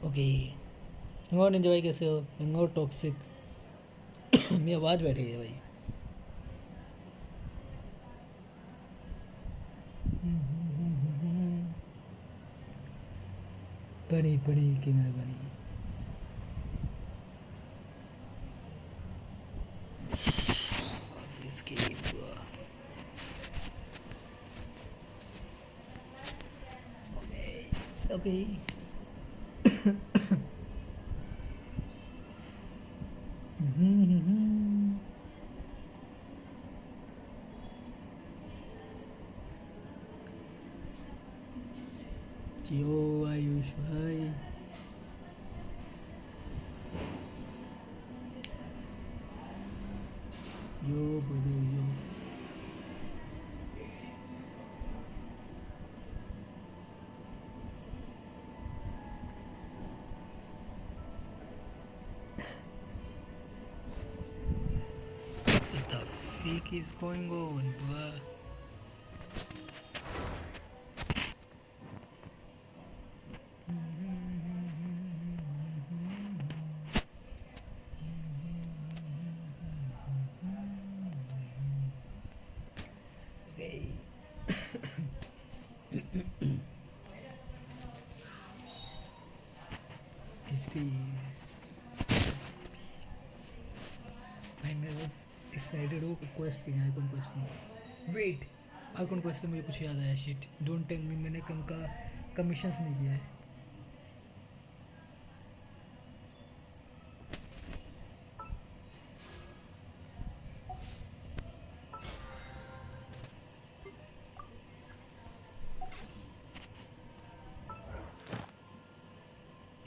Okay. और Ninja भाई कैसे हो? और टॉक्सिक। मेरी आवाज़ बैठ गई है भाई। बड़ी बड़ी किंग है बड़ी। Escape. Okay. जियो आयुष भाई। Yo brother yo. What the fuck is going on, bro? Okay. Is this? भाई मैं बस एक्साइटेड हूँ क्वेस्ट के आइकॉन क्वेस्ट नहीं। वेट, आइकॉन क्वेस्ट से मुझे कुछ याद आया। शिट, डोंट टेल मी मैंने कम का कमीशंस नहीं किया है।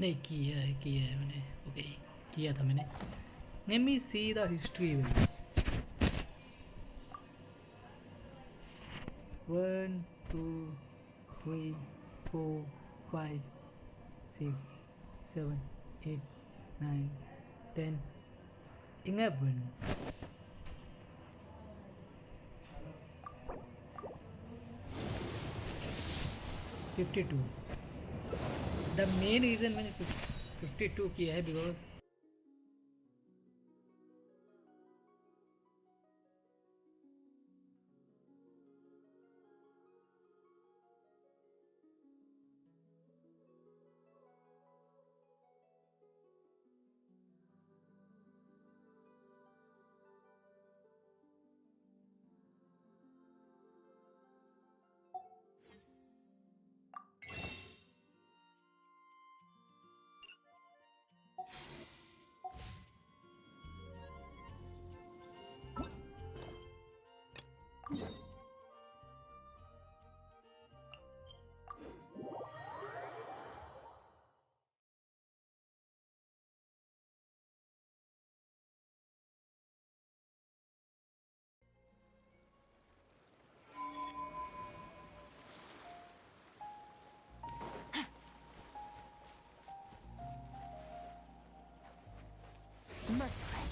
नहीं किया है मैंने। ओके, किया था मैंने। Let me see the history भाई। 1 2 3 4 5 6 7 8 9 10 11 52। द मेन रीज़न मैंने 52 किया है because Merciless.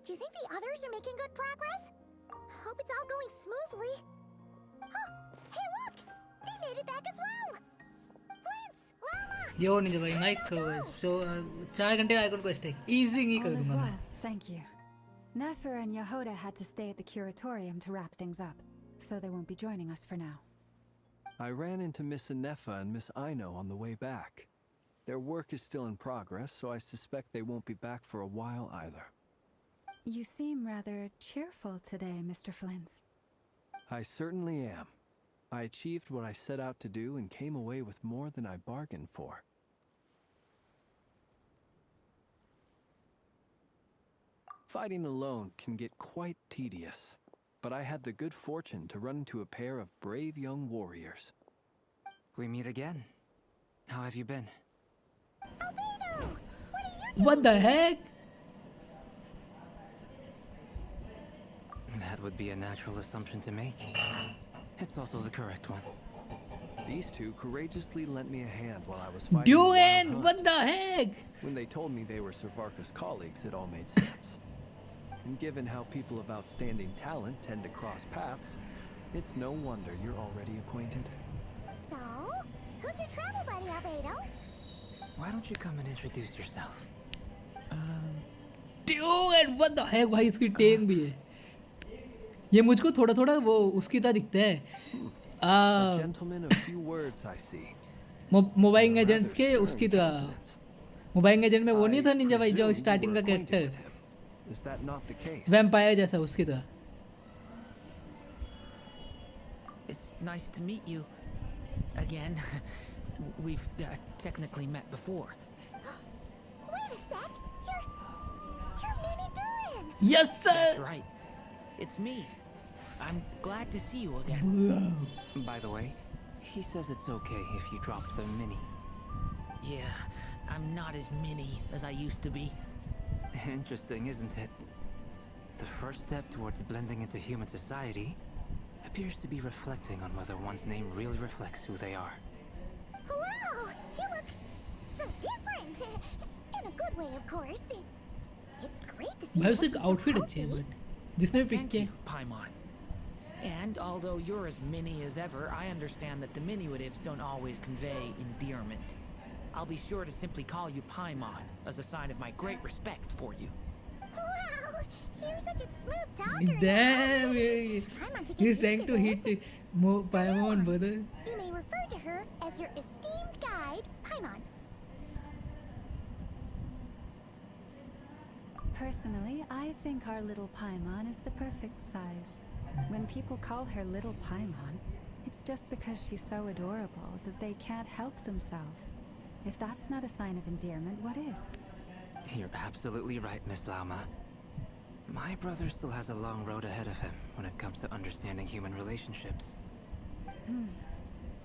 Do you think the others are making good progress? Hope it's all going smoothly. Oh, hey look! They made it back as well! Prince! Lama! यो नहीं भाई night सो 4 घंटे का icon quest है। Easy नहीं कर All is दूंगा मैं। well, thank you. Nefer and Yehoda had to stay at the curatorium to wrap things up, so they won't be joining us for now. I ran into Miss Anefa and Miss Aino on the way back. Their work is still in progress, so I suspect they won't be back for a while either. You seem rather cheerful today, Mr. Flint's. I certainly am. I achieved what I set out to do and came away with more than I bargained for. Fighting alone can get quite tedious, but I had the good fortune to run into a pair of brave young warriors. We meet again. How have you been? Albedo! What are you What the heck? That would be a natural assumption to make. It's also the correct one. These two courageously lent me a hand while I was fighting the wild Duan, hunt. what the heck? When they told me they were Servarka's colleagues, it all made sense. And given how people of outstanding talent tend to cross paths, it's no wonder you're already acquainted. So, who's your travel buddy, Albedo? Why don't you come and introduce yourself? Duan, what the heck? भाई इसकी ten भी है. ये मुझको थोड़ा थोड़ा वो उसकी तरह दिखता है. A gentleman of few words, I see. Mobile A agents rather के stern उसकी तरह. countenance. मोबाइल एजेंट में वो नहीं था I निंजा भाई जो presume you स्टार्टिंग were का acquainted character. with him. Is that not the case? Vampire जैसा उसकी तरह. It's nice to meet you again. We've technically met before. Wait a sec. You're Mini Duran. Yes That's sir. right. It's me. I'm glad to see you again. By the way, he says it's okay if you dropped the mini. Yeah, I'm not as mini as I used to be. Interesting, isn't it? The first step towards blending into human society appears to be reflecting on whether one's name really reflects who they are. Wow, you look so different. In a good way, of course. It's great to see भाई what उसकी he's outfit about अच्छी है to be. But जिसने भी pick Thank किया. you, Paimon. And although you're as mini as ever, I understand that diminutives don't always convey endearment. I'll be sure to simply call you Paimon as a sign of my great respect for you. Wow, you're such a smooth talker. Damn, Paimon could get he's used trying to this. hit Paimon, brother. You may refer to her as your esteemed guide, Paimon. Personally, I think our little Paimon is the perfect size. When people call her Little Paimon, it's just because she's so adorable that they can't help themselves. If that's not a sign of endearment, what is? You're absolutely right, Miss Lauma. My brother still has a long road ahead of him when it comes to understanding human relationships.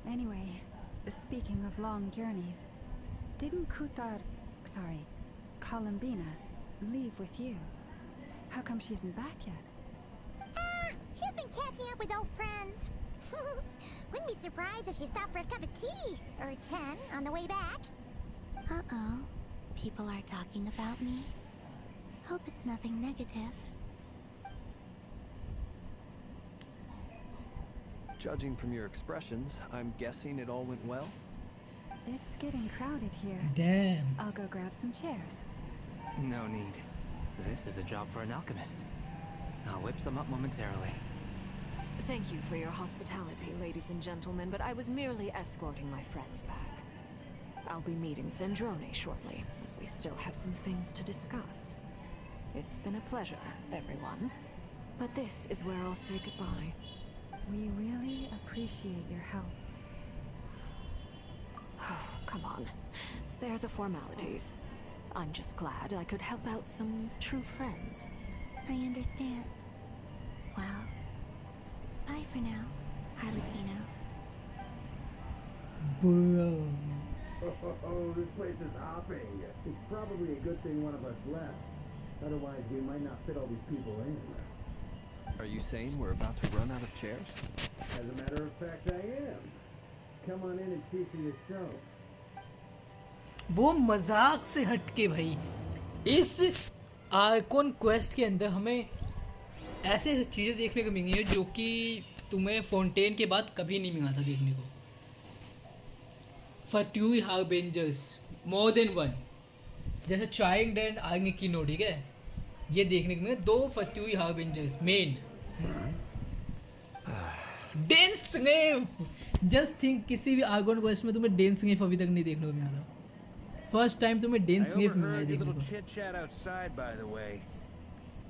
Anyway, speaking of long journeys, didn't Columbina, leave with you? How come she isn't back yet? She's been catching up with old friends. Wouldn't be surprised if you stopped for a cup of tea or 10 on the way back. Uh-oh. People are talking about me. Hope it's nothing negative. Judging from your expressions, I'm guessing it all went well? It's getting crowded here. Damn. I'll go grab some chairs. No need. This is a job for an alchemist. I'll whip some up momentarily. Thank you for your hospitality, ladies and gentlemen, but I was merely escorting my friends back. I'll be meeting Sandrone shortly, as we still have some things to discuss. It's been a pleasure, everyone. But this is where I'll say goodbye. We really appreciate your help. Oh, come on. Spare the formalities. I'm just glad I could help out some true friends. I understand. Well, bye for now, Harlequino. Bro. Oh, this place is hopping. It's probably a good thing one of us left. Otherwise, we might not fit all these people in. Are you saying we're about to run out of chairs? As a matter of fact, I am. Come on in and see for yourself. वो मजाक से हटके भाई इस icon quest के अंदर हमें ऐसे ऐसी चीज़ें देखने को मिली है जो कि तुम्हें फाउंटेन के बाद कभी नहीं मिला था देखने को. फट्यूई हार्बिंजर्स मोर देन वन, जैसे चाइल्ड एंड आगे की नो, ठीक है, ये देखने को मिले 2 फट्यूई हार्बिंजर्स मेन. डेंस स्नेफ, जस्ट थिंक किसी भी आइकॉन क्वेस्ट में तुम्हें डेंस स्नेफ अभी तक नहीं देखने को मिला था. फर्स्ट टाइम तुम्हें डेंस I स्नेफ मिला है overheard your देखने little को. chit-chat outside, by the way.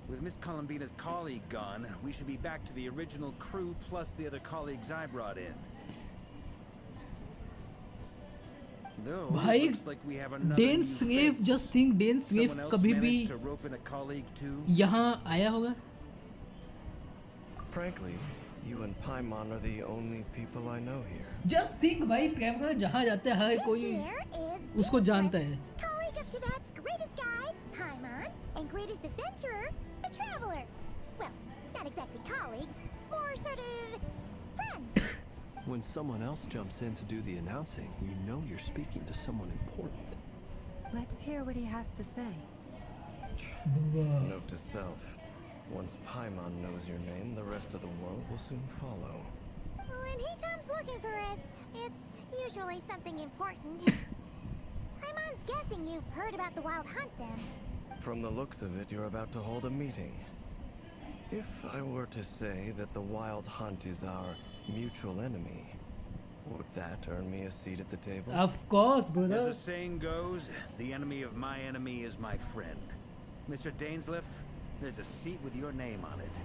With Miss Columbina's colleague gone, we should be back to the original crew plus the other colleagues I brought in. Though, भाई looks like we have another डेन new स्नेफ, face. Just think डेन स्नेफ Someone else कभी भी managed to rope in a colleague too? यहाँ आया होगा. Frankly, you and Paimon are the only people I know here. Just think भाई, प्रेम का जहाँ जाते हैं हर This कोई here is उसको Dean जानता Flint, है. colleague of Tibet's greatest guide, greatest adventurer, the traveler. Well, not exactly colleagues, more sort of friends. When someone else jumps in to do the announcing, you know you're speaking to someone important. Let's hear what he has to say. Note to self. Once Paimon knows your name, the rest of the world will soon follow. When he comes looking for us, it's usually something important. Paimon's guessing you've heard about the Wild Hunt then. From the looks of it, you're about to hold a meeting. If I were to say that the Wild Hunt is our mutual enemy, would that earn me a seat at the table? Of course, As brother. the saying goes, the enemy of my enemy is my friend. Mr. Dainsleif, there's a seat with your name on it.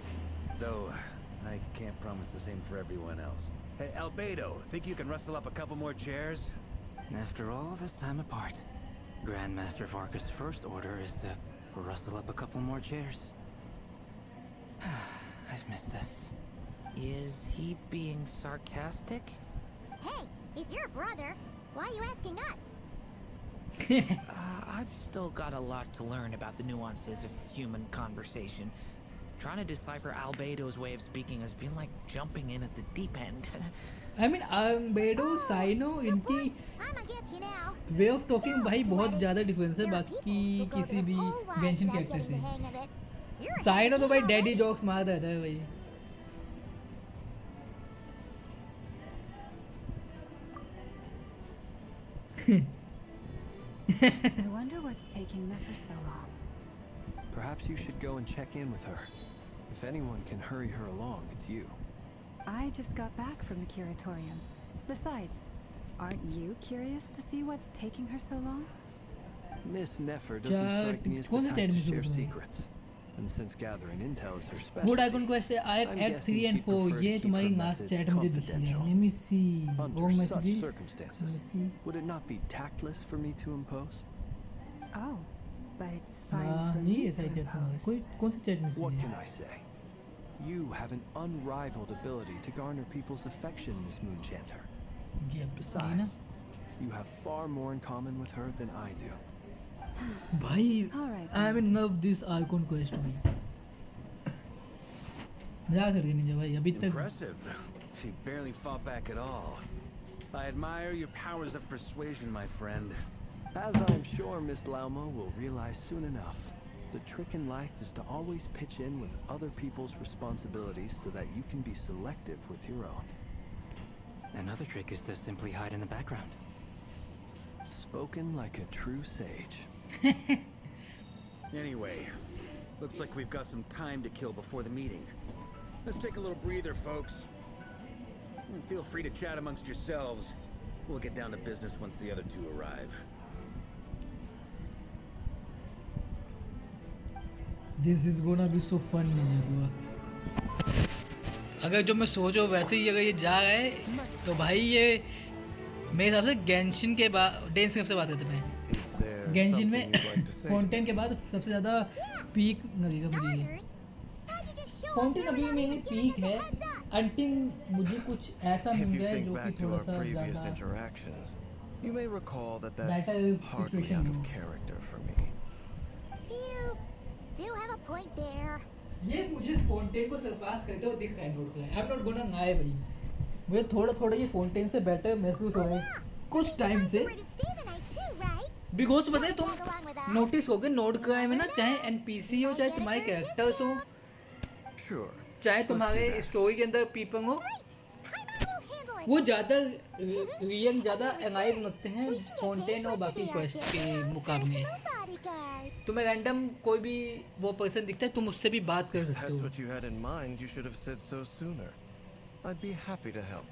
Though, I can't promise the same for everyone else. Hey, Albedo, think you can rustle up a couple more chairs? After all this time apart, Grandmaster Varka's first order is to rustle up a couple more chairs. I've missed this. Is he being sarcastic? Hey, he's your brother. Why are you asking us? I've still got a lot to learn about the nuances of human conversation. Trying to decipher Albedo's way of speaking has been like jumping in at the deep end. I mean, Albedo, Sino, इनकी I'ma get you now. Way of talking भाई बहुत Sweaty. ज़्यादा difference है There are बाकी people who go किसी their भी whole lives Genshin without character getting the से. hang of it. You're a Cyno तो भाई hang डैडी already. जोक्स मार रहता है भाई. I wonder what's taking Nefer so long. Perhaps you should go and check in with her. If anyone can hurry her along, it's you. I just got back from the curatorium. Besides, aren't you curious to see what's taking her so long? Miss Nefer doesn't क्या strike me as the कौन से type chat to में share सुन रहे हो? secrets. And since gathering intel is her Wood specialty, icon quest है I'm at guessing 3 and she'd 4 prefer to ये keep तुम्हारी her last methods chat मुझे दिखी है. confidential. Let me see. Under Wrong such messages. circumstances, Let me see. would it not be tactless for me to impose? Oh, but it's fine हाँ for ये me है to सारी chat में. impose. कोई कौन सी चैट में What सुनी can है? I say? You have an unrivaled ability to garner people's affection, Miss Moonchanter. ये ना Besides, you have far more in common with her than I do. भाई All right, I then. love this Archon quest भाई. मजाक कर देनी भाई अभी तक. Impressive. She barely fought back at all. I admire your powers of persuasion, my friend. As I'm sure Miss Lauma will realize soon enough, the trick in life is to always pitch in with other people's responsibilities so that you can be selective with your own. Another trick is to simply hide in the background. Spoken like a true sage. Anyway, looks like we've got some time to kill before the meeting. Let's take a little breather, folks. And feel free to chat amongst yourselves. We'll get down to business once the other two arrive. This is gonna be so fun bro. अगर जो मैं सोचो वैसे ही अगर ये जा रहा है तो भाई ये मेरे हिसाब से गेंशिन के बाद डेंस से बात करते हैं. Is there गेंशिन something में you'd like to say to fountain me? के बाद सबसे ज़्यादा पीक लगेगा मुझे ये. Starters? How'd you just show up fountain here अभी without मेरी even giving peak us a है heads up? अंटिल मुझे कुछ ऐसा If मिल you जाए think जो कि back to थोड़ा our सा previous ज़्यादा interactions, you may recall that better that's hardly situation out of हो. character for me. You do have a point there. ये मुझे फाउंटेन को सरपास करते हुए दिख रहा है नोट का. आई एम नॉट गोना नाय भाई. मुझे थोड़ा थोड़ा ये फाउंटेन से बेटर महसूस हो रहा है कुछ टाइम से. Somewhere to stay the night too, right? Because पता है Tag along तुम with us. नोटिस होगे नोट क्राई में ना चाहे एनपीसी हो चाहे तुम्हारे कैरेक्टर्स हो Sure. चाहे Let's do तुम्हारे that. स्टोरी के अंदर पीपल हो Great. Paimon will handle it. वो ज़्यादा रियल ज़्यादा अलाइव लगते हैं We can get फाउंटेन और Dainsleif बाकी to be our क्वेस्ट के very मुकाबले. personal bodyguard. तुम्हें रैंडम कोई भी वो पर्सन दिखता है तुम उससे भी बात कर If सकते that's हो what you had in mind, you should have said so sooner. I'd be happy to help.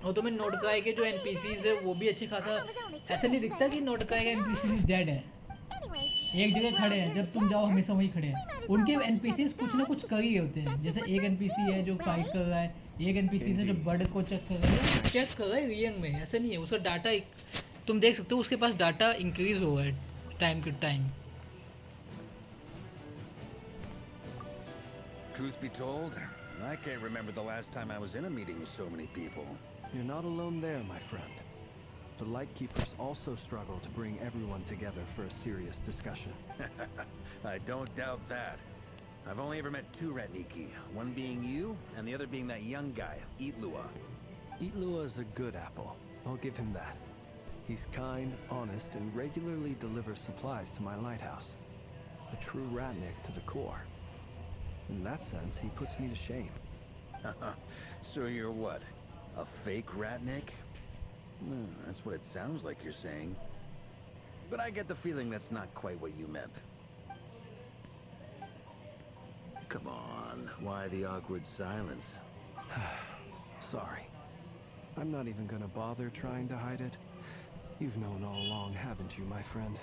और तुम्हें नोट क्राई के जो एनपीसीज है वो भी अच्छे खासा ऐसा नहीं दिखता कि नोट क्राई का एनपीसी डेड है. Anyway, एक जगह खड़े हैं जब तुम जाओ हमेशा वहीं खड़े हैं. उनके एनपीसीज कुछ ना कुछ कर ही होते हैं. जैसे एक एनपीसी है जो फाइट कर रहा है एक एनपीसी है जो बर्ड को चेक कर रहा है रियल में. ऐसा नहीं है उसका डाटा तुम देख सकते हो उसके पास डाटा इंक्रीज हुआ है time to time. Truth be told, I can't remember the last time I was in a meeting with so many people. You're not alone there, my friend. The Lightkeepers also struggle to bring everyone together for a serious discussion. I don't doubt that. I've only ever met two Ratniki, one being you, and the other being that young guy, Eatlua. Eatlua is a good apple. I'll give him that. He's kind, honest, and regularly delivers supplies to my lighthouse. A true Ratnik to the core. In that sense, he puts me to shame. So you're what? A fake Ratnik? That's what it sounds like you're saying. But I get the feeling that's not quite what you meant. Come on, why the awkward silence? Sorry. I'm not even gonna bother trying to hide it. You've known all along, haven't you, my friend?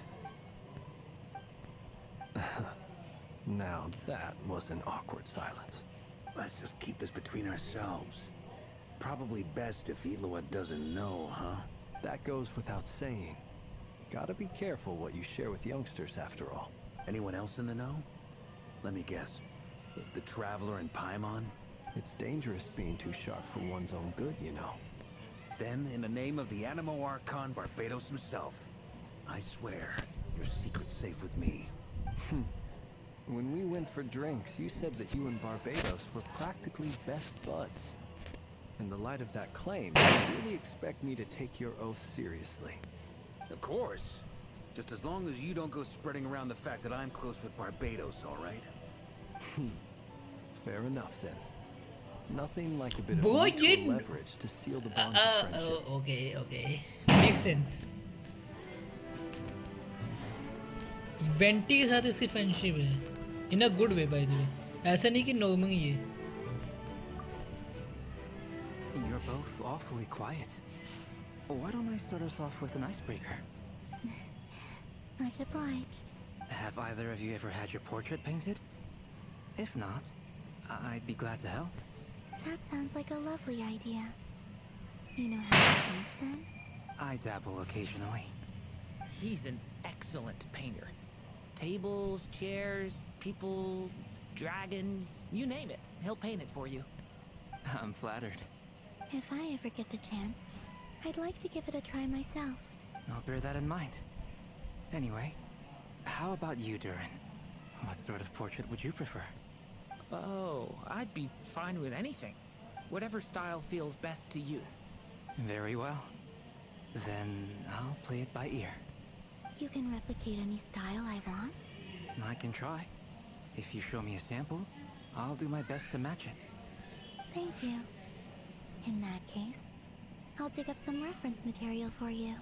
Now that was an awkward silence. Let's just keep this between ourselves. Probably best if Eatlua doesn't know, huh? That goes without saying. Gotta be careful what you share with youngsters, after all. Anyone else in the know? Let me guess. The Traveler and Paimon? It's dangerous being too sharp for one's own good, you know. Then, in the name of the Animo Archon Barbados himself, I swear, your secret's safe with me. When we went for drinks, you said that you and Barbados were practically best buds. In the light of that claim, you really expect me to take your oath seriously? Of course. Just as long as you don't go spreading around the fact that I'm close with Barbados, all right? Fair enough, then. Nothing like a bit of Boy, mutual leverage to seal the bonds of friendship. Okay. Makes sense. Venti के साथ इसकी friendship है in a good way by the way ऐसा नहीं कि normal ही है You're both awfully quiet. Why don't I start us off with an icebreaker? Much obliged. Have either of you ever had your portrait painted? If not, I'd be glad to help. That sounds like a lovely idea. You know how to paint, then? I dabble occasionally. He's an excellent painter. Tables, chairs, people, dragons, you name it. He'll paint it for you. I'm flattered. If I ever get the chance, I'd like to give it a try myself. I'll bear that in mind. Anyway, how about you, Durin? What sort of portrait would you prefer? Oh, I'd be fine with anything. Whatever style feels best to you. Very well. Then I'll play it by ear. You can replicate any style I want? I can try. If you show me a sample, I'll do my best to match it. Thank you. In that case, I'll dig up some reference material for you.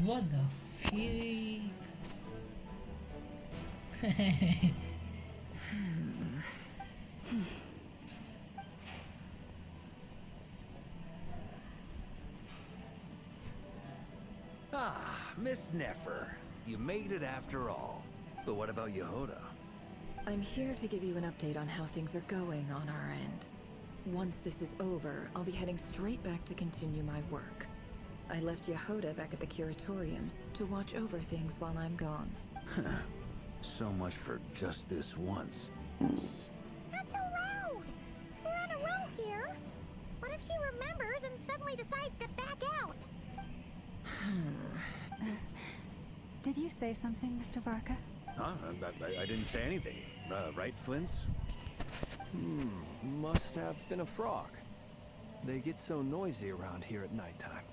What the freak? Miss Nefer. You made it after all. But what about Yehoda? I'm here to give you an update on how things are going on our end. Once this is over, I'll be heading straight back to continue my work. I left Yehoda back at the Curatorium to watch over things while I'm gone. So much for just this once. Not so loud! We're on a roll here. What if she remembers and suddenly decides to back out? Did you say something, Mr. Varka? Huh? I didn't say anything. Right, Flints? Must have been a frog. They get so noisy around here at nighttime.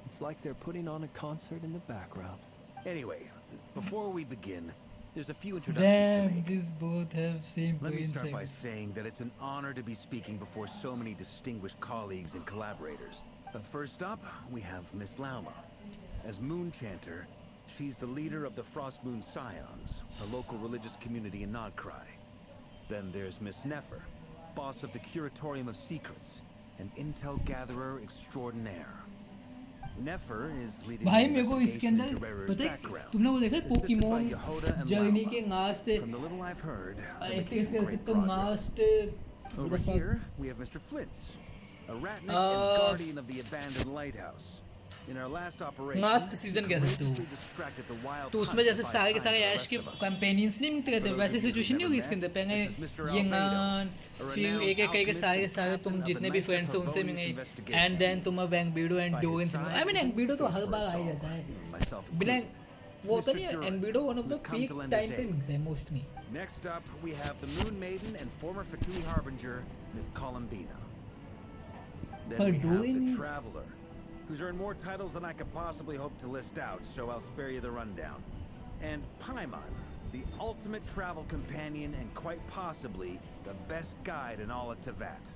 It's like they're putting on a concert in the background. Anyway, before we begin, there's a few introductions to Damn, make. these both have same Let me brain start by cells. saying that it's an honor to be speaking before so many distinguished colleagues and collaborators. First up, we have Miss Lauma. As Moon Chanter, she's the leader of the Frost Moon Scions, a local religious community in Krai. Then there's Miss Nefer, boss of the Curatorium of Secrets, an intel gatherer extraordinaire. Nefer is leading भाई the मेरे को इसके investigation अंदर into Rare's पता है background. तुमने वो देखा Assisted by Pokemon Yehoda and journey Lauma. के last From the little I've heard, they're I making think some it's great the progress. last Over here, we have Mr. Flint's, a Ratnik and guardian of the abandoned lighthouse. In our last operation, last season कह सकते courageously हो distracted the wild तो उसमें hunt जैसे to सारे buy के time सारे for the ash rest के of us. कंपेनियंस नहीं मिलते For रहते those वैसे of you who सिचुएशन नहीं never होगी इसके अंदर met, पहले this is Mr. ये Albedo, गान a फिर renowned एक एक alchemist सारे and सारे captain तुम of the जितने भी Knights of फ्रेंड्स हो उनसे Favonius मिले investigation एंड देन team. तुम एंगबीडो एंड By डो his in side I mean was a एंगबीडो तो face her for bar us uh he all, जाता है myself बिना included. वो तो Mr. नहीं Duran, एंगबीडो one of the who's come peak to lend his time पे aid. मिलता है mostly Next up, we have the Moon Maiden and former Fatui Harbinger, Miss Columbina. Then Her we have doing- the Traveler, who's earned more titles than I could possibly hope to list out, so I'll spare you the rundown. And Paimon, the ultimate travel companion and quite possibly the best guide in all of Tevat.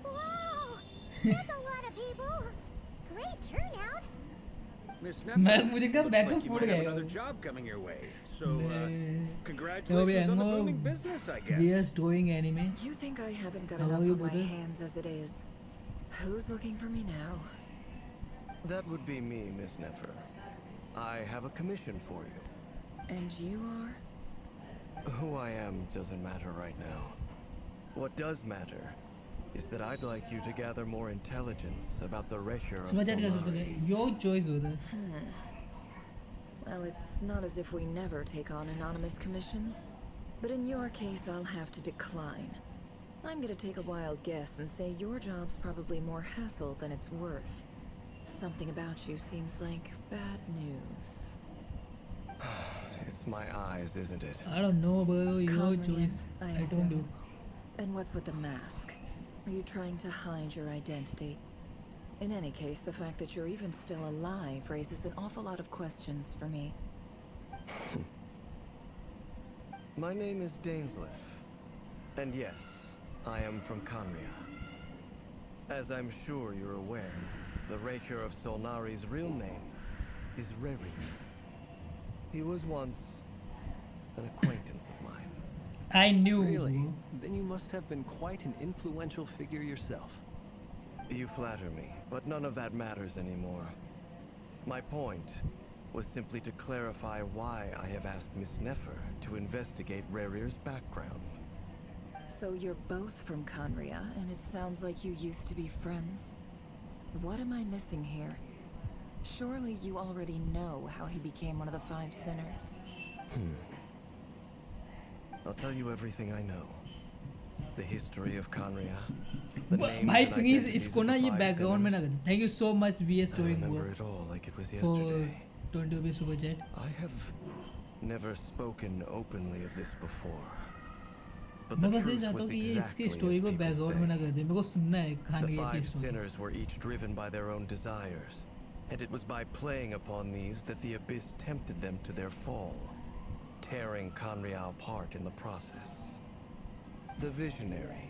Wow! That's a lot of people! Great turnout! Miss मैं Nefer, मुझे looks कहा back like you foot might have गया another job coming your way. So, तो congratulations on the booming business, I guess. we are doing anime You think I haven't got How enough are you, on my brother? hands as it is? Who's looking for me now? That would be me, Miss Nefer. I have a commission for you. And you are? Who I am doesn't matter right now. What does matter is that I'd like you to gather more intelligence about the Recher of समझ कर सकते Solari. हैं your choice होता है Well, it's not as if we never take on anonymous commissions. But in your case, I'll have to decline. I'm gonna take a wild guess and say your job's probably more hassle than it's worth. Something about you seems like bad news. It's my eyes, isn't it? I don't know bro your Conrian, choice I I don't assume. do And what's with the mask? Are you trying to hide your identity? In any case, the fact that you're even still alive raises an awful lot of questions for me. My name is Dainsliff. And yes, I am from Conria. As I'm sure you're aware, the Recher of Solnari's real name is Reri. He was once an acquaintance of mine. I knew Really? Then you must have been quite an influential figure yourself. You flatter me, but none of that matters anymore. My point was simply to clarify why I have asked Miss Nefer to investigate Rerir's background. So you're both from Conria, and it sounds like you used to be friends. What am I missing here? Surely you already know how he became one of the Five Sinners. I'll tell you everything I know. The history of Conria, the names भाई and please identities इसको of ना the ये five background में ना sinners. कर thank you so much VS I doing remember it all like it was for yesterday. 20 रुपए super chat I have never spoken openly of this before. But the मैं बस ये truth चाहता हूँ was कि ये exactly इसकी as स्टोरी को people बैकग्राउंड में ना say. कर दे मेरे को सुनना है The खाने की five story sinners were each driven by their own desires, and it was by playing upon these that the Abyss tempted them to their fall, tearing Conria apart in the process. The visionary,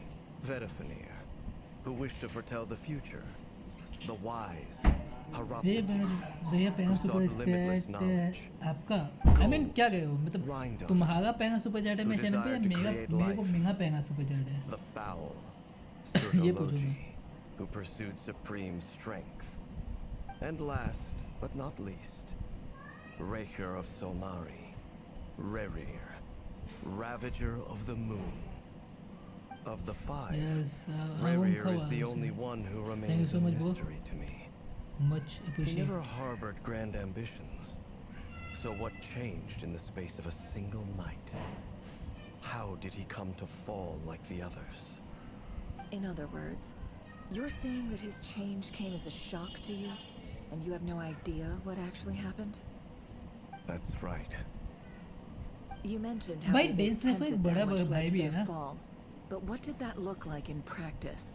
Vedafanir, who wished to foretell the future. The wise, Haraptati, भैया पहना who sought super limitless chat knowledge. आपका I mean क्या कहे हो मतलब Rindon, तुम्हारा पहना super chat है who मेरे चैनल पे या desired to मेरा create मेरे को life. महंगा पहना सुपर चैट है the foul, ये पूछो Sertologi, मैं who pursued supreme strength. And last, but not least, Recher of Solnari, Rerir, Ravager of the Moon. Of the five, yes Rerir is the only one who remains so a much, bro. mystery to me. much He appreciate never harbored grand ambitions. So what changed in the space of a single night? How did he come to fall like the others? In other words, you're saying that his change came as a shock to you, and you have no idea what actually happened? That's right. You mentioned how भाई the Abyss dense ने कोई tempted बड़ा them, which भाई led to भी है their ना fall. But what did that look like in practice?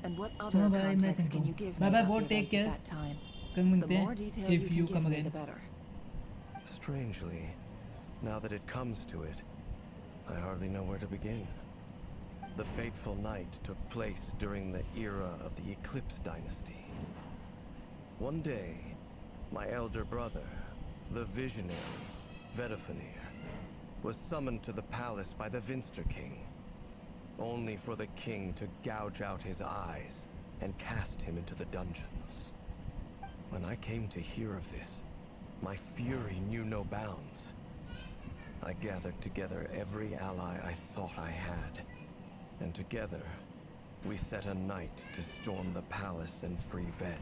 And what चलो other भाई मैं context can you give me bye bye about वो the tech events of care that time? कल The मिलते more हैं detail if you you can come give me, again the better. Strangely, now that it comes to it, I hardly know where to begin. The fateful night took place during the era of the Eclipse dynasty. One day, my elder brother, the visionary, Vedafanir, was summoned to the palace by the Vinster King, only for the king to gouge out his eyes and cast him into the dungeons. When I came to hear of this, my fury knew no bounds. I gathered together every ally I thought I had, and together we set a night to storm the palace and free Ved.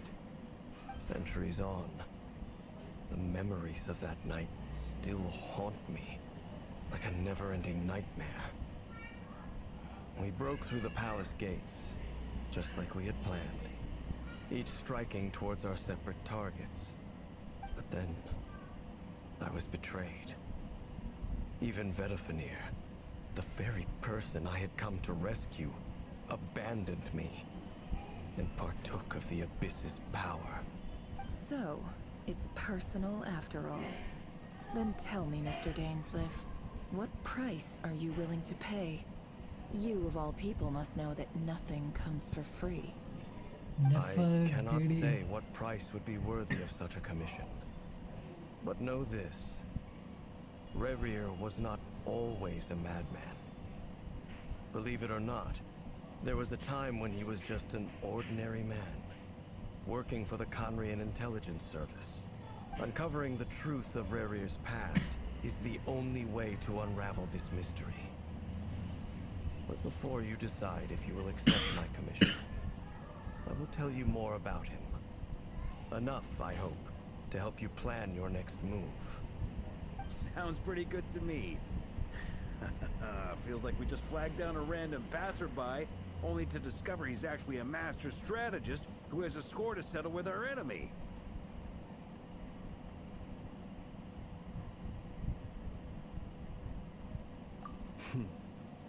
Centuries on, the memories of that night still haunt me, like a never-ending nightmare. We broke through the palace gates, just like we had planned, each striking towards our separate targets. But then, I was betrayed. Even Vedafinir, the very person I had come to rescue, abandoned me and partook of the Abyss's power. So, it's personal after all. Then tell me, Mr. Dainsleif, what price are you willing to pay? You, of all people, must know that nothing comes for free. I cannot say what price would be worthy of such a commission. But know this. Rerir was not always a madman. Believe it or not, there was a time when he was just an ordinary man, working for the Conrian Intelligence Service. Uncovering the truth of Rerir's past is the only way to unravel this mystery. But before you decide if you will accept my commission, I will tell you more about him. Enough, I hope, to help you plan your next move. Sounds pretty good to me. Feels like we just flagged down a random passerby, only to discover he's actually a master strategist who has a score to settle with our enemy.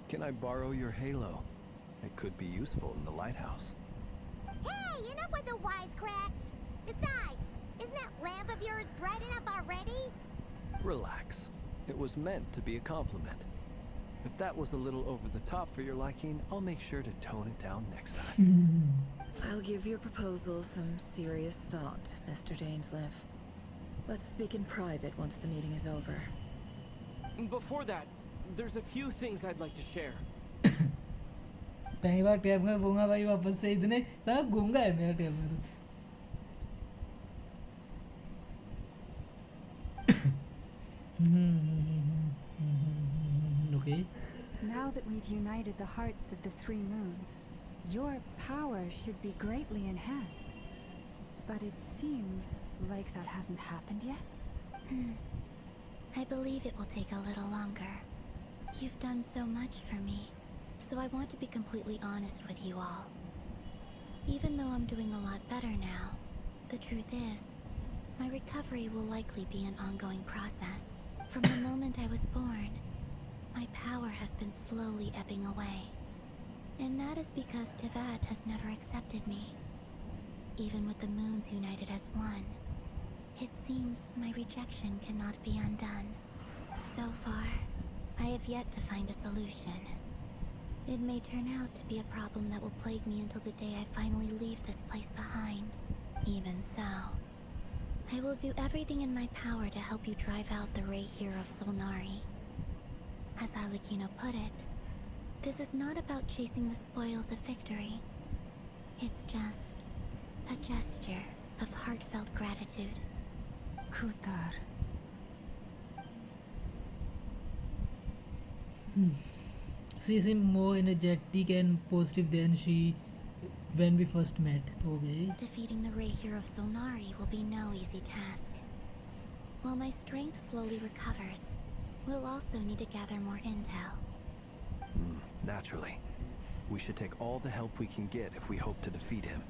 Can I borrow your halo? It could be useful in the lighthouse. Hey, enough with the wisecracks! Besides, isn't that lamp of yours bright enough already? Relax. It was meant to be a compliment. If that was a little over the top for your liking, I'll make sure to tone it down next time. I'll give your proposal some serious thought, Mr. Dainsleif. Let's speak in private once the meeting is over. Before that, there's a few things I'd like to share. पहली बार tap कर घूंगा भाई वापस से इतने सब घूंगा है मेरा tap में Okay. Now that we've united the hearts of the three moons, your power should be greatly enhanced. But it seems like that hasn't happened yet. I believe it will take a little longer. You've done so much for me, so I want to be completely honest with you all. Even though I'm doing a lot better now, the truth is, my recovery will likely be an ongoing process. From the moment I was born, my power has been slowly ebbing away. And that is because Tivat has never accepted me. Even with the moons united as one, it seems my rejection cannot be undone. So far, I have yet to find a solution. It may turn out to be a problem that will plague me until the day I finally leave this place behind. Even so, I will do everything in my power to help you drive out the Ray here of Solnari. As Arlecchino put it, this is not about chasing the spoils of victory. It's just a gesture of heartfelt gratitude. Kutar. She seemed more energetic and positive than she when we first met. Okay. Defeating the Ray here of Solnari will be no easy task. While my strength slowly recovers, we'll also need to gather more intel. Naturally. We should take all the help we can get if we hope to defeat him.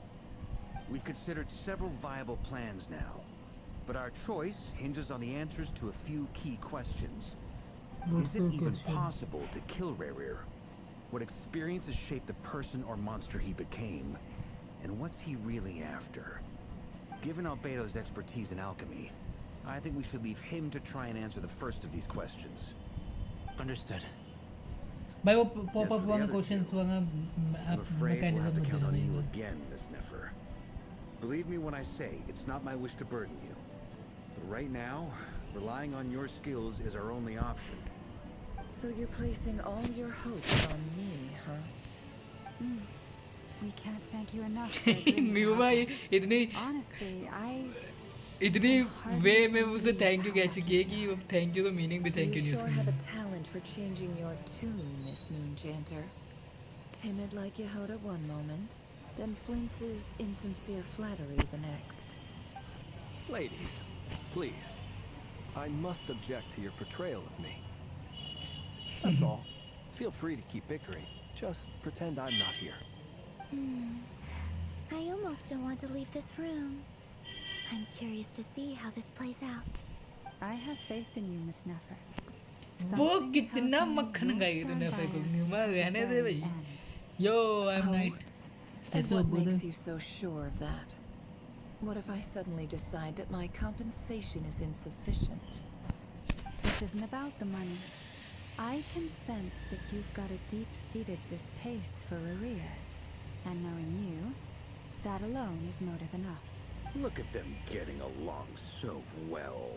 We've considered several viable plans now, but our choice hinges on the answers to a few key questions. Is it even possible to kill Rerir? What experiences shaped the person or monster he became? And what's he really after? Given Albedo's expertise in alchemy, I think we should leave him to try and answer the first of these questions. Understood. भाई वो pop up वाला questions वाला I'm afraid we'll have to count on you again, Miss Nefer. Believe me when I say it's not my wish to burden you. But right now, relying on your skills is our only option. So you're placing all your hopes on me, huh? We can't thank you enough for agreeing to help us. Honestly, इतनी वे में उसे thank you कह चुकी है कि वो thank you का meaning भी थैंक यू नहीं You sure have उसमें a talent for changing your tune, Miss Moonjanter. Timid like Yehoda one moment, then flinches insincere flattery the next. Ladies, please. I must object to your portrayal of me. That's all. Feel free to keep bickering. Just pretend I'm not here. I almost don't want to leave this room. I'm curious to see how this plays out. I have faith in you, Miss Nefer. वो Something कितना tells me मक्खन you'll गाई stand तूने by फिर को us pneuma till the रहने दे very भाई end. Yo I am Oh, night And ऐसा what बोल makes you so sure of that? What if I suddenly decide that my compensation is insufficient? This isn't about the money. I can sense that you've got a deep-seated distaste for Rerir. And knowing you, that alone is motive enough. Look at them getting along so well.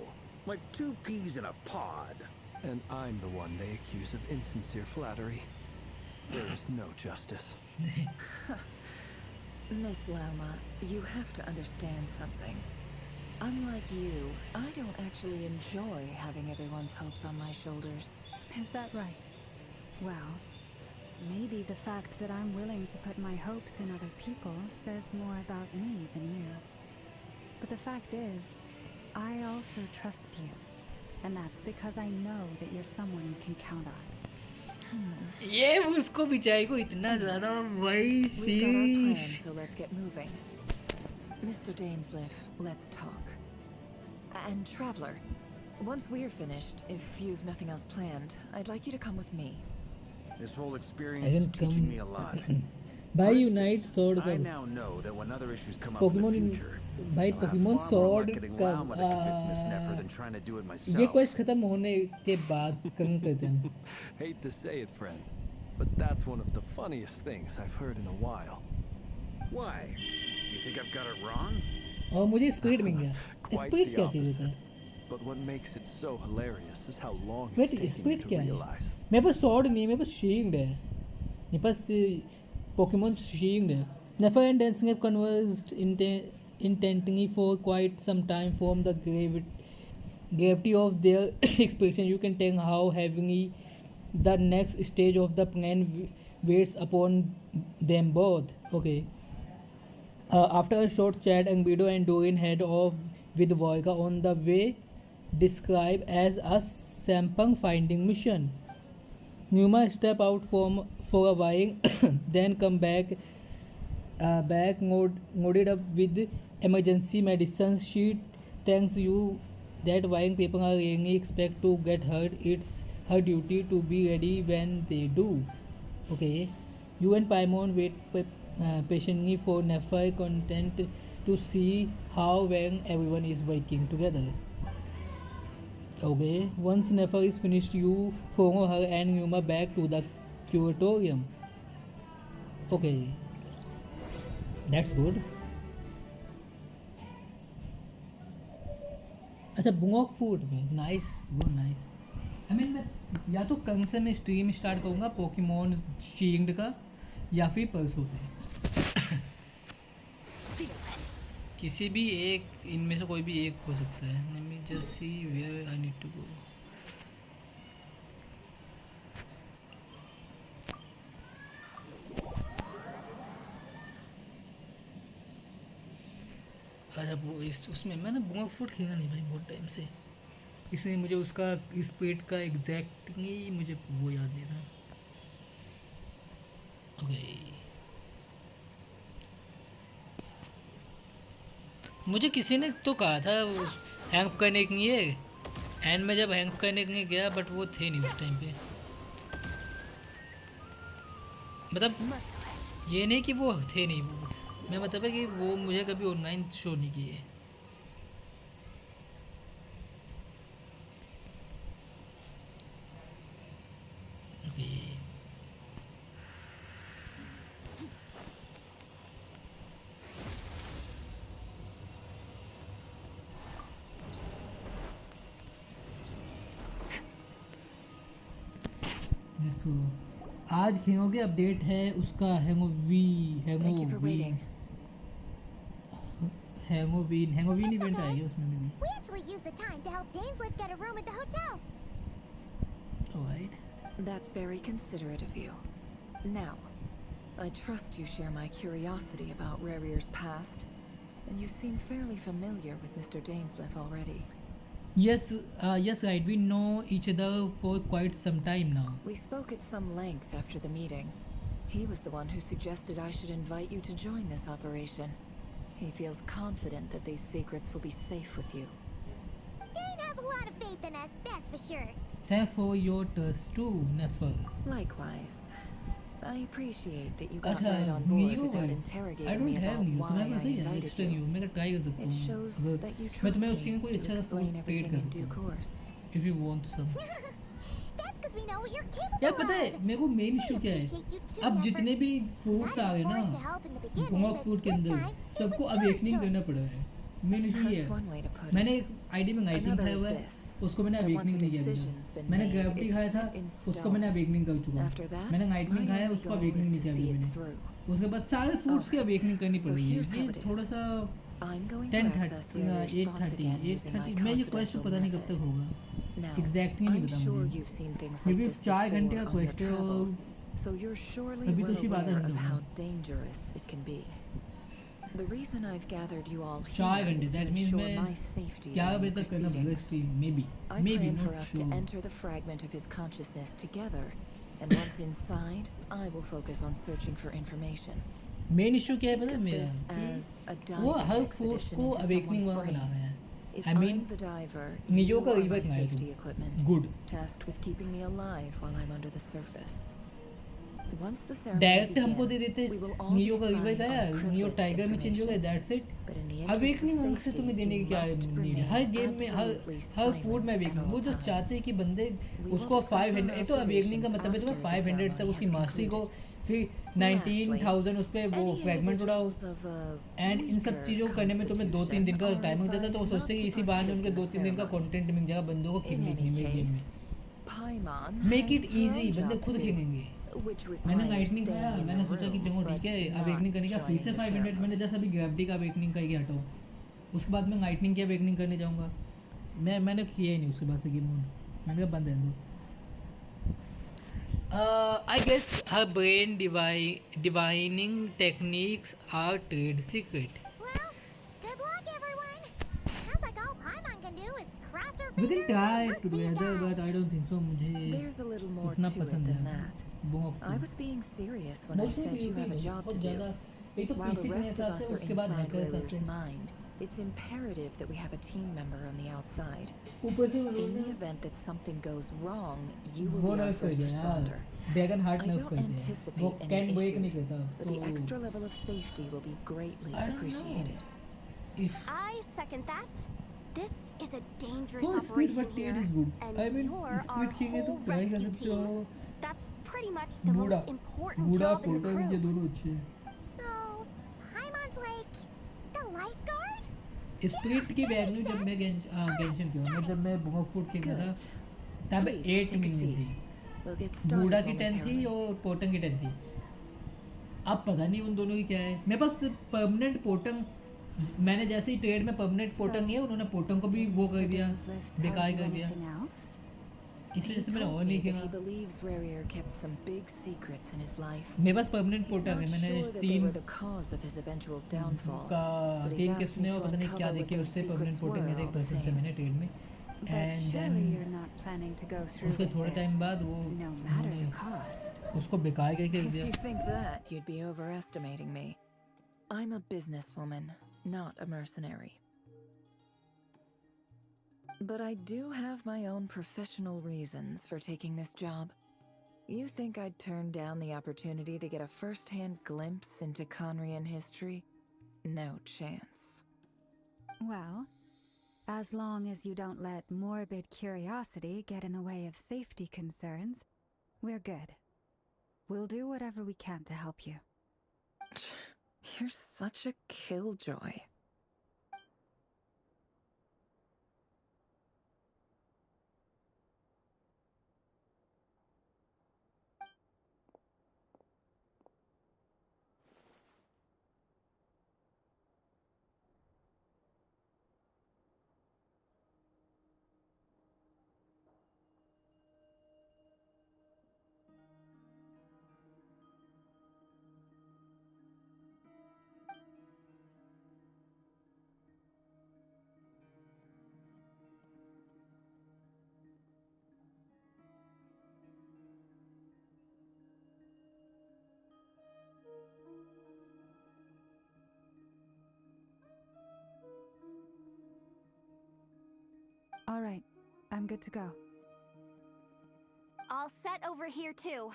Like two peas in a pod. And I'm the one they accuse of insincere flattery. There is no justice. Miss Lauma, you have to understand something. Unlike you, I don't actually enjoy having everyone's hopes on my shoulders. Is that right? Well, maybe the fact that I'm willing to put my hopes in other people says more about me than you. But the fact is, I also trust you. And that's because I know that you're someone you can count on. ये उसको बिचाई को इतना ज़्यादा भाई We've got our plan, so let's get moving. Mr. Dainsliff, let's talk. And Traveler, once we're finished, if you've nothing else planned, I'd like you to come with me. This whole experience is teaching me a lot. भाई For unite instance, sword I का now know that when other issues come up in the Pokemon future, भाई I'll have Pokemon far more sword luck getting का Lauma to convince Miss Nefer than trying to do it myself. ये quest खत्म होने के बाद कम करते हैं Hate to say it, friend, but that's one of the funniest things I've heard in a while. Why? You think I've got it wrong? और मुझे speed मिल गया Quite स्पीड the क्या चीज़ होता opposite. है But what makes it so hilarious is how long it's wait taken me speed to क्या है realize. मेरे पास sword नहीं है मेरे पास शील्ड है मेरे पास पोकेमोन शील्ड है Nefer and Dancing have conversed intently for quite some time from the gravity of their expression. You can tell how heavily the next stage of the plan weighs upon them both. Okay. After a short chat, Angbido and Dorian head off with Volga on the way described as a Sampang finding mission. Numa step out for a while, then come back loaded up with emergency medicines. She tells you that while people are really expect to get hurt, it's her duty to be ready when they do. Okay, you and Paimon wait patiently for Nefer, content to see how well everyone is working together. Okay, once Nefer is finished, you follow her and Yuma back to the curatorium. Okay, that's good. अच्छा बुंगॉक food में nice वो nice I mean मैं या तो कल से मैं stream start करूँगा पोकेमोन शील्ड का या फिर परसों से किसी भी एक इनमें से कोई भी एक हो सकता है let me just see where I need to go अच्छा वो उसमें मैंने बुंगॉक फूड खेला नहीं भाई बहुत टाइम से इसलिए मुझे उसका स्पीड का एग्जैक्टली मुझे वो याद नहीं था ओके मुझे किसी ने तो कहा था हैंग करने के लिए एंड में जब हैंग करने के लिए गया बट वो थे नहीं उस टाइम पे मतलब ये नहीं कि वो थे नहीं वो मैं मतलब है कि वो मुझे कभी ऑनलाइन शो नहीं किए आज खेलोगे अपडेट है उसका हैंगोवीन इवेंट आएगा उसमें भी We actually used the time to help Dainsliff get a room at the hotel. Alright. That's very considerate of you. Now, I trust you share my curiosity about Rerir's past. And you seem fairly familiar with Mr. Dainsleif already. Yes, yes, right. We know each other for quite some time now. We spoke at some length after the meeting. He was the one who suggested I should invite you to join this operation. He feels confident that these secrets will be safe with you. Dane has a lot of faith in us, that's for sure. Thanks for your trust too, Neffel. Likewise. I appreciate that you got अच्छा right on board Miro without भाई I interrogating don't me have about new why तुम्हारे I पास है यार invited extra you. New मैं try कर सकता It हूँ shows अगर that you मैं trust तुम्हें me उसके लिए कोई to अच्छा सा explain ट्रेड everything कर in due सकता हूँ course. if you want some That's because we know what you're capable यार पता है of. मेरे को मेन इशू क्या है Appreciate you too, अब Nefer. जितने भी फूड्स आ गए Not forced to ना help in the beginning, बुंगॉक but food के this अंदर time, it सबको was your अवेकनिंग करना choice. पड़ रहा है मेन इशू ये That's है one way to put मैंने it. एक आईडी में नाइटिंग Another खाया is हुआ है this. उसको मैंने That once a अवेकनिंग नहीं किया decision's been मैंने made, ग्रेविटी it's खाया था set in उसको मैंने stone. अवेकनिंग कर चुका After हूँ that, मैंने my नाइटिंग खाया only उसको goal अवेकनिंग is नहीं to किया see अभी it मैंने through. उसके बाद सारे फूड्स की Alright, अवेकनिंग करनी so पड़ेगी here's how ये it थोड़ा is. सा I'm going to 10:30 access Rarer's thoughts 8:30 again using my 8:30 मैं ये क्वेश्चन confidential पता नहीं कब method. तक होगा Now, एग्जैक्टली नहीं I'm पता sure मुझे you've seen things like क्योंकि this 4 घंटे before का on your क्वेश्चन और travels, so you're surely अभी तो well सिर्फ आधा aware घंटा of हुआ how dangerous it can be. The reason I've gathered you all 4 here घंटे is to that means ensure मैं my safety 11 during the बजे तक करना पड़ेगा proceedings. Stream may be I plan for not us to sure enter the fragment of his consciousness together, and once inside, I will focus on searching for information. Main issue क्या है पता है Think of मेरा this as a कि वो diving हर foods expedition को into awakening someone's वाला बना brain. रहे हैं If I mean I'm the diver, neo you का are my रिवर्क बनाया safety तू equipment, good tasked with keeping me alive while I'm under the surface. Once the ceremony direct हमको दे begins, देते we will all be neo का rework spying आया on neo privileged tiger में change हो गया information. That's it But in the interest of awakening अंक से safety, तुम्हें देने की you क्या must नीड है remain हर गेम में हर absolutely हर फूड में silent अवेकनिंग at वो all जो चाहते हैं times. कि बंदे We will उसको discuss our 500 एक तो अवेकनिंग का observations मतलब है तुम्हें after the 500 तक ceremony उसकी has मास्टरी को concluded. फिर 19,000 उस पर वो Any फ्रैगमेंट उड़ाओ individuals of a and in सब weaker चीज़ों को करने में तुम्हें 2-3 दिन का constitution टाइमिंग are देता है तो वो advised सोचते हैं not कि to इसी बहाने partake उनके in the 2-3 दिन का ceremony. कंटेंट मिल जाएगा बंदों को In खेलने के any लिए गेम में case, Paimon make has it her easy own बंदे job to खुद do, खेलेंगे which मैंने requires नाइटनिंग खाया staying in मैंने the सोचा कि room, चलो ठीक है but अवेकनिंग करने का not फिर से joining the 500 मैंने ceremony. जैसा अभी ग्रेविटी का अवेकनिंग करके हटाऊँ उसके बाद मैं नाइटनिंग की अवेकनिंग करने जाऊँगा मैंने किया ही नहीं उसके बाद से गेम मोड मैंने कहा बंद है I guess her brain divining techniques are trade secret. Well, good luck, everyone. Sounds like all Paimon can do is cross her We can fingers try and root for you together, but guys. I don't think so. मुझे There's a little more उतना to it पसंद than है that. बहुत I was being serious when I Mostly said you PvP have a नहीं, job बहुत to do. ज़्यादा एक तो While the पीसी के rest of हिसाब us से are उसके बाद inside हैकर हिसाब Rarer's से mind, it's imperative that we have a team member on the outside. ऊपर से In the event that something goes wrong, you will वो be our नर्फ कर first दिया responder. यार ड्रैगन हार्ट I नर्फ don't कर दिया वो anticipate कैन any ब्रेक नहीं issues, करता but the तो extra level of safety will be greatly I don't know. appreciated. if I second that. This is a dangerous oh, Squid operation but here, Trade is good. and I mean you're our Squid King है तो whole try कर rescue सकते हो team. That's pretty much the बूढ़ा most important बूढ़ा job in the portal ये crew. दोनों अच्छे हैं So, Paimon's like the lifeguard? Split की वैल्यू जब मैं गेंशन किया मैं जब मैं बहुत फुट खेल रहा Good. था तब Please, 8 take a minute seat. थी We'll get बूढ़ा started की 10 थी momentarily. और पोटंग की 10 थी अब पता नहीं उन दोनों की क्या है मेरे पास परमानेंट पोटंग मैंने जैसे ही ट्रेड में परमानेंट पोटंग लिया उन्होंने पोटंग को भी वो कर दिया बेकार कर दिया इसलिए He जैसे मैंने told और me नहीं that he खेला believes Rarier kept some big secrets in his life. मेरे पास परमानेंट He's पोटंग not है मैंने sure that they 3 were the cause of his eventual downfall, का but he's game asked me किसने और to पता नहीं क्या uncover what देखे those उससे परमानेंट secrets पोटंग were मेरे all the पर्सन से same. मैंने ट्रेड में But and surely then you're not planning to go through उसके with थोड़े this, टाइम बाद वो no matter the उन्होंने cost. उसको बेकार करके रख If दिया you think that, you'd be overestimating me. I'm a businesswoman, not a mercenary. But I do have my own professional reasons for taking this job. You think I'd turn down the opportunity to get a first-hand glimpse into Conrian history? No chance. Well, as long as you don't let morbid curiosity get in the way of safety concerns, we're good. We'll do whatever we can to help you. You're such a killjoy. All right, I'm good to go. All set over here, too.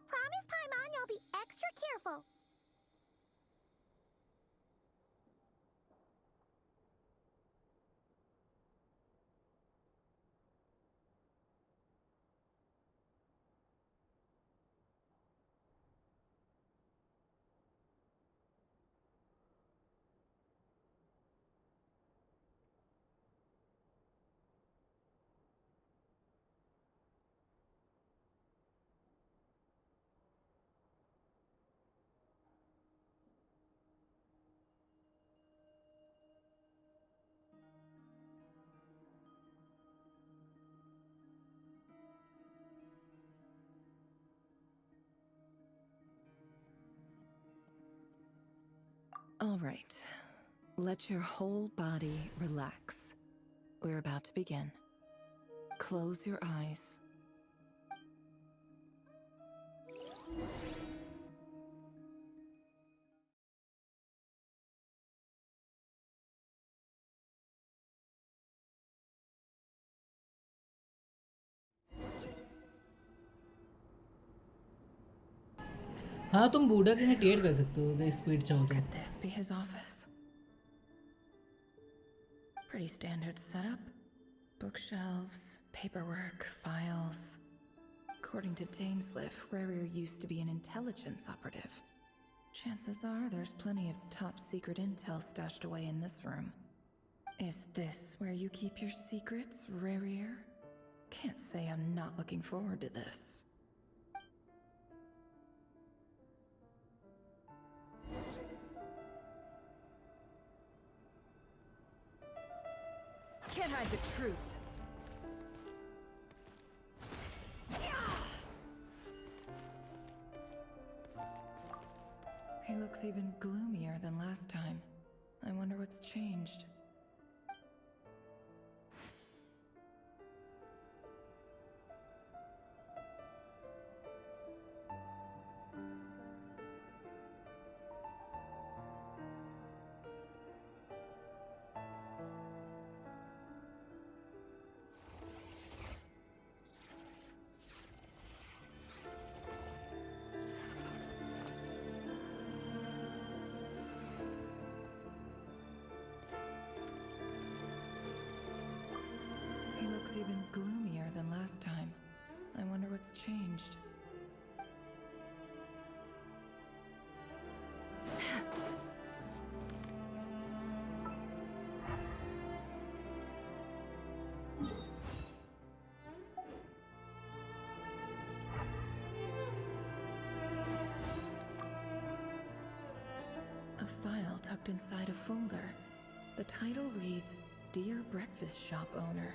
Promise, Paimon, you'll be extra careful. All right. Let your whole body relax. We're about to begin. Close your eyes. हाँ तुम बूढ़ा के टेयर कर सकते हो अगर speed चाहो तो. Could this be his office? Pretty standard setup. Bookshelves, paperwork, files. According to Dainsliff, Rarier used to be an intelligence operative. Chances are there's plenty of top secret intel stashed away in this room. Is this where you keep your secrets, Rarier? Can't say I'm not looking forward to this. Can't hide the truth. He looks even gloomier than last time. I wonder what's changed. He looks even gloomier than last time. I wonder what's changed. A file tucked inside a folder. The title reads, Dear Breakfast Shop Owner.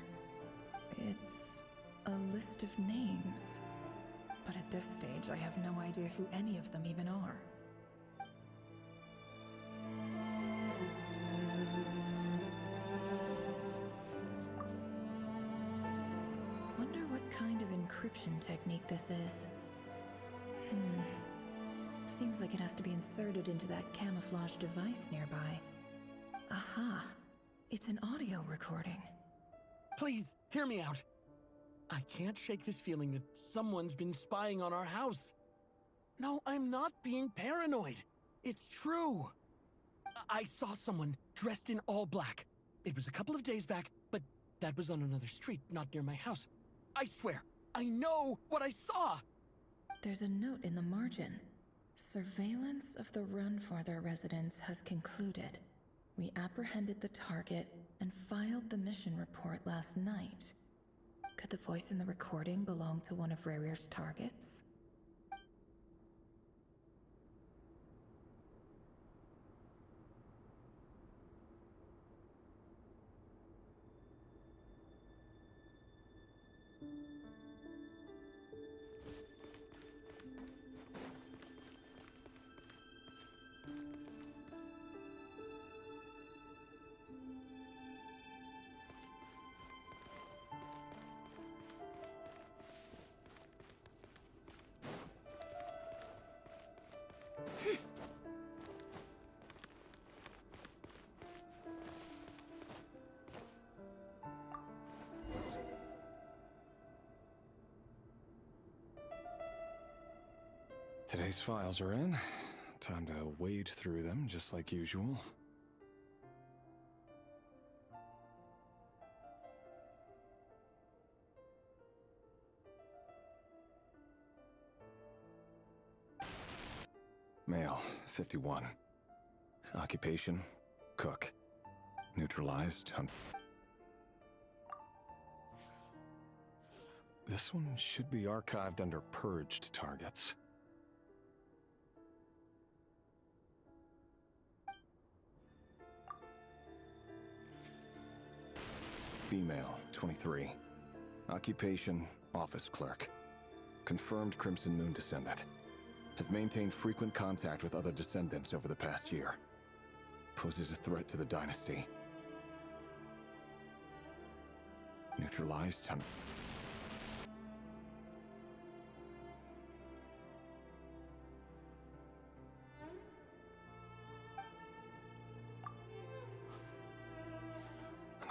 It's a list of names. But at this stage, I have no idea who any of them even are. Wonder what kind of encryption technique this is. Seems like it has to be inserted into that camouflage device nearby. Aha! It's an audio recording. Please, hear me out. I can't shake this feeling that someone's been spying on our house. No, I'm not being paranoid. It's true. I saw someone dressed in all black. It was a couple of days back, but that was on another street, not near my house. I swear, I know what I saw! There's a note in the margin. Surveillance of the Runfarther residence has concluded. We apprehended the target and filed the mission report last night. Could the voice in the recording belong to one of Rarier's targets? Today's files are in. Time to wade through them, just like usual. Male, 51. Occupation, cook. Neutralized. This one should be archived under purged targets. Female, 23. Occupation, office clerk. Confirmed Crimson Moon descendant. Has maintained frequent contact with other descendants over the past year. Poses a threat to the dynasty. Neutralized.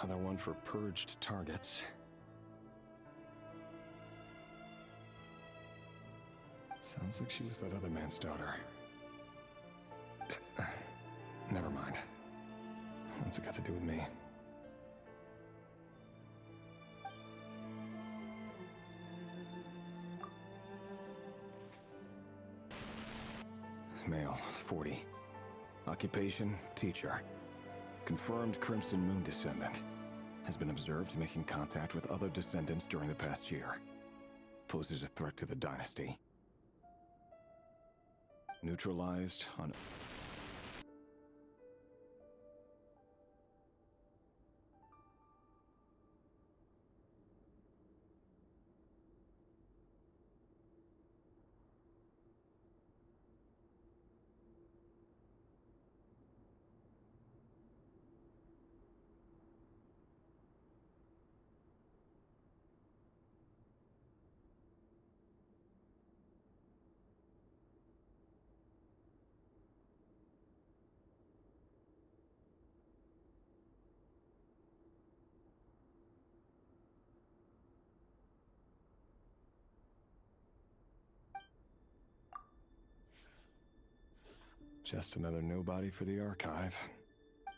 Another one for purged targets. Sounds like she was that other man's daughter. Never mind. What's it got to do with me? Male, 40. Occupation, teacher. Confirmed Crimson Moon descendant. Has been observed making contact with other descendants during the past year. Poses a threat to the dynasty. Neutralized on... Just another nobody for the archive.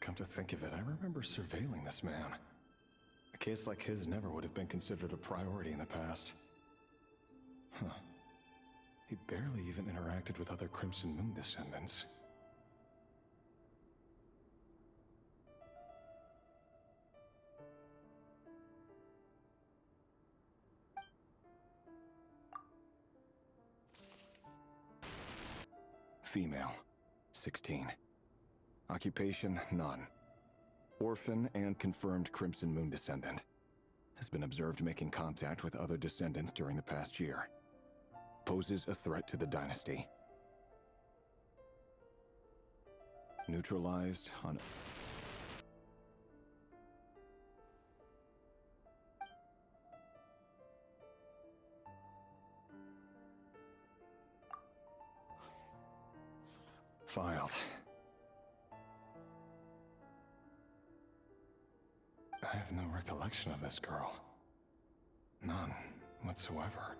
Come to think of it, I remember surveilling this man. A case like his never would have been considered a priority in the past. Huh. He barely even interacted with other Crimson Moon descendants. Female. 16. Occupation, none. Orphan and confirmed Crimson Moon descendant. Has been observed making contact with other descendants during the past year. Poses a threat to the dynasty. Neutralized on... Filed. I have no recollection of this girl. None whatsoever.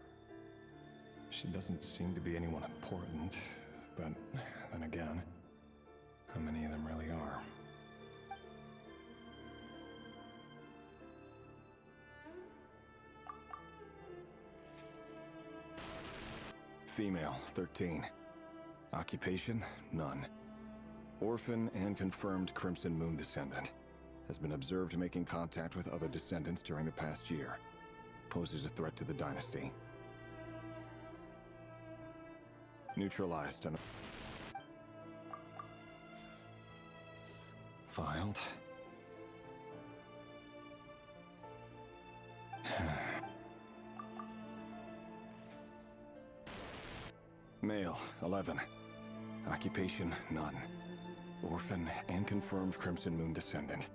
She doesn't seem to be anyone important, but then again, how many of them really are? Female, 13. Occupation, none. Orphan and confirmed Crimson Moon descendant. Has been observed making contact with other descendants during the past year. Poses a threat to the dynasty. Neutralized on... Filed. Male, 11. Occupation, none. Orphan and confirmed Crimson Moon descendant.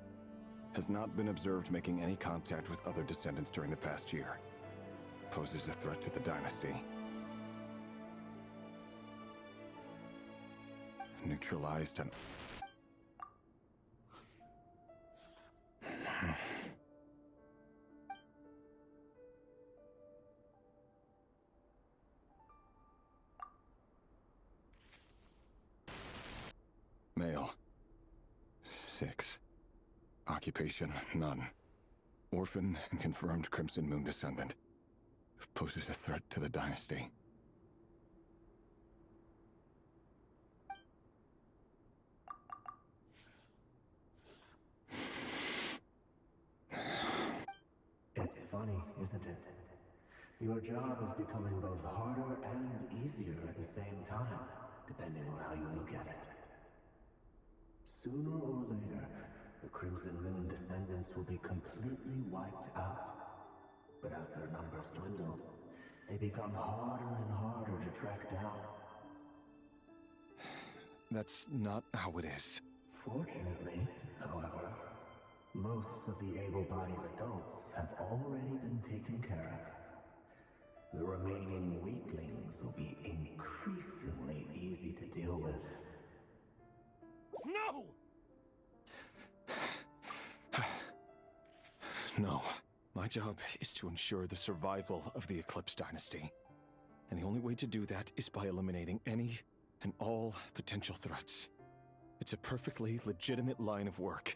Has not been observed making any contact with other descendants during the past year. Poses a threat to the dynasty. neutralized and... Male. 6. Occupation, none. Orphan and confirmed Crimson Moon descendant. Poses a threat to the dynasty. It's funny, isn't it? Your job is becoming both harder and easier at the same time, depending on how you look at it. Sooner or later, the Crimson Moon descendants will be completely wiped out. But as their numbers dwindle, they become harder and harder to track down. That's not how it is. Fortunately, however, most of the able-bodied adults have already been taken care of. The remaining weaklings will be increasingly easy to deal with. No! No. My job is to ensure the survival of the Eclipse Dynasty. And the only way to do that is by eliminating any and all potential threats. It's a perfectly legitimate line of work.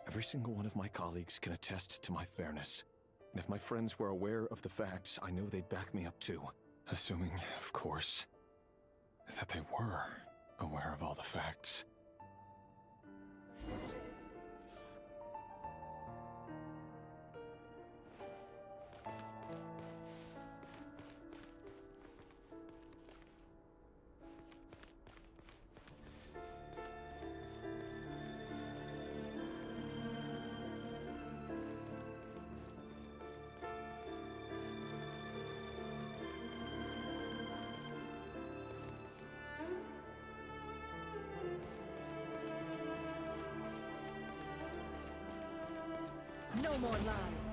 Every single one of my colleagues can attest to my fairness. And if my friends were aware of the facts, I know they'd back me up too. Assuming, of course, that they were aware of all the facts. No more lies.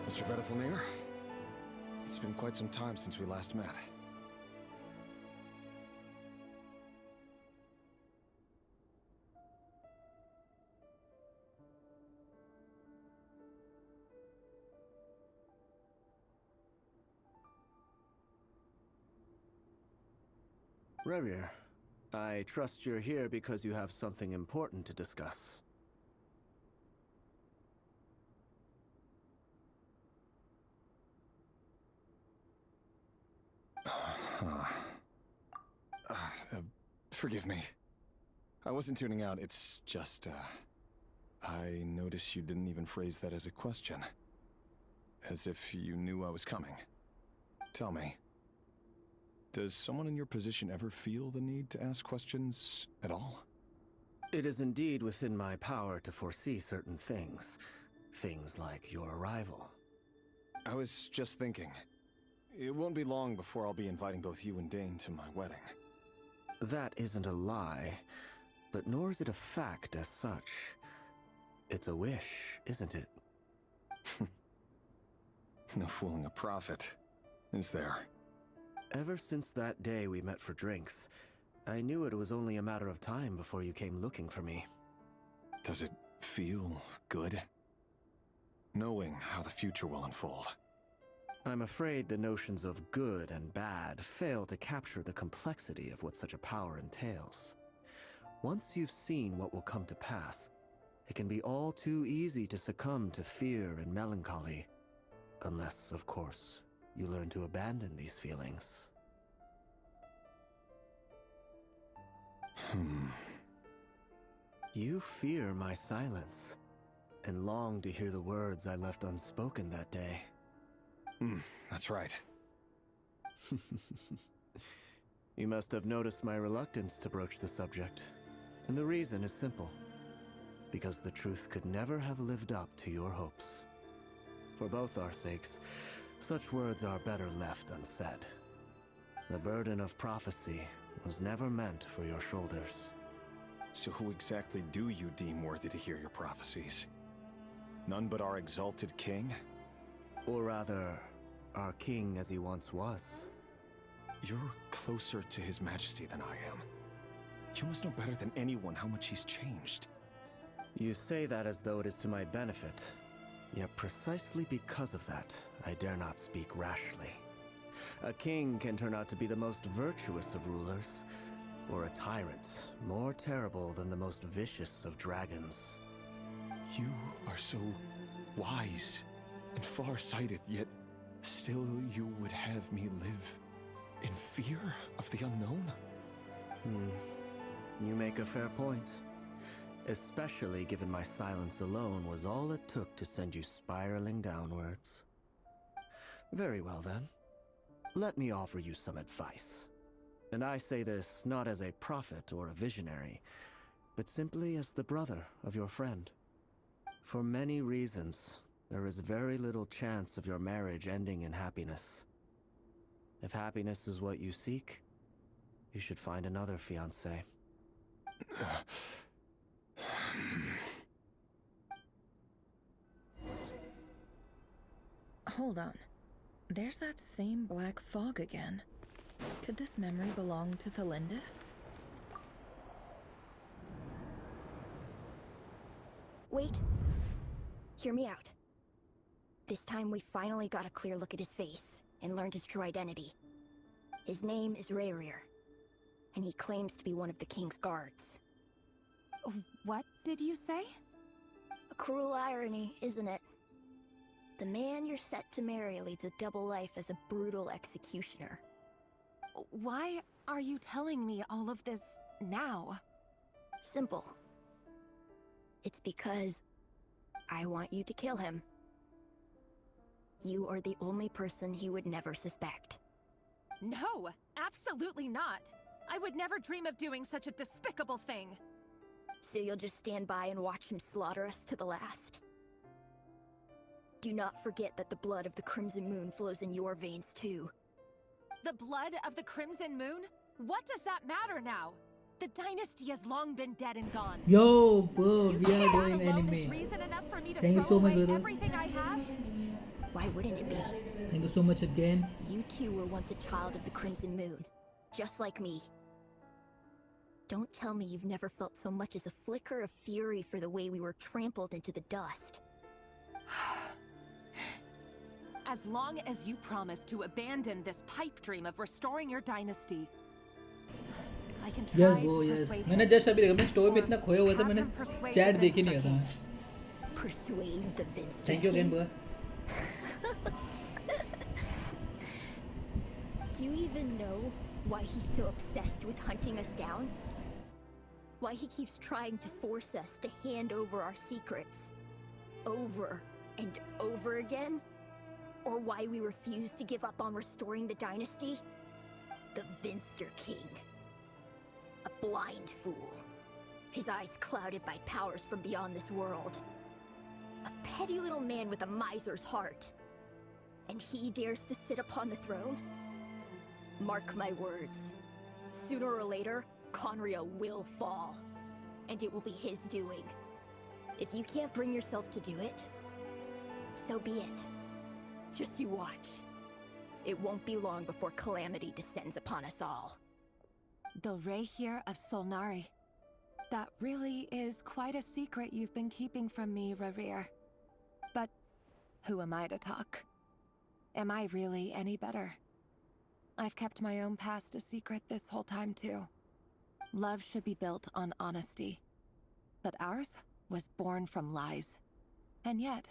Mr. Vedifalnir, it's been quite some time since we last met. Revier, I trust you're here because you have something important to discuss. Forgive me. I wasn't tuning out, it's just, I noticed you didn't even phrase that as a question. As if you knew I was coming. Tell me, does someone in your position ever feel the need to ask questions at all? It is indeed within my power to foresee certain things. Things like your arrival. I was just thinking. It won't be long before I'll be inviting both you and Dane to my wedding. That isn't a lie, but nor is it a fact as such. It's a wish, isn't it? No fooling a prophet, is there? Ever since that day we met for drinks, I knew it was only a matter of time before you came looking for me. Does it feel good? Knowing how the future will unfold. I'm afraid the notions of good and bad fail to capture the complexity of what such a power entails. Once you've seen what will come to pass, it can be all too easy to succumb to fear and melancholy. Unless, of course, you learn to abandon these feelings. You fear my silence. and longed to hear the words I left unspoken that day. That's right. You must have noticed my reluctance to broach the subject, and the reason is simple. Because the truth could never have lived up to your hopes. For both our sakes, such words are better left unsaid. The burden of prophecy was never meant for your shoulders. So who exactly do you deem worthy to hear your prophecies? None but our exalted king? Or rather, our king as he once was. You're closer to his majesty than I am. You must know better than anyone how much he's changed. You say that as though it is to my benefit. Yet precisely because of that, I dare not speak rashly. A king can turn out to be the most virtuous of rulers, or a tyrant more terrible than the most vicious of dragons. You are so wise and far-sighted, yet still you would have me live in fear of the unknown? You make a fair point. Especially given my silence alone was all it took to send you spiraling downwards. Very well then. Let me offer you some advice. And I say this not as a prophet or a visionary, but simply as the brother of your friend. For many reasons, there is very little chance of your marriage ending in happiness. If happiness is what you seek, you should find another fiancé. Hold on. There's that same black fog again. Could this memory belong to Thelindis? Wait. Hear me out. This time we finally got a clear look at his face and learned his true identity. His name is Rayrir, and he claims to be one of the king's guards. What did you say? A cruel irony, isn't it? The man you're set to marry leads a double life as a brutal executioner. Why are you telling me all of this now? Simple. It's because I want you to kill him. You are the only person he would never suspect. No, absolutely not. I would never dream of doing such a despicable thing. So you'll just stand by and watch him slaughter us to the last? Do not forget that the blood of the Crimson Moon flows in your veins too. The blood of the Crimson Moon? What does that matter now? The dynasty has long been dead and gone. Yo, bro, You we think are that doing alone anime. is reason enough for me to Thank you throw so much, away brother. everything I have? Why wouldn't it be? Thank you so much again. You two were once a child of the Crimson Moon, just like me. Don't tell me you've never felt so much as a flicker of fury for the way we were trampled into the dust. As long as you promise to abandon this pipe dream of restoring your dynasty, I can try Yes, to bro, yes. persuade मैंने him. just अभी देखा, मैं story में इतना खोया हुआ था, Have मैंने him persuade चैट the देख ही Vinster नहीं King. था. Persuade the Vinster Thank you again, King. bro. Do you even know why he's so obsessed with hunting us down? Why he keeps trying to force us to hand over our secrets over and over again? Or why we refuse to give up on restoring the dynasty? The Vinster King. A blind fool. His eyes clouded by powers from beyond this world. A petty little man with a miser's heart. And he dares to sit upon the throne? Mark my words. Sooner or later, Conria will fall. And it will be his doing. If you can't bring yourself to do it, so be it. Just you watch. It won't be long before calamity descends upon us all. The Rayrir of Solnari. That really is quite a secret you've been keeping from me, Rayrir. But who am I to talk? Am I really any better? I've kept my own past a secret this whole time too. Love should be built on honesty. But ours was born from lies. And yet,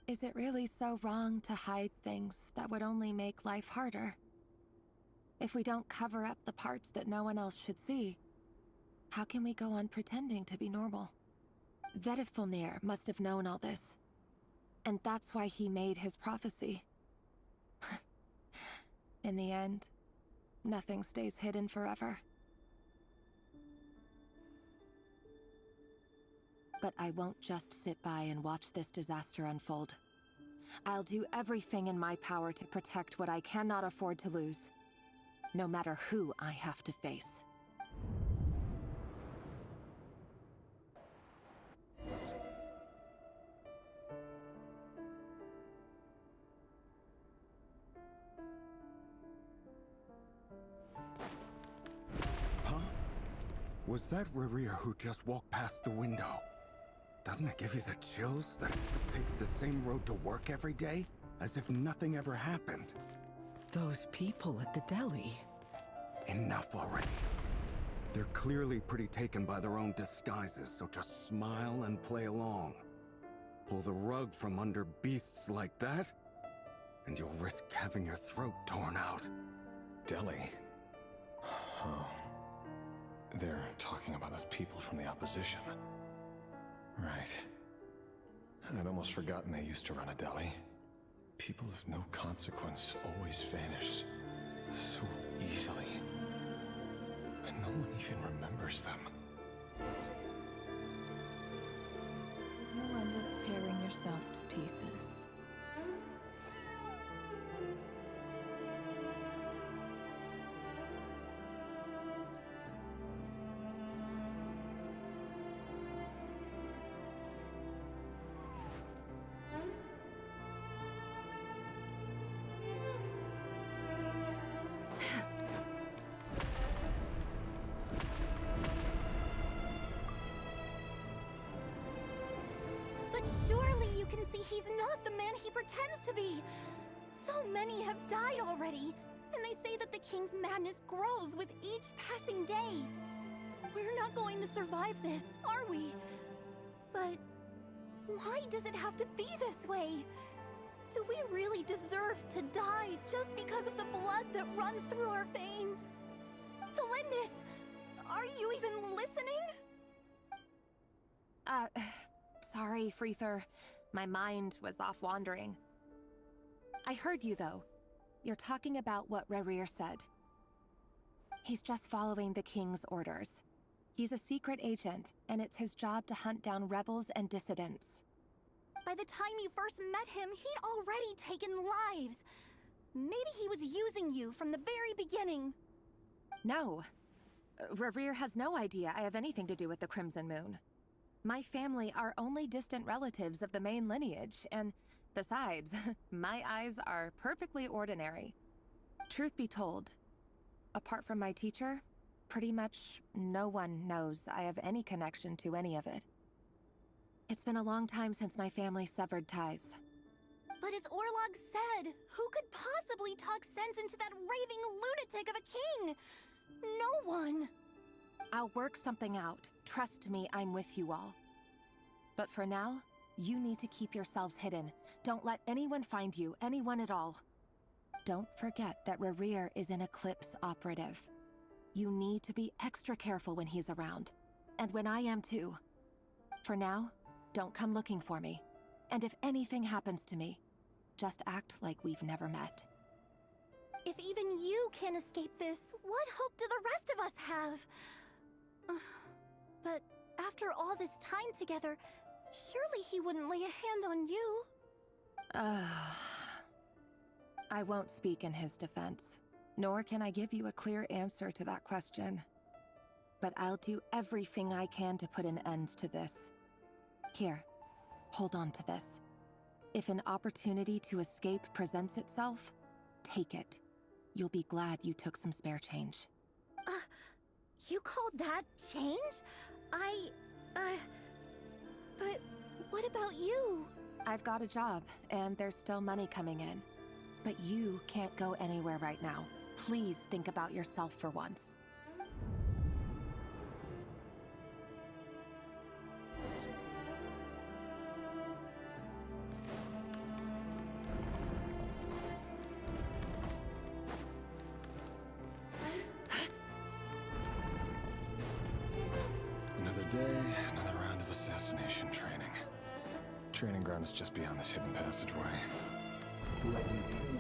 is it really so wrong to hide things that would only make life harder? If we don't cover up the parts that no one else should see, how can we go on pretending to be normal? Vedifulnir must have known all this. And that's why he made his prophecy. In the end, nothing stays hidden forever. But I won't just sit by and watch this disaster unfold. I'll do everything in my power to protect what I cannot afford to lose, no matter who I have to face. Huh? Was that Rerir who just walked past the window? Doesn't it give you the chills that it still takes the same road to work every day? As if nothing ever happened. Those people at the deli. Enough already. They're clearly pretty taken by their own disguises, so just smile and play along. Pull the rug from under beasts like that, and you'll risk having your throat torn out. Deli? Oh. They're talking about those people from the opposition. Right. I'd almost forgotten they used to run a deli. People of no consequence always vanish so easily. And no one even remembers them. You'll end up tearing yourself to pieces. But surely you can see he's not the man he pretends to be! So many have died already, and they say that the king's madness grows with each passing day. We're not going to survive this, are we? But why does it have to be this way? Do we really deserve to die just because of the blood that runs through our veins? Felindis, are you even listening? Sorry, Freether. My mind was off wandering. I heard you, though. You're talking about what Rerir said. He's just following the king's orders. He's a secret agent, and it's his job to hunt down rebels and dissidents. By the time you first met him, he'd already taken lives. Maybe he was using you from the very beginning. No. Rerir has no idea I have anything to do with the Crimson Moon. My family are only distant relatives of the main lineage, and besides, my eyes are perfectly ordinary. Truth be told, apart from my teacher, pretty much no one knows I have any connection to any of it. It's been a long time since my family severed ties. But as Orlog said, who could possibly talk sense into that raving lunatic of a king? No one. I'll work something out. Trust me, I'm with you all. But for now, you need to keep yourselves hidden. Don't let anyone find you, anyone at all. Don't forget that Rerir is an Eclipse operative. You need to be extra careful when he's around. And when I am too. For now, don't come looking for me. And if anything happens to me, just act like we've never met. If even you can't escape this, what hope do the rest of us have? But after all this time together, surely he wouldn't lay a hand on you. I won't speak in his defense, nor can I give you a clear answer to that question. But I'll do everything I can to put an end to this. Here, hold on to this. If an opportunity to escape presents itself, take it. You'll be glad you took some spare change. You call that change? But what about you? I've got a job, and there's still money coming in. But you can't go anywhere right now. Please think about yourself for once. Another day, another round of assassination. training ground is just beyond this hidden passageway. When you kill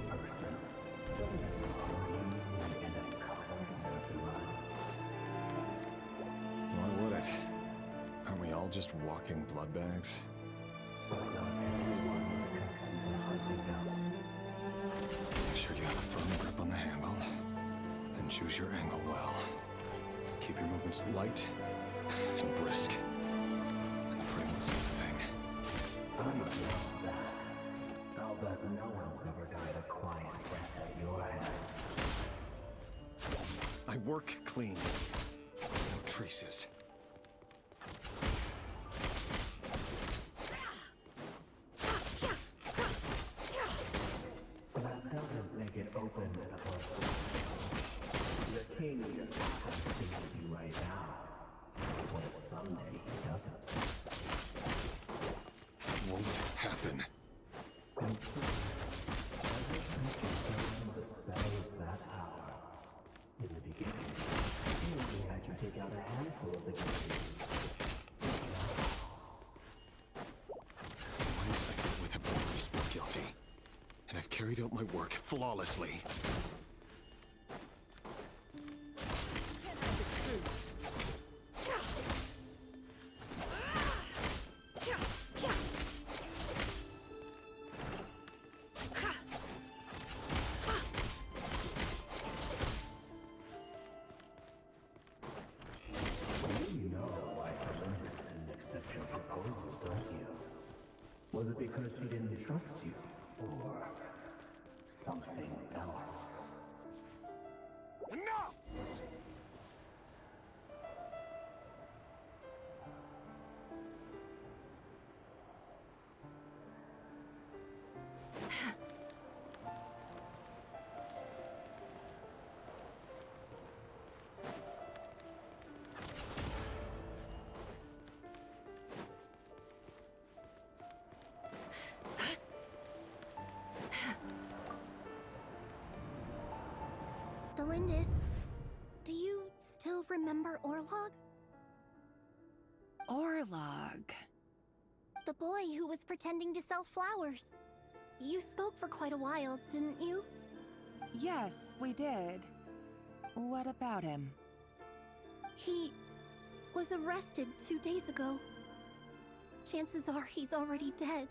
a person, doesn't it bother you when you end up covered in their blood? Why would it? Aren't we all just walking blood bags? But not everyone is accustomed to hunting them. Make sure you have a firm grip on the handle. Then choose your angle well. Keep your movements light and brisk. And the prey won't sense a thing. I love that. I'll bet no one's ever died a quiet death at your hands. I work clean. No traces. That doesn't make it open and above board. The king just happens to see you right now. What if someday he doesn't? That won't happen. And so, the spell of that hour. In the beginning, you only had you take out a handful of the game. Ones I dealt with have always been guilty. And I've carried out my work flawlessly. You know why Melinda didn't accept your proposal, don't you? Was it because she didn't trust you? Or something else? Enough! Delindis, do you still remember Orlog? Orlog. The boy who was pretending to sell flowers. You spoke for quite a while, didn't you? Yes, we did. What about him? He was arrested 2 days ago. Chances are he's already dead.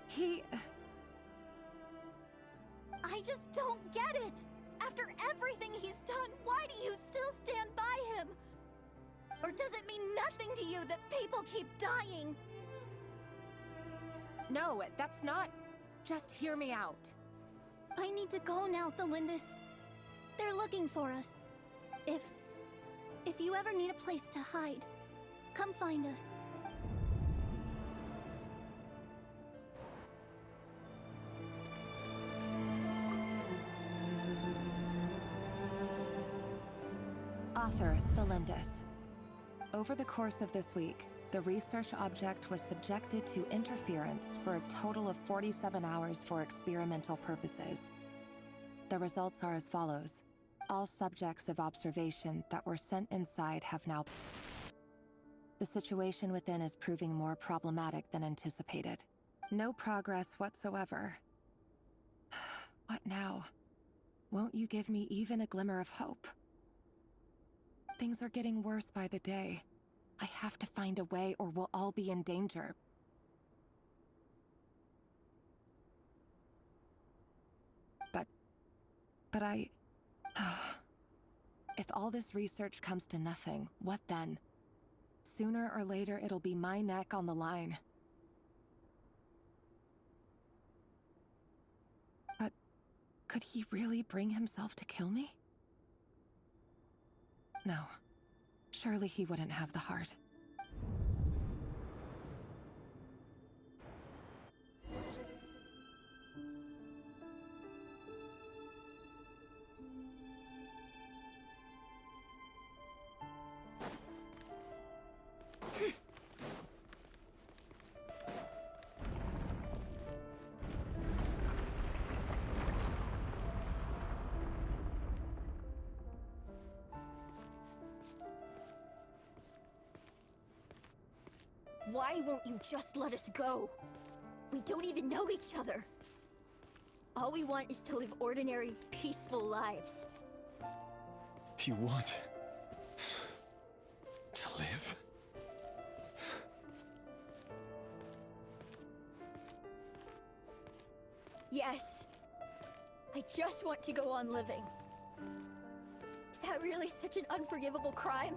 He... I just don't get it! After everything he's done, why do you still stand by him? Or does it mean nothing to you that people keep dying? No, that's not... Just hear me out. I need to go now, Thelindis. They're looking for us. If you ever need a place to hide, come find us. Author Thelindis. Over the course of this week, the research object was subjected to interference for a total of 47 hours for experimental purposes. The results are as follows. All subjects of observation that were sent inside have now... The situation within is proving more problematic than anticipated. No progress whatsoever. What now? Won't you give me even a glimmer of hope? Things are getting worse by the day. I have to find a way or we'll all be in danger. But I... If all this research comes to nothing, what then? Sooner or later, it'll be my neck on the line. But could he really bring himself to kill me? No. Surely he wouldn't have the heart. Why won't you just let us go? We don't even know each other. All we want is to live ordinary, peaceful lives. You want to live? Yes. I just want to go on living. Is that really such an unforgivable crime?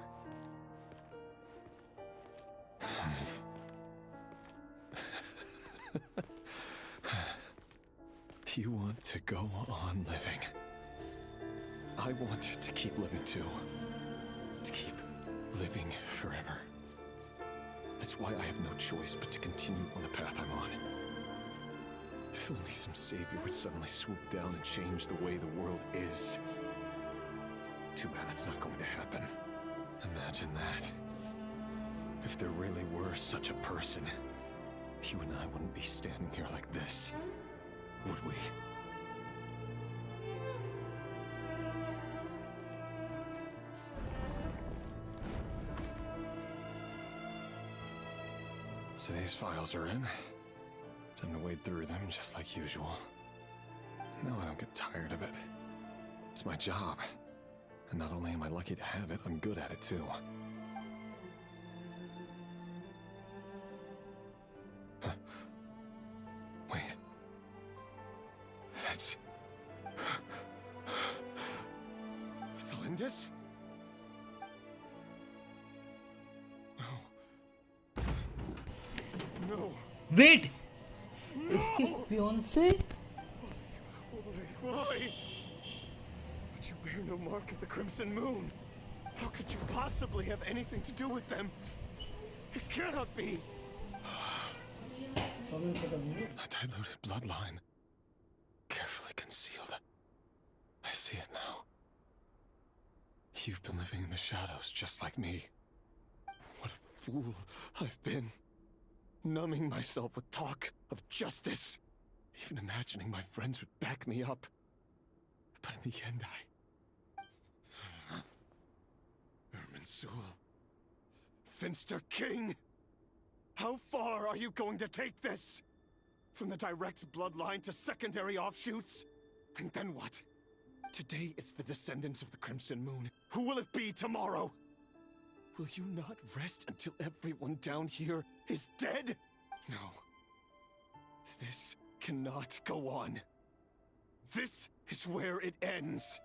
You want to go on living. I want to keep living too. To keep living forever. That's why I have no choice but to continue on the path I'm on. If only some savior would suddenly swoop down and change the way the world is. Too bad that's not going to happen. Imagine that. If there really were such a person, you and I wouldn't be standing here like this, would we? Today's files are in. Time to wade through them just like usual. No, I don't get tired of it. It's my job. And not only am I lucky to have it, I'm good at it too. Huh. Wait. That's... Thalindis? No. No. Wait! इसकी fiancée? Why? But you bear no mark of the Crimson Moon. How could you possibly have anything to do with them? It cannot be. A diluted bloodline. Carefully concealed. I see it now. You've been living in the shadows just like me. What a fool I've been. Numbing myself with talk of justice. Even imagining my friends would back me up. But in the end, Irminsul. Finster King! How far are you going to take this? From the direct bloodline to secondary offshoots? And then what? Today it's the descendants of the Crimson Moon. Who will it be tomorrow? Will you not rest until everyone down here is dead? No. This cannot go on. This is where it ends.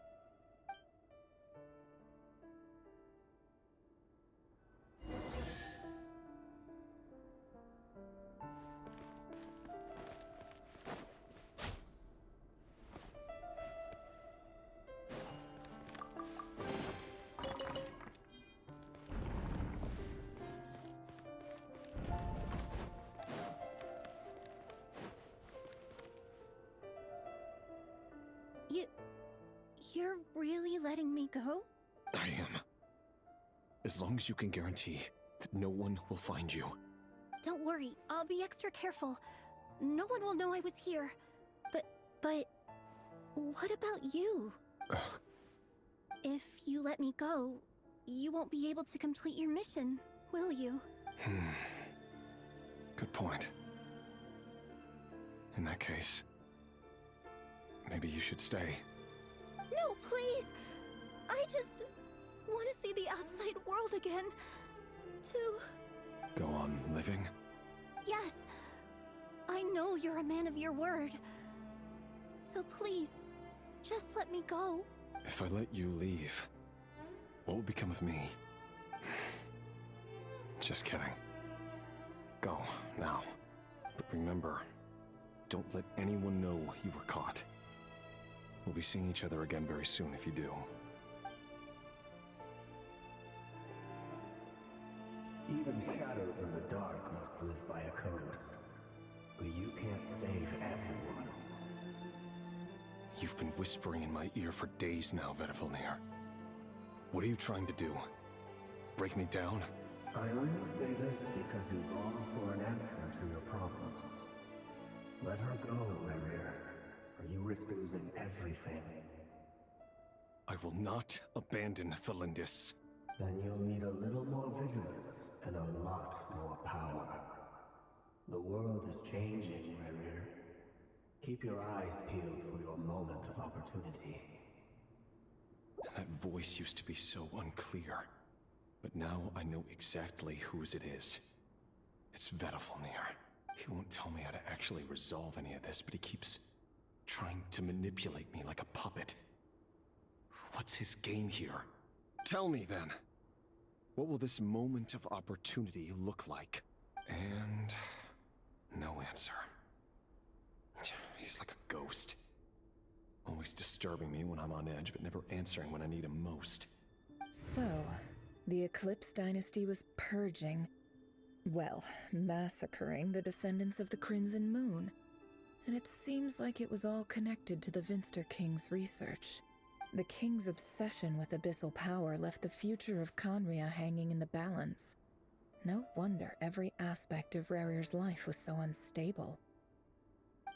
You're really letting me go? I am. As long as you can guarantee that no one will find you. Don't worry, I'll be extra careful. No one will know I was here. But what about you? If you let me go, you won't be able to complete your mission, will you? Good point. In that case, maybe you should stay. No, please! I just want to see the outside world again. To... Go on living? Yes. I know you're a man of your word. So please, just let me go. If I let you leave, what will become of me? Just kidding. Go, now. But remember, don't let anyone know you were caught. We'll be seeing each other again very soon if you do. Even shadows in the dark must live by a code. But you can't save everyone. You've been whispering in my ear for days now, Vedifilnir. What are you trying to do? Break me down? I only say this because you long for an answer to your problems. Let her go, Lyrir, or you risk losing everything. I will not abandon Thalindis. Then you'll need a little more vigilance and a lot more power. power. The world is changing, Rerir. Keep your eyes peeled for your moment of opportunity. That voice used to be so unclear, but now I know exactly whose it is. It's Vedafalnir. He won't tell me how to actually resolve any of this, but he keeps trying to manipulate me like a puppet. What's his game here? Tell me then. What will this moment of opportunity look like? And no answer. He's like a ghost. Always disturbing me when I'm on edge, but never answering when I need him most. So, the Eclipse Dynasty was purging, well, massacring the descendants of the Crimson Moon. And it seems like it was all connected to the Vinster King's research. The King's obsession with abyssal power left the future of Conria hanging in the balance. No wonder every aspect of Rerir's life was so unstable.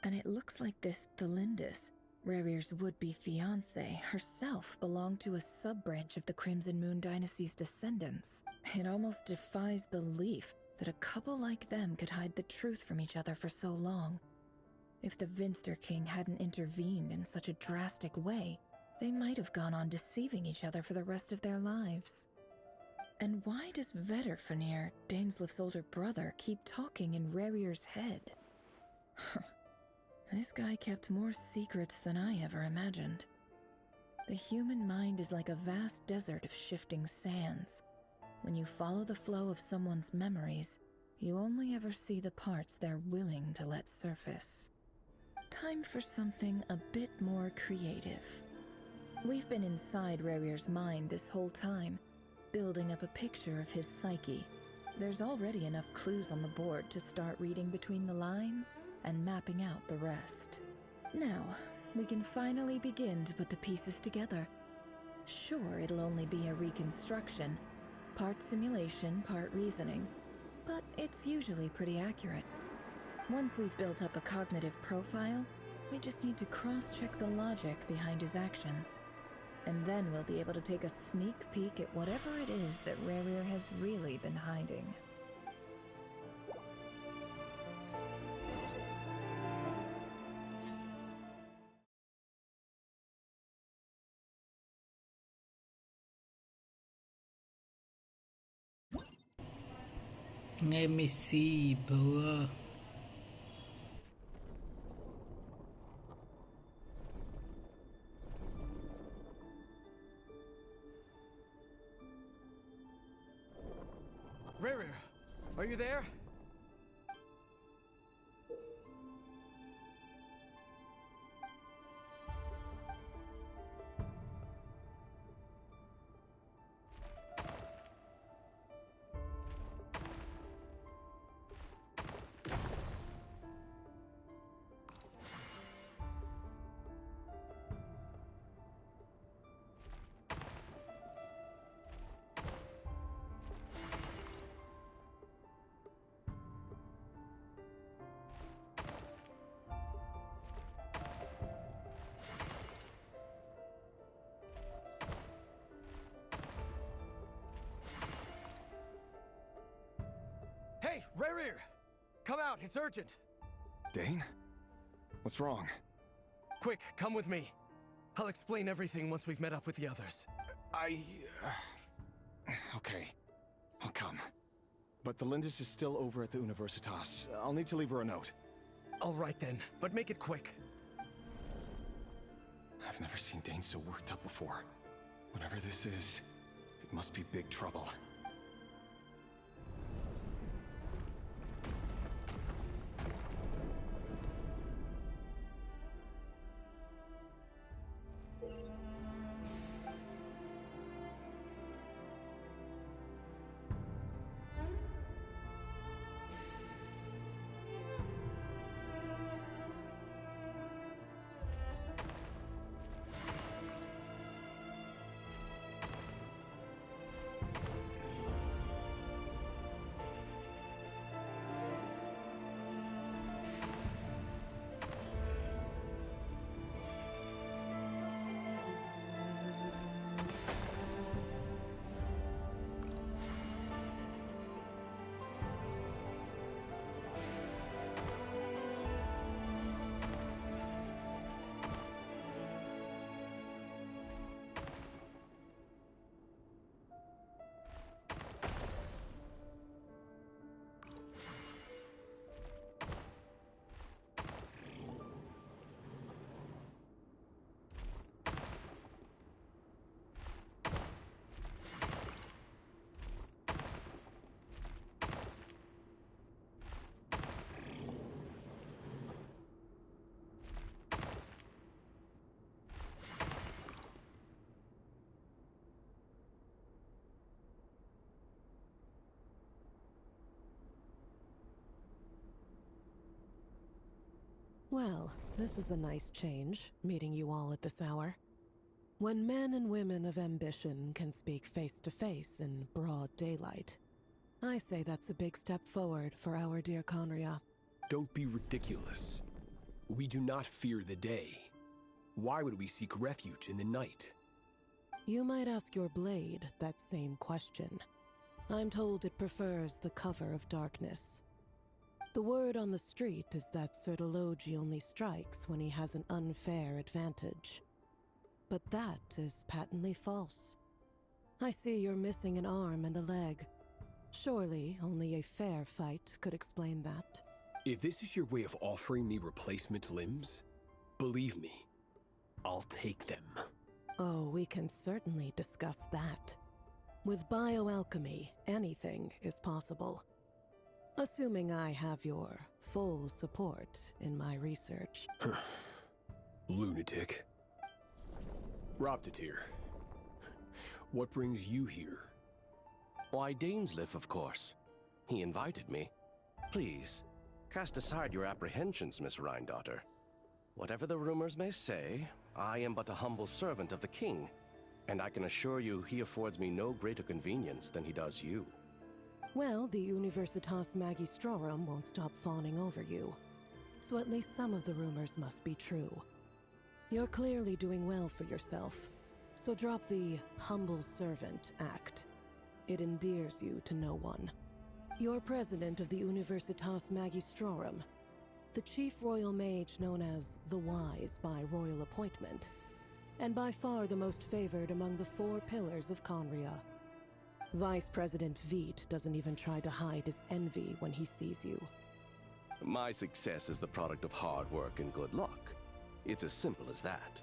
And it looks like this Thelindis, Rerir's would-be fiancée, herself belonged to a sub-branch of the Crimson Moon Dynasty's descendants. It almost defies belief that a couple like them could hide the truth from each other for so long. If the Vinster King hadn't intervened in such a drastic way, they might have gone on deceiving each other for the rest of their lives. And why does Vedafalnir, Dainslif's older brother, keep talking in Rerir's head? This guy kept more secrets than I ever imagined. The human mind is like a vast desert of shifting sands. When you follow the flow of someone's memories, you only ever see the parts they're willing to let surface. Time for something a bit more creative. We've been inside Rerir's mind this whole time, building up a picture of his psyche. There's already enough clues on the board to start reading between the lines and mapping out the rest. Now, we can finally begin to put the pieces together. Sure, it'll only be a reconstruction, part simulation, part reasoning, but it's usually pretty accurate. Once we've built up a cognitive profile, we just need to cross-check the logic behind his actions. And then we'll be able to take a sneak peek at whatever it is that Rerir has really been hiding. Let me see, bro. Rerir, are you there? Hey, Rerir! Come out, it's urgent! Dane? What's wrong? Quick, come with me. I'll explain everything once we've met up with the others. Okay. I'll come. But the Lindis is still over at the Universitas. I'll need to leave her a note. All right then, but make it quick. I've never seen Dane so worked up before. Whatever this is, it must be big trouble. Well, this is a nice change, meeting you all at this hour. When men and women of ambition can speak face to face in broad daylight, I say that's a big step forward for our dear Conria. Don't be ridiculous. We do not fear the day. Why would we seek refuge in the night? You might ask your blade that same question. I'm told it prefers the cover of darkness. The word on the street is that Sir Delogi only strikes when he has an unfair advantage. But that is patently false. I see you're missing an arm and a leg. Surely only a fair fight could explain that. If this is your way of offering me replacement limbs, believe me, I'll take them. Oh, we can certainly discuss that. With bioalchemy, anything is possible. Assuming I have your full support in my research. Lunatic. Roptatir, what brings you here? Why, Dainsleif, of course. He invited me. Please, cast aside your apprehensions, Miss Rhindaughter. Whatever the rumors may say, I am but a humble servant of the king, and I can assure you he affords me no greater convenience than he does you. Well, the Universitas Magistrorum won't stop fawning over you, so at least some of the rumors must be true. You're clearly doing well for yourself, so drop the humble servant act. It endears you to no one. You're president of the Universitas Magistrorum, the chief royal mage known as the Wise by royal appointment, and by far the most favored among the 4 pillars of Conria. Vice President Veet doesn't even try to hide his envy when he sees you. My success is the product of hard work and good luck. It's as simple as that.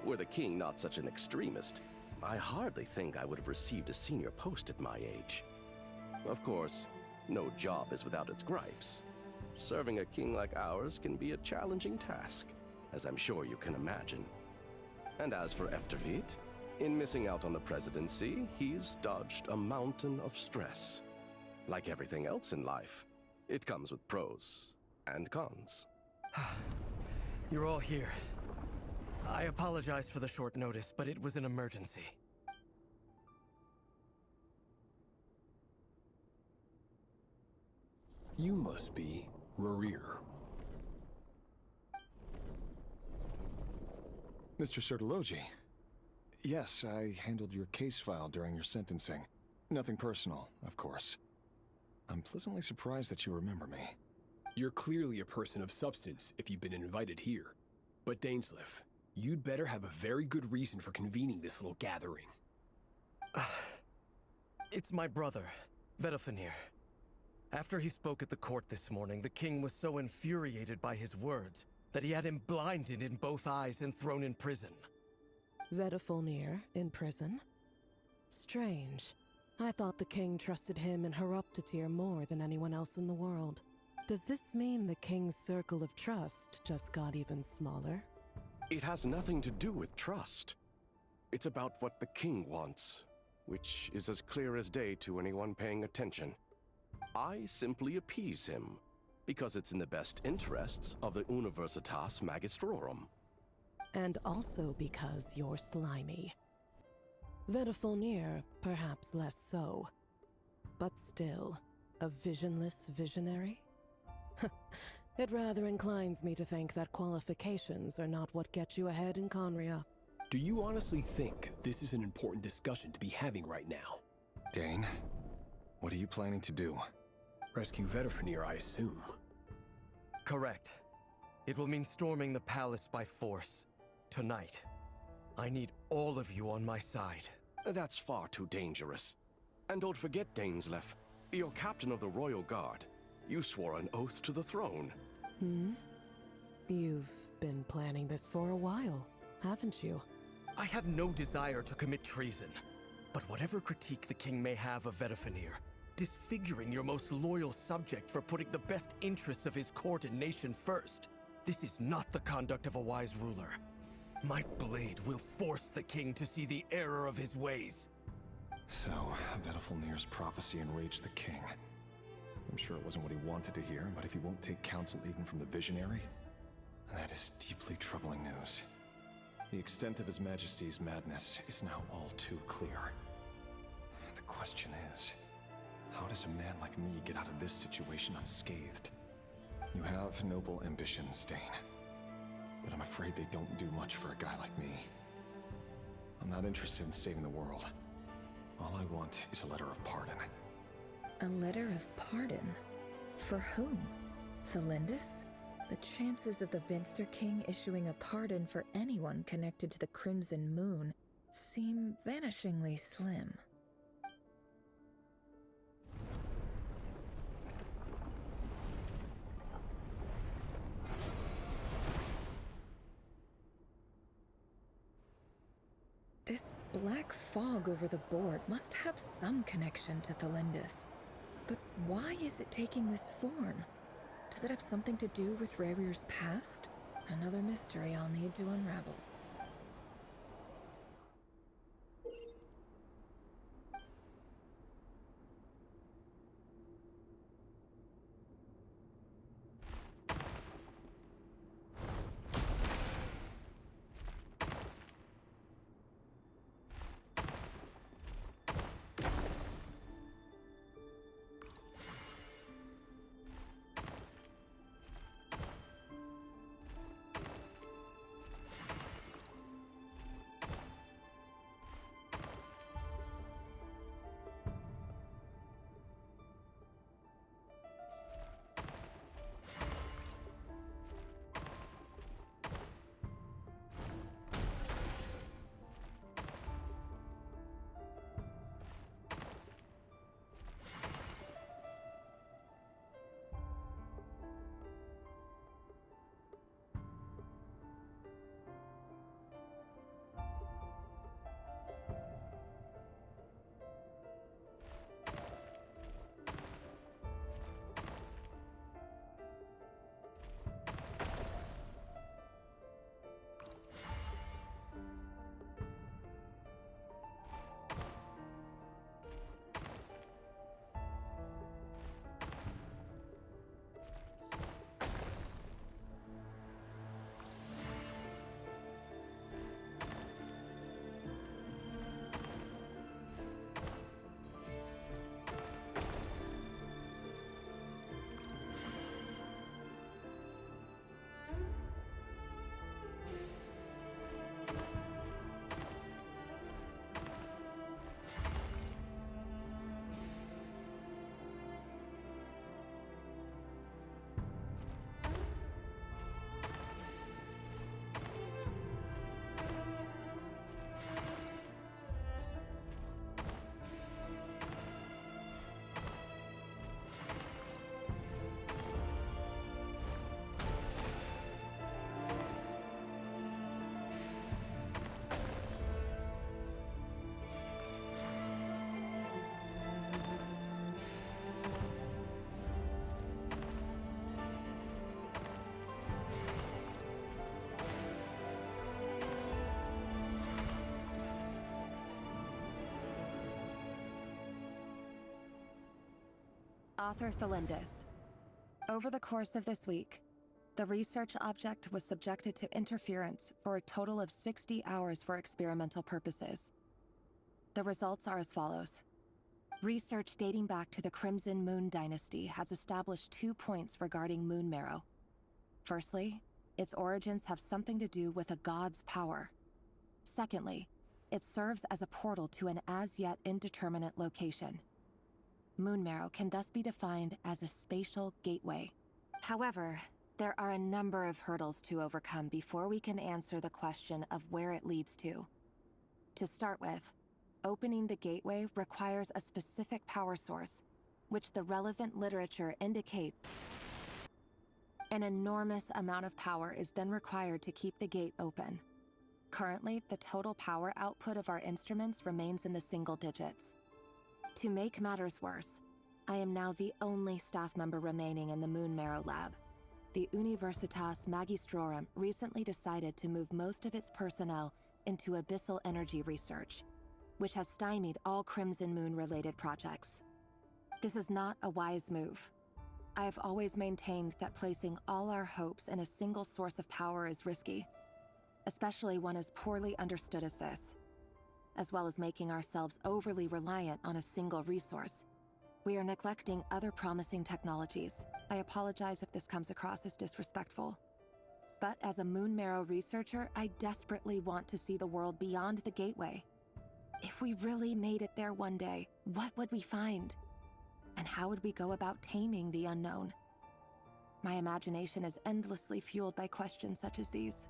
Were the king not such an extremist, I hardly think I would have received a senior post at my age. Of course, no job is without its gripes. Serving a king like ours can be a challenging task, as I'm sure you can imagine. And as for Efterveet, in missing out on the presidency, he's dodged a mountain of stress. Like everything else in life, it comes with pros and cons. You're all here. I apologize for the short notice, but it was an emergency. You must be Rarir. Mr. Sertologi. Yes, I handled your case file during your sentencing. Nothing personal, of course. I'm pleasantly surprised that you remember me. You're clearly a person of substance if you've been invited here. But Dainsleif, you'd better have a very good reason for convening this little gathering. It's my brother, Vedafenir. After he spoke at the court this morning, the king was so infuriated by his words that he had him blinded in both eyes and thrown in prison. Vedafenir in prison? Strange. I thought the king trusted him and Horoptatir more than anyone else in the world. Does this mean the king's circle of trust just got even smaller? It has nothing to do with trust. It's about what the king wants, which is as clear as day to anyone paying attention. I simply appease him, because it's in the best interests of the Universitas Magistrorum. And also because you're slimy. Vedafenir, perhaps less so. But still, a visionless visionary? It rather inclines me to think that qualifications are not what get you ahead in Conria. Do you honestly think this is an important discussion to be having right now? Dane, what are you planning to do? Rescue Vedafenir, I assume. Correct. It will mean storming the palace by force. Tonight. I need all of you on my side. That's far too dangerous. And don't forget, Dainsleif, you're captain of the Royal Guard. You swore an oath to the throne. You've been planning this for a while, haven't you? I have no desire to commit treason. But whatever critique the king may have of Vedafenir, disfiguring your most loyal subject for putting the best interests of his court and nation first, this is not the conduct of a wise ruler. My blade will force the king to see the error of his ways. So, Vedafenir's prophecy enraged the king. I'm sure it wasn't what he wanted to hear, but if he won't take counsel even from the visionary, That is deeply troubling news. The extent of His Majesty's madness is now all too clear. The question is, how does a man like me get out of this situation unscathed? You have noble ambitions, Dane, but I'm afraid they don't do much for a guy like me. I'm not interested in saving the world. All I want is a letter of pardon. A letter of pardon? For whom? Thelindis? The chances of the Vinster King issuing a pardon for anyone connected to the Crimson Moon seem vanishingly slim. This black fog over the board must have some connection to Thelindis. But why is it taking this form? Does it have something to do with Revir's past? Another mystery I'll need to unravel. Author Thelindis. Over the course of this week, the research object was subjected to interference for a total of 60 hours for experimental purposes. The results are as follows. Research dating back to the Crimson Moon Dynasty has established 2 points regarding moon marrow. Firstly, its origins have something to do with a god's power. Secondly, it serves as a portal to an as-yet indeterminate location. Moon marrow can thus be defined as a spatial gateway. However, there are a number of hurdles to overcome before we can answer the question of where it leads to. To start with, opening the gateway requires a specific power source, which the relevant literature indicates. An enormous amount of power is then required to keep the gate open. Currently, the total power output of our instruments remains in the single digits. To make matters worse, I am now the only staff member remaining in the Moon Marrow lab. The Universitas Magistrorum recently decided to move most of its personnel into abyssal energy research, which has stymied all Crimson Moon-related projects. This is not a wise move. I have always maintained that placing all our hopes in a single source of power is risky, especially one as poorly understood as this, as well as making ourselves overly reliant on a single resource. We are neglecting other promising technologies. I apologize if this comes across as disrespectful. But as a Moon Marrow researcher, I desperately want to see the world beyond the gateway. If we really made it there one day, what would we find? And how would we go about taming the unknown? My imagination is endlessly fueled by questions such as these.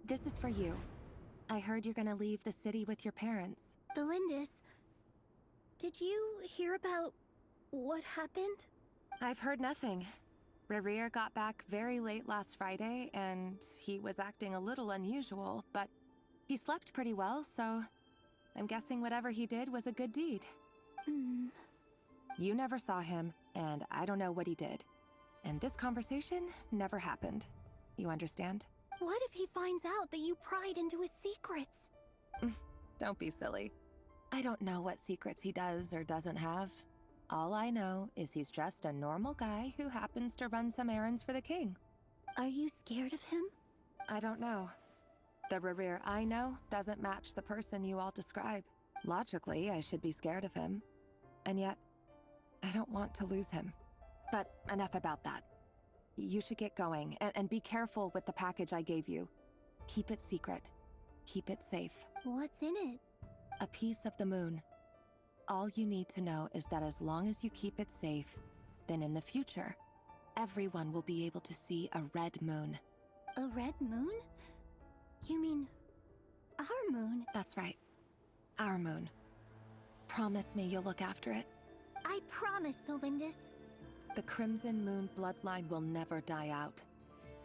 This is for you. I heard you're gonna leave the city with your parents. Delindis, did you hear about what happened? I've heard nothing. Rerir got back very late last Friday, and he was acting a little unusual, but he slept pretty well, so I'm guessing whatever he did was a good deed. You never saw him, and I don't know what he did. And this conversation never happened. You understand? What if he finds out that you pried into his secrets? Don't be silly. I don't know what secrets he does or doesn't have. All I know is he's just a normal guy who happens to run some errands for the king. Are you scared of him? I don't know. The Rerir I know doesn't match the person you all describe. Logically, I should be scared of him. And yet, I don't want to lose him. But enough about that. You should get going, and be careful with the package I gave you. Keep it secret. Keep it safe. What's in it? A piece of the moon. All you need to know is that as long as you keep it safe, then in the future, everyone will be able to see a red moon. A red moon? You mean our moon? That's right. Our moon. Promise me you'll look after it. I promise, Delindis. The Crimson Moon bloodline will never die out.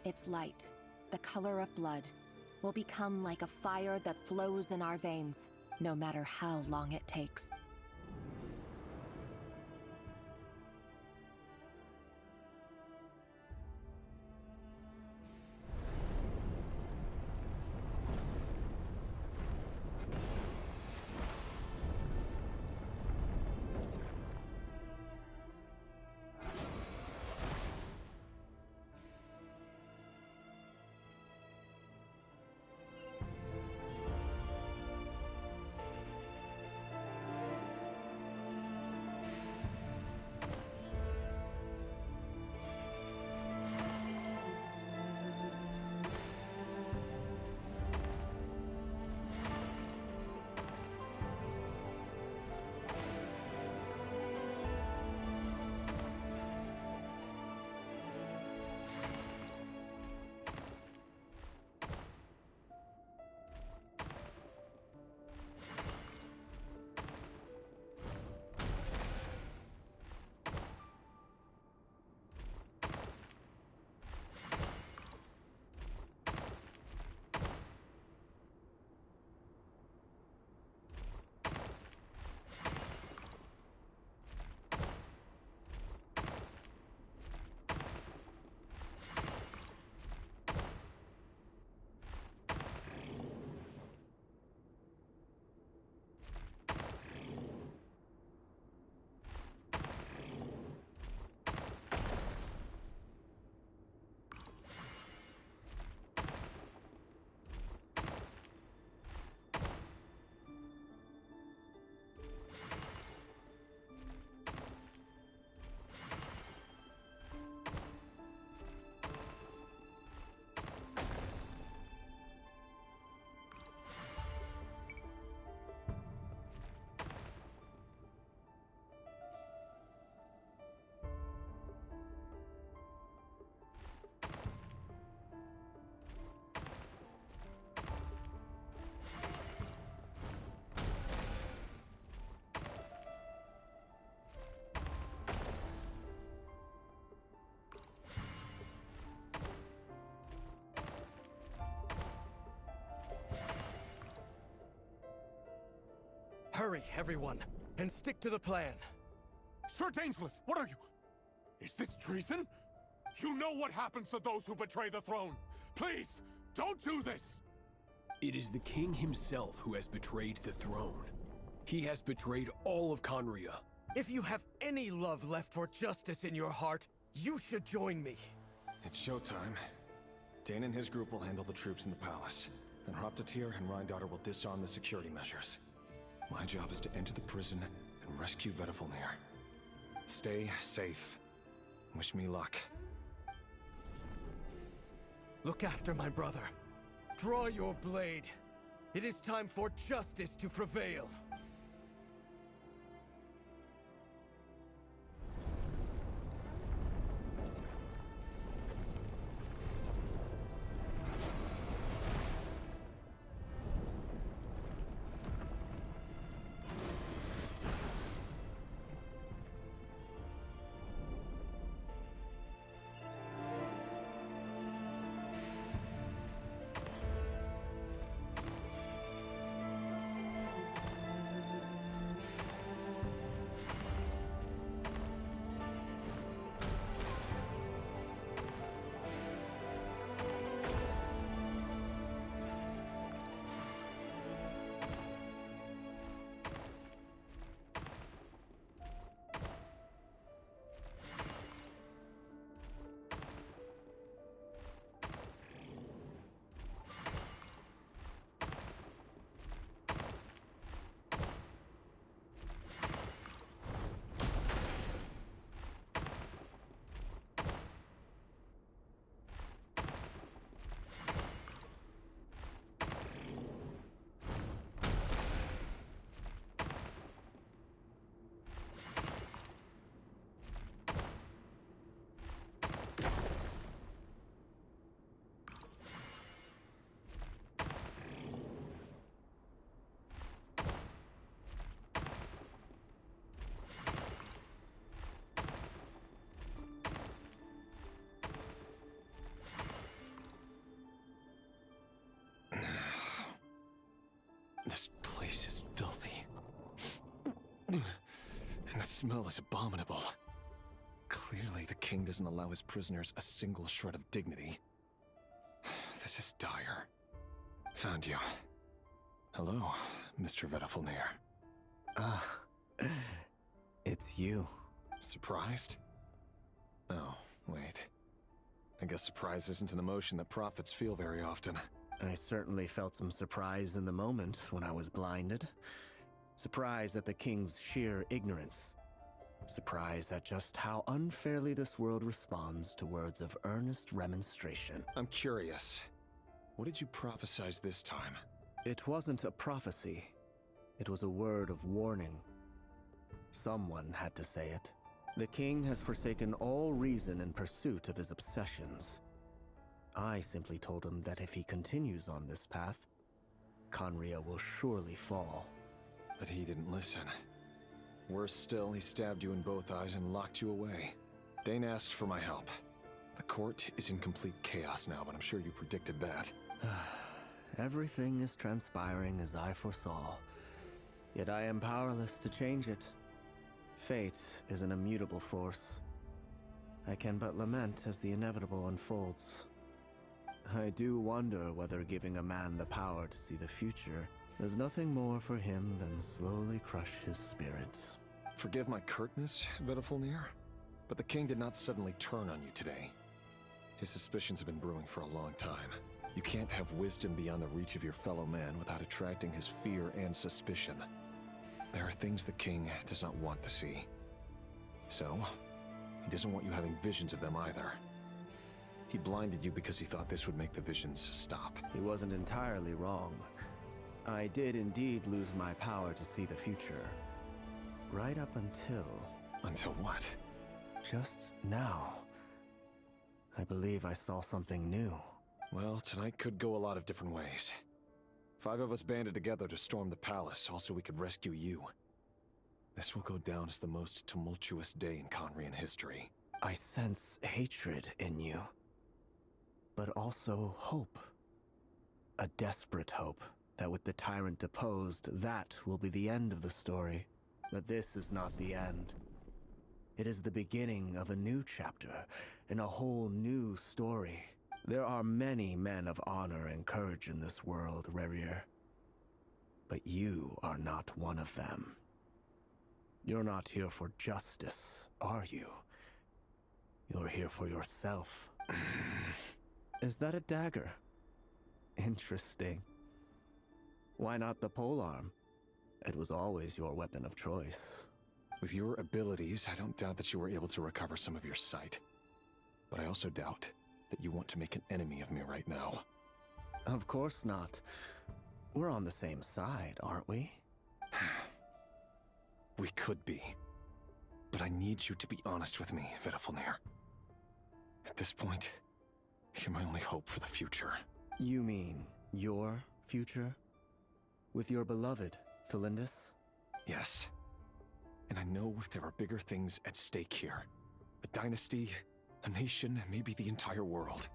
Its light, the color of blood, will become like a fire that flows in our veins, no matter how long it takes. Hurry, everyone, and stick to the plan. Sir Dainsleif, what are you? Is this treason? You know what happens to those who betray the throne. Please, don't do this! It is the king himself who has betrayed the throne. He has betrayed all of Conria. If you have any love left for justice in your heart, you should join me. It's showtime. Dane and his group will handle the troops in the palace. Then Hraptatir and Rheindotter will disarm the security measures. My job is to enter the prison and rescue Vedafilnir. Stay safe. Wish me luck. Look after my brother. Draw your blade. It is time for justice to prevail. This place is filthy. And the smell is abominable. Clearly, the king doesn't allow his prisoners a single shred of dignity. This is dire. Found you. Hello, Mr. Vedafilnir. Ah, it's you. Surprised? Oh, wait. I guess surprise isn't an emotion that prophets feel very often. I certainly felt some surprise in the moment when I was blinded. Surprise at the king's sheer ignorance. Surprise at just how unfairly this world responds to words of earnest remonstration. I'm curious. What did you prophesize this time? It wasn't a prophecy. It was a word of warning. Someone had to say it. The king has forsaken all reason in pursuit of his obsessions. I simply told him that if he continues on this path, Conria will surely fall. But he didn't listen. Worse still, he stabbed you in both eyes and locked you away. Dane asked for my help. The court is in complete chaos now, but I'm sure you predicted that. Everything is transpiring as I foresaw. Yet I am powerless to change it. Fate is an immutable force. I can but lament as the inevitable unfolds. I do wonder whether giving a man the power to see the future does nothing more for him than slowly crush his spirit. Forgive my curtness, Vedafilnir, but the king did not suddenly turn on you today. His suspicions have been brewing for a long time. You can't have wisdom beyond the reach of your fellow man without attracting his fear and suspicion. There are things the king does not want to see. So, he doesn't want you having visions of them either. He blinded you because he thought this would make the visions stop. He wasn't entirely wrong. I did indeed lose my power to see the future. Right up until... Until what? Just now. I believe I saw something new. Well, tonight could go a lot of different ways. 5 of us banded together to storm the palace, also we could rescue you. This will go down as the most tumultuous day in Conrian history. I sense hatred in you. But also hope. A desperate hope. that with the tyrant deposed, that will be the end of the story. But this is not the end. It is the beginning of a new chapter, in a whole new story. There are many men of honor and courage in this world, Rerir. But you are not one of them. You're not here for justice, are you? You're here for yourself. Is that a dagger? Interesting. Why not the polearm? It was always your weapon of choice. With your abilities, I don't doubt that you were able to recover some of your sight. But I also doubt that you want to make an enemy of me right now. Of course not. We're on the same side, aren't we? We could be. But I need you to be honest with me, Vedafalnir. At this point, you're my only hope for the future. You mean your future? With your beloved, Thelindis? Yes. And I know there are bigger things at stake here. A dynasty, a nation, maybe the entire world.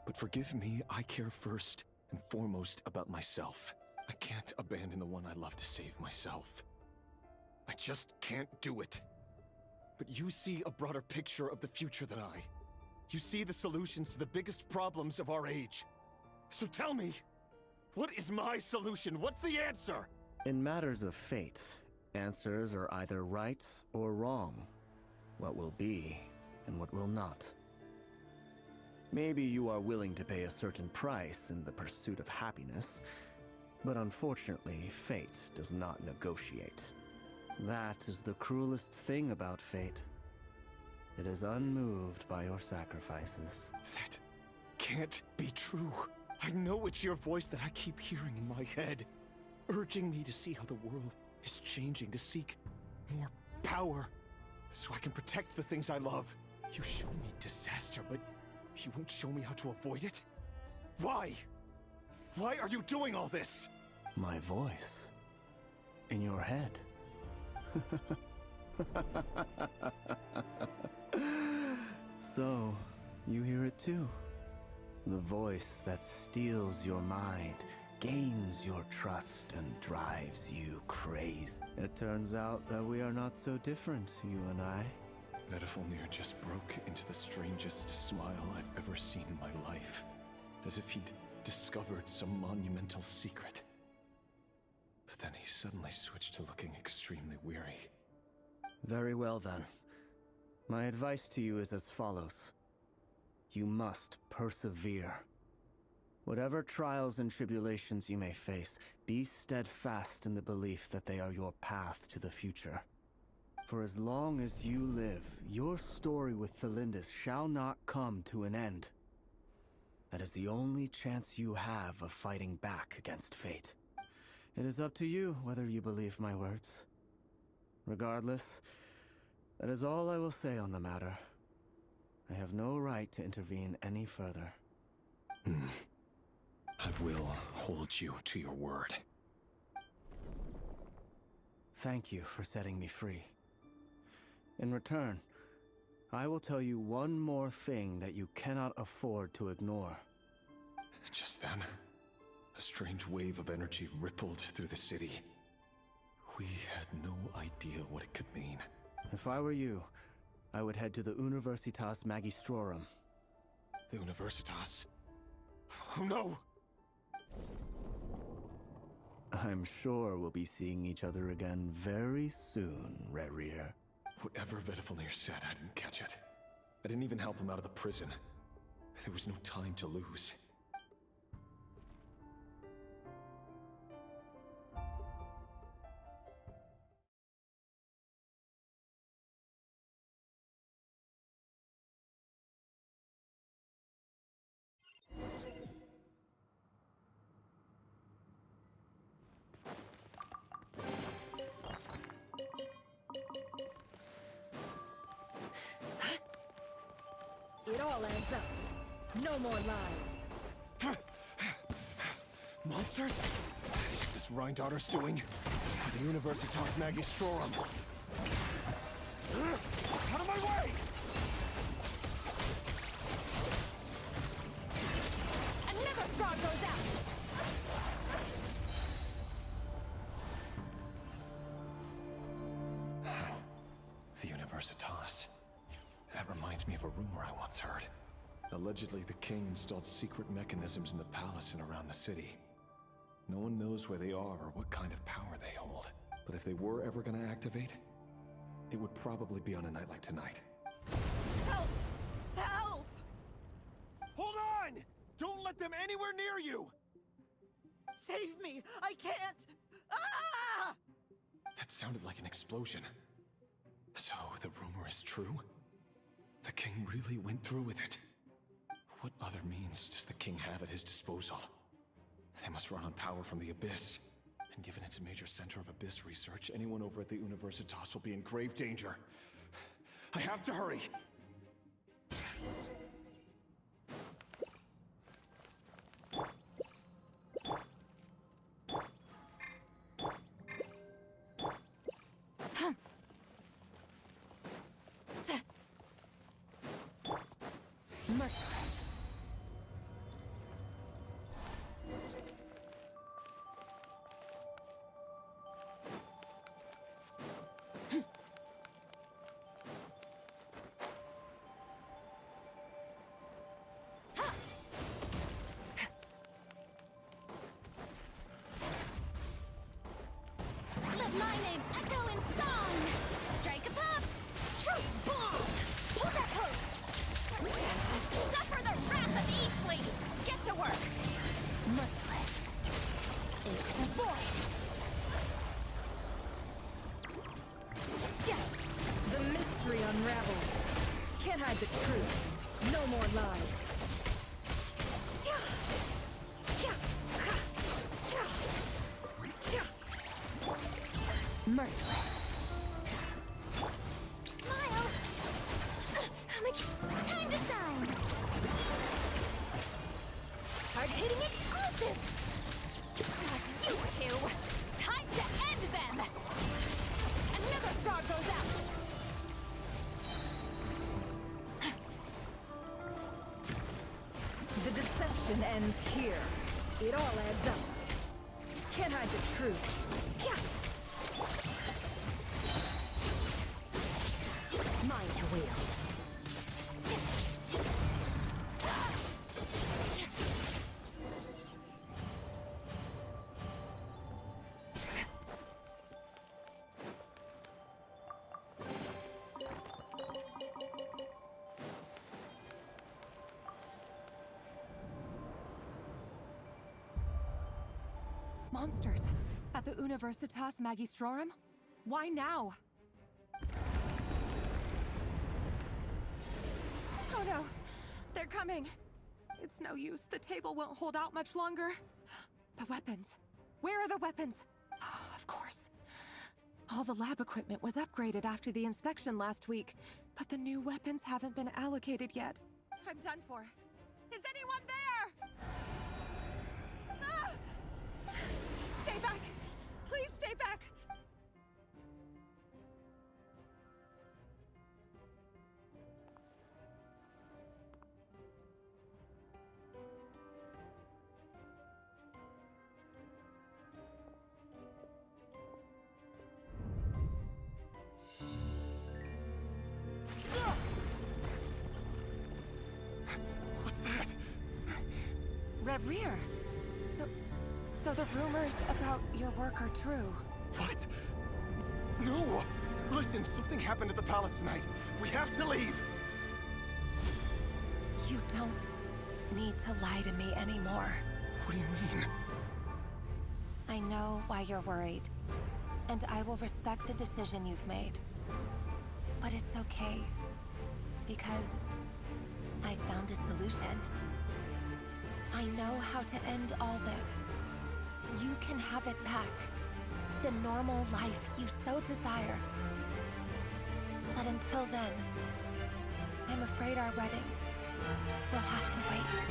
But forgive me, I care first and foremost about myself. I can't abandon the one I love to save myself. I just can't do it. But you see a broader picture of the future than I. You see the solutions to the biggest problems of our age. So tell me, what is my solution? What's the answer? In matters of fate, answers are either right or wrong. What will be and what will not. Maybe you are willing to pay a certain price in the pursuit of happiness, but unfortunately, fate does not negotiate. That is the cruelest thing about fate. It is unmoved by your sacrifices. That can't be true. I know it's your voice that I keep hearing in my head, urging me to see how the world is changing, to seek more power, so I can protect the things I love. You show me disaster, but you won't show me how to avoid it? Why? Why are you doing all this? My voice. In your head. So, you hear it too. The voice that steals your mind, gains your trust, and drives you crazy. It turns out that we are not so different, you and I. Vedafalnir just broke into the strangest smile I've ever seen in my life. As if he'd discovered some monumental secret. But then he suddenly switched to looking extremely weary. Very well then. My advice to you is as follows. You must persevere. Whatever trials and tribulations you may face, be steadfast in the belief that they are your path to the future. For as long as you live, your story with Thelindis shall not come to an end. That is the only chance you have of fighting back against fate. It is up to you whether you believe my words. Regardless, that is all I will say on the matter. I have no right to intervene any further. I will hold you to your word. Thank you for setting me free. In return, I will tell you one more thing that you cannot afford to ignore. Just then, a strange wave of energy rippled through the city. We had no idea what it could mean. If I were you, I would head to the Universitas Magistrorum. The Universitas? Oh no! I'm sure we'll be seeing each other again very soon, Rerir. Whatever Vedafalnir said, I didn't catch it. I didn't even help him out of the prison. There was no time to lose. It all adds up. No more lies. Monsters? What is this Rhindaughter's doing? The Universitas Magistrorum. Out of my way! Another star goes out! Universitas. That reminds me of a rumor I once heard. Allegedly, the king installed secret mechanisms in the palace and around the city. No one knows where they are or what kind of power they hold. But if they were ever going to activate, it would probably be on a night like tonight. Help! Help! Hold on! Don't let them anywhere near you! Save me! I can't! Ah! That sounded like an explosion. So, the rumor is true? The king really went through with it. What other means does the king have at his disposal? They must run on power from the Abyss. And given it's a major center of Abyss research, anyone over at the Universitas will be in grave danger. I have to hurry! Merciless. Let my name echo in song! Strike a pop! Shoot! Bomb! Hold that post! Suffer the wrath of Eve, please! Get to work! Merciless. Into the void! The mystery unravels. Can't hide the truth. No more lies. Merciless. Smile! Time to shine! Hard-hitting exclusive! You two! Time to end them! Another star goes out! The deception ends here. It all adds up. Can't hide the truth. Yeah! Mine to wield. Monsters. At the Universitas Magistrorum? Why now? Oh no! They're coming! It's no use. The table won't hold out much longer. The weapons. Where are the weapons? Of course. All the lab equipment was upgraded after the inspection last week, but the new weapons haven't been allocated yet. I'm done for. Is anyone there? Ah! Stay back! Please stay back! What's that? Red Rear. So the rumors about your work are true. What? No! Listen, something happened at the palace tonight. We have to leave! You don't need to lie to me anymore. What do you mean? I know why you're worried, and I will respect the decision you've made. But it's okay, because I found a solution. I know how to end all this. You can have it back. The normal life you so desire. But until then, I'm afraid our wedding will have to wait.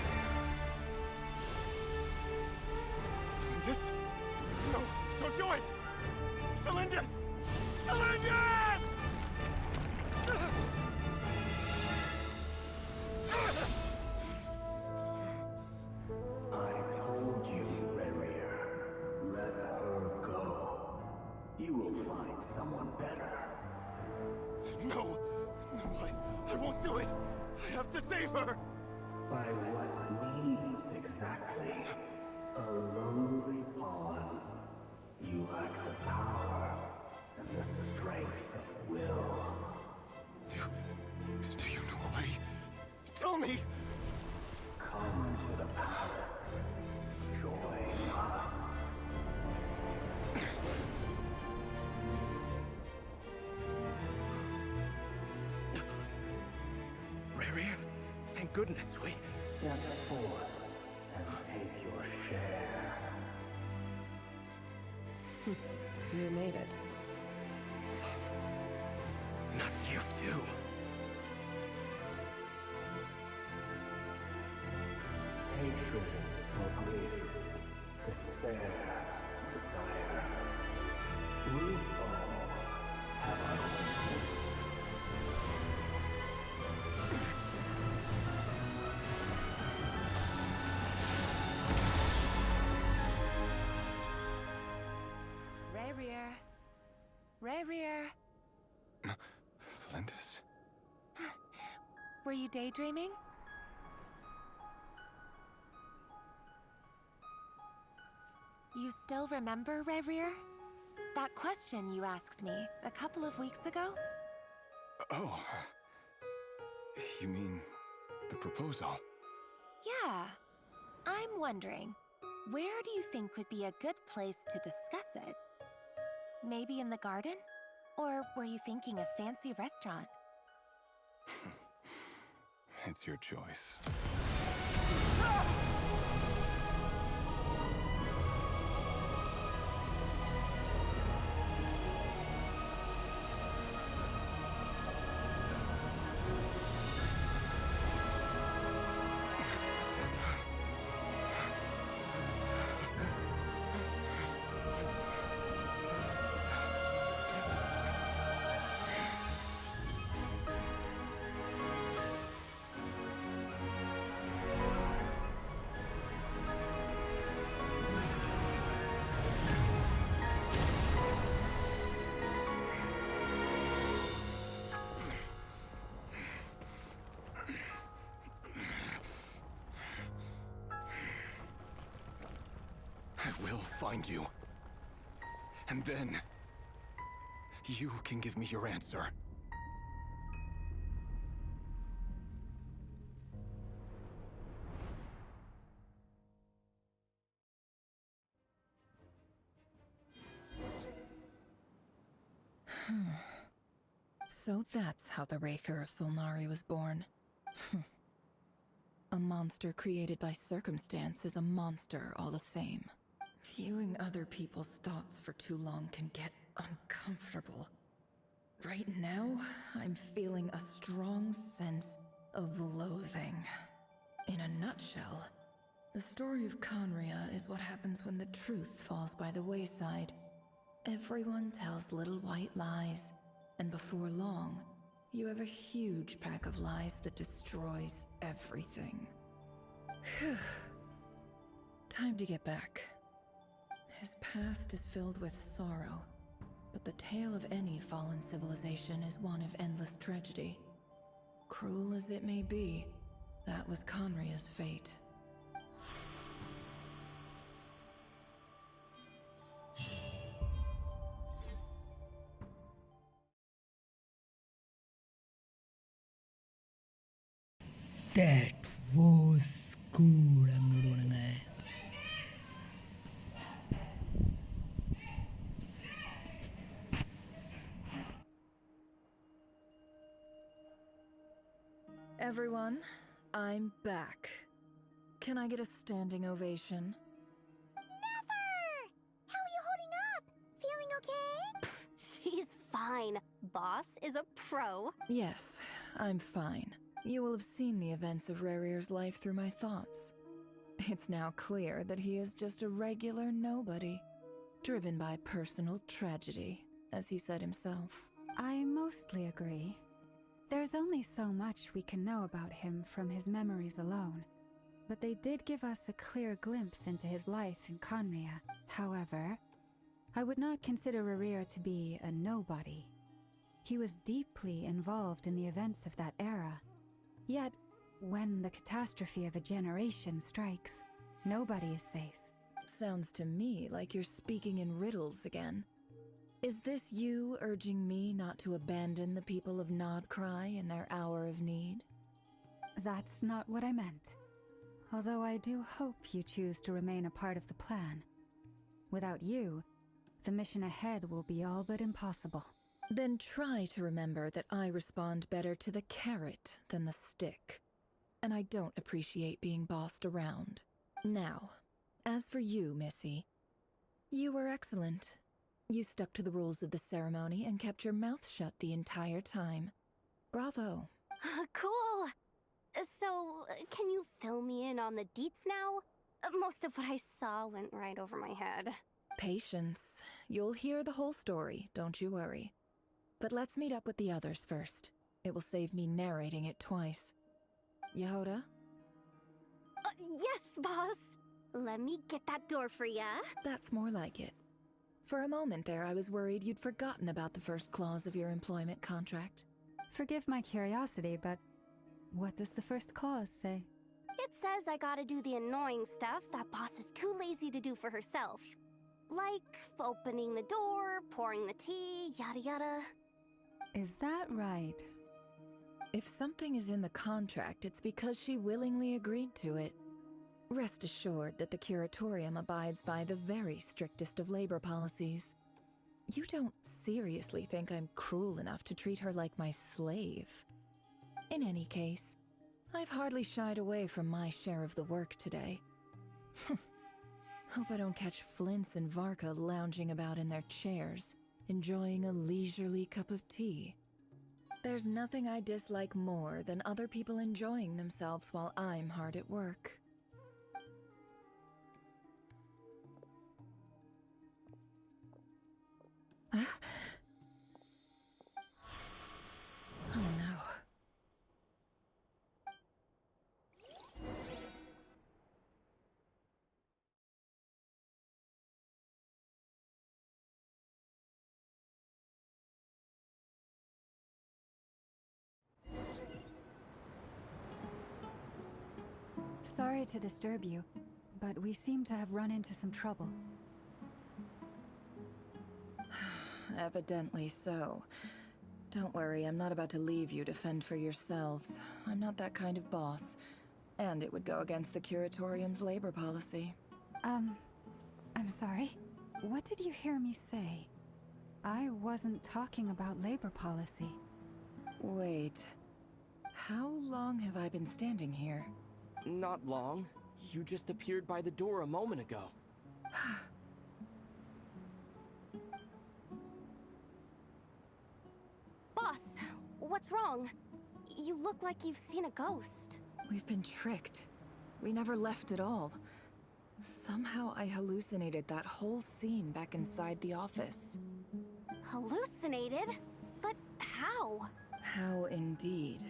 Celindus? No, don't do it! Celindus! Celindus! I told you, Rerir. Let her go. You will find someone better. No! No, I won't do it! I have to save her! By what means exactly? A lowly pawn. You lack the power and the strength of will. Do you know a way? Tell me! Come to the palace. Join us. Rary, thank goodness we... Step forth and take your share. You made it. Not you too. Hatred or grief, despair, desire. We all have our own. Rarier. Rarier. Lindis? Were you daydreaming? You still remember, Rarier? That question you asked me a couple of weeks ago? Oh. You mean the proposal? Yeah. I'm wondering, where do you think would be a good place to discuss it? Maybe in the garden? Or were you thinking a fancy restaurant? It's your choice. I will find you. And then... you can give me your answer. So that's how the Raker of Solnari was born. A monster created by circumstance is a monster all the same. Viewing other people's thoughts for too long can get uncomfortable. Right now, I'm feeling a strong sense of loathing. In a nutshell, the story of Conria is what happens when the truth falls by the wayside. Everyone tells little white lies, and before long, you have a huge pack of lies that destroys everything. Phew. Time to get back. His past is filled with sorrow, but the tale of any fallen civilization is one of endless tragedy. Cruel as it may be, that was Conria's fate. That was cool. I'm not running away. Everyone, I'm back. Can I get a standing ovation? Never! How are you holding up? Feeling okay? She's fine. Boss is a pro. Yes, I'm fine. You will have seen the events of Rarier's life through my thoughts. It's now clear that he is just a regular nobody, driven by personal tragedy, as he said himself. I mostly agree. There's only so much we can know about him from his memories alone, but they did give us a clear glimpse into his life in Conria. However, I would not consider Rarier to be a nobody. He was deeply involved in the events of that era. Yet, when the catastrophe of a generation strikes, nobody is safe. Sounds to me like you're speaking in riddles again. Is this you urging me not to abandon the people of Krai in their hour of need? That's not what I meant. Although I do hope you choose to remain a part of the plan. Without you, the mission ahead will be all but impossible. Then try to remember that I respond better to the carrot than the stick. And I don't appreciate being bossed around. Now, as for you, Missy, you were excellent. You stuck to the rules of the ceremony and kept your mouth shut the entire time. Bravo. Cool! So, can you fill me in on the deets now? Most of what I saw went right over my head. Patience. You'll hear the whole story, don't you worry. But let's meet up with the others first. It will save me narrating it twice. Yehoda? Yes, boss! Let me get that door for ya. That's more like it. For a moment there, I was worried you'd forgotten about the first clause of your employment contract. Forgive my curiosity, but what does the first clause say? It says I gotta do the annoying stuff that boss is too lazy to do for herself. Like opening the door, pouring the tea, yada yada. Is that right? If something is in the contract, it's because she willingly agreed to it. Rest assured that the Curatorium abides by the very strictest of labor policies. You don't seriously think I'm cruel enough to treat her like my slave? In any case, I've hardly shied away from my share of the work today. Hope I don't catch Flintz and Varka lounging about in their chairs, enjoying a leisurely cup of tea. There's nothing I dislike more than other people enjoying themselves while I'm hard at work. Oh no. Sorry to disturb you, but we seem to have run into some trouble. Evidently so. Don't worry, I'm not about to leave you to fend for yourselves. I'm not that kind of boss. And it would go against the Curatorium's labor policy. I'm sorry. What did you hear me say? I wasn't talking about labor policy. Wait. How long have I been standing here? Not long. You just appeared by the door a moment ago. Boss, what's wrong? You look like you've seen a ghost. We've been tricked. We never left at all. Somehow I hallucinated that whole scene back inside the office. Hallucinated? But how? How indeed.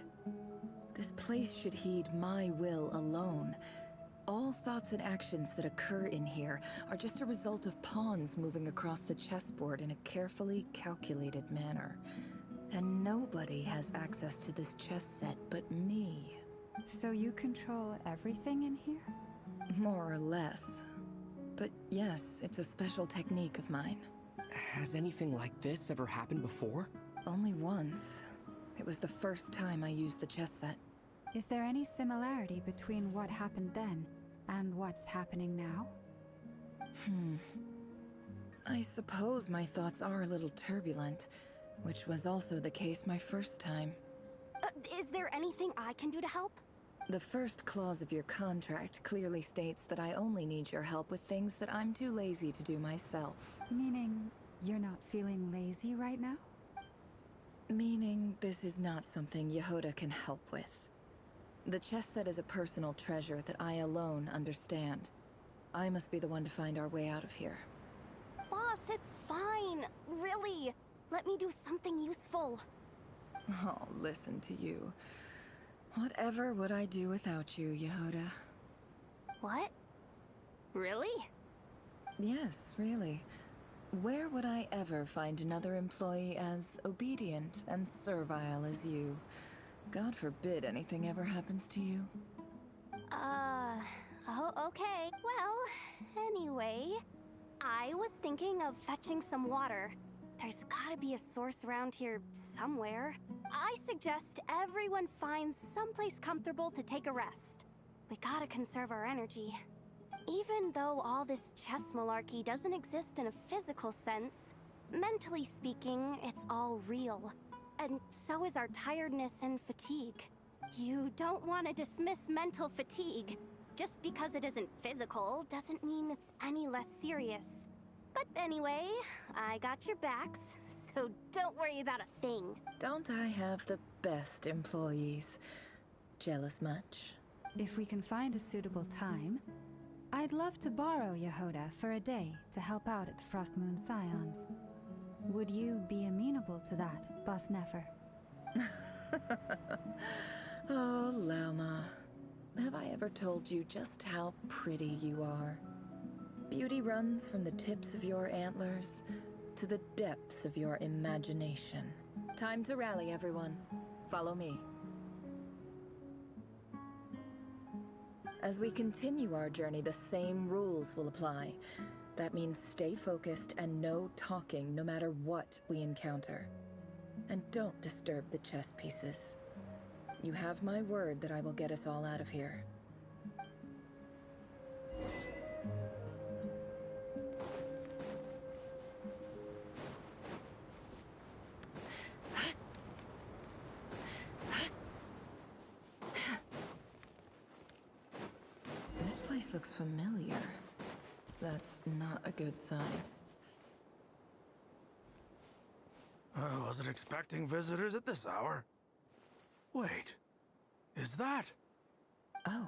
This place should heed my will alone. All thoughts and actions that occur in here are just a result of pawns moving across the chessboard in a carefully calculated manner. And nobody has access to this chess set but me. So you control everything in here? More or less. But yes, it's a special technique of mine. Has anything like this ever happened before? Only once. It was the first time I used the chess set. Is there any similarity between what happened then and what's happening now? I suppose my thoughts are a little turbulent, which was also the case my first time. Is there anything I can do to help? The first clause of your contract clearly states that I only need your help with things that I'm too lazy to do myself. Meaning, you're not feeling lazy right now? Meaning, this is not something Yehoda can help with. The chess set is a personal treasure that I alone understand. I must be the one to find our way out of here. Boss, it's fine. Really. Let me do something useful. Oh, listen to you. Whatever would I do without you, Yehoda? What? Really? Yes, really. Where would I ever find another employee as obedient and servile as you? God forbid anything ever happens to you. Oh, okay. Well, anyway, I was thinking of fetching some water. There's gotta be a source around here somewhere. I suggest everyone finds someplace comfortable to take a rest. We gotta conserve our energy. Even though all this chess malarkey doesn't exist in a physical sense, mentally speaking, it's all real. And so is our tiredness and fatigue. You don't want to dismiss mental fatigue. Just because it isn't physical doesn't mean it's any less serious. But anyway, I got your backs, so don't worry about a thing. Don't I have the best employees? Jealous much? If we can find a suitable time, I'd love to borrow Yehoda for a day to help out at the Frost Moon Scions. Would you be amenable to that, Boss Nefer? Oh, Lauma. Have I ever told you just how pretty you are? Beauty runs from the tips of your antlers to the depths of your imagination. Time to rally, everyone. Follow me. As we continue our journey, the same rules will apply. That means stay focused and no talking no matter what we encounter. And don't disturb the chess pieces. You have my word that I will get us all out of here. This place looks familiar. That's not a good sign. I wasn't expecting visitors at this hour. Wait, is that? Oh,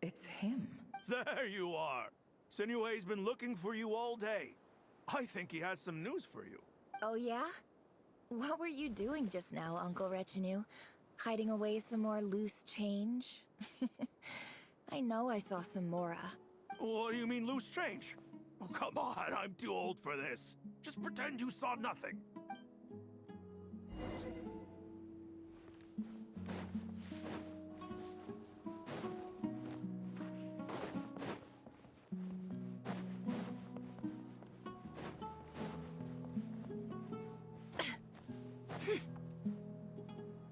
it's him. There you are. Sinue's been looking for you all day. I think he has some news for you. Oh yeah? What were you doing just now, Uncle Retinue? Hiding away some more loose change? I know I saw some Mora. What do you mean loose change? Oh, come on, I'm too old for this. Just pretend you saw nothing.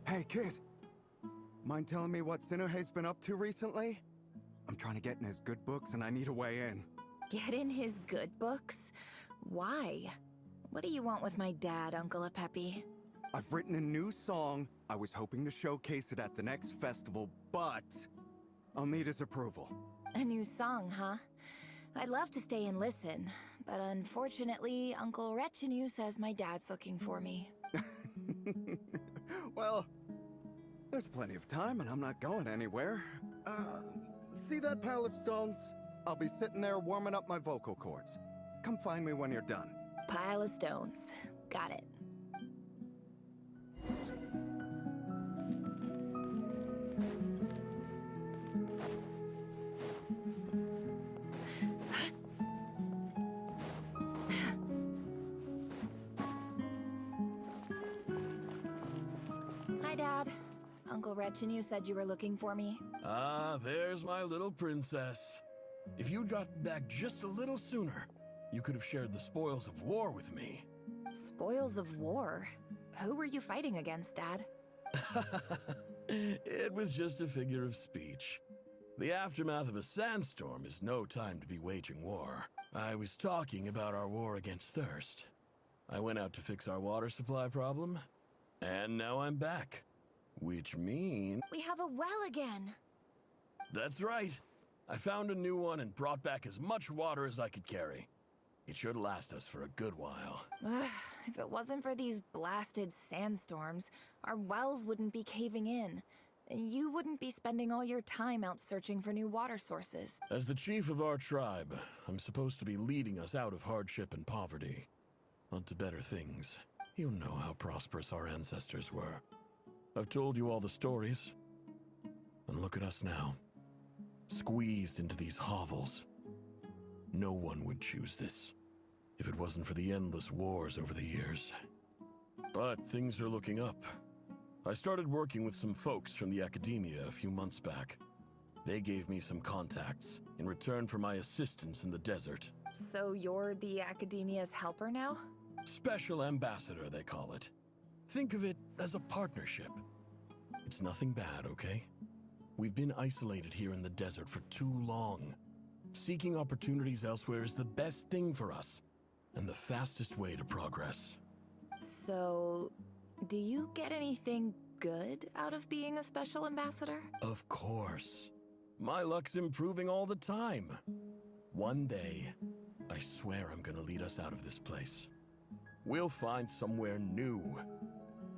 Hey, kid. Mind telling me what Sinuhe's been up to recently? I'm trying to get in his good books and I need a way in. Get in his good books? Why? What do you want with my dad, Uncle Apepi? I've written a new song. I was hoping to showcase it at the next festival, but I'll need his approval. A new song, huh? I'd love to stay and listen, but unfortunately, Uncle Retinue says my dad's looking for me. Well, there's plenty of time and I'm not going anywhere. See that pile of stones? I'll be sitting there warming up my vocal cords. Come find me when you're done. Pile of stones. Got it. Hi, Dad. Uncle Retinue said you were looking for me. Ah, there's my little princess. If you'd gotten back just a little sooner, you could have shared the spoils of war with me. Spoils of war? Who were you fighting against, Dad? It was just a figure of speech. The aftermath of a sandstorm is no time to be waging war. I was talking about our war against thirst. I went out to fix our water supply problem, and now I'm back. Which means... We have a well again! That's right. I found a new one and brought back as much water as I could carry. It should last us for a good while. If it wasn't for these blasted sandstorms, our wells wouldn't be caving in. You wouldn't be spending all your time out searching for new water sources. As the chief of our tribe, I'm supposed to be leading us out of hardship and poverty. Onto better things. You know how prosperous our ancestors were. I've told you all the stories. And look at us now. Squeezed into these hovels. No one would choose this. if it wasn't for the endless wars over the years. But things are looking up. I started working with some folks from the academia a few months back. They gave me some contacts in return for my assistance in the desert. So you're the Academia's helper now? Special ambassador, they call it. Think of it as a partnership. It's nothing bad, okay? We've been isolated here in the desert for too long. Seeking opportunities elsewhere is the best thing for us, and the fastest way to progress. So, do you get anything good out of being a special ambassador? Of course. My luck's improving all the time. One day, I swear I'm gonna lead us out of this place. We'll find somewhere new.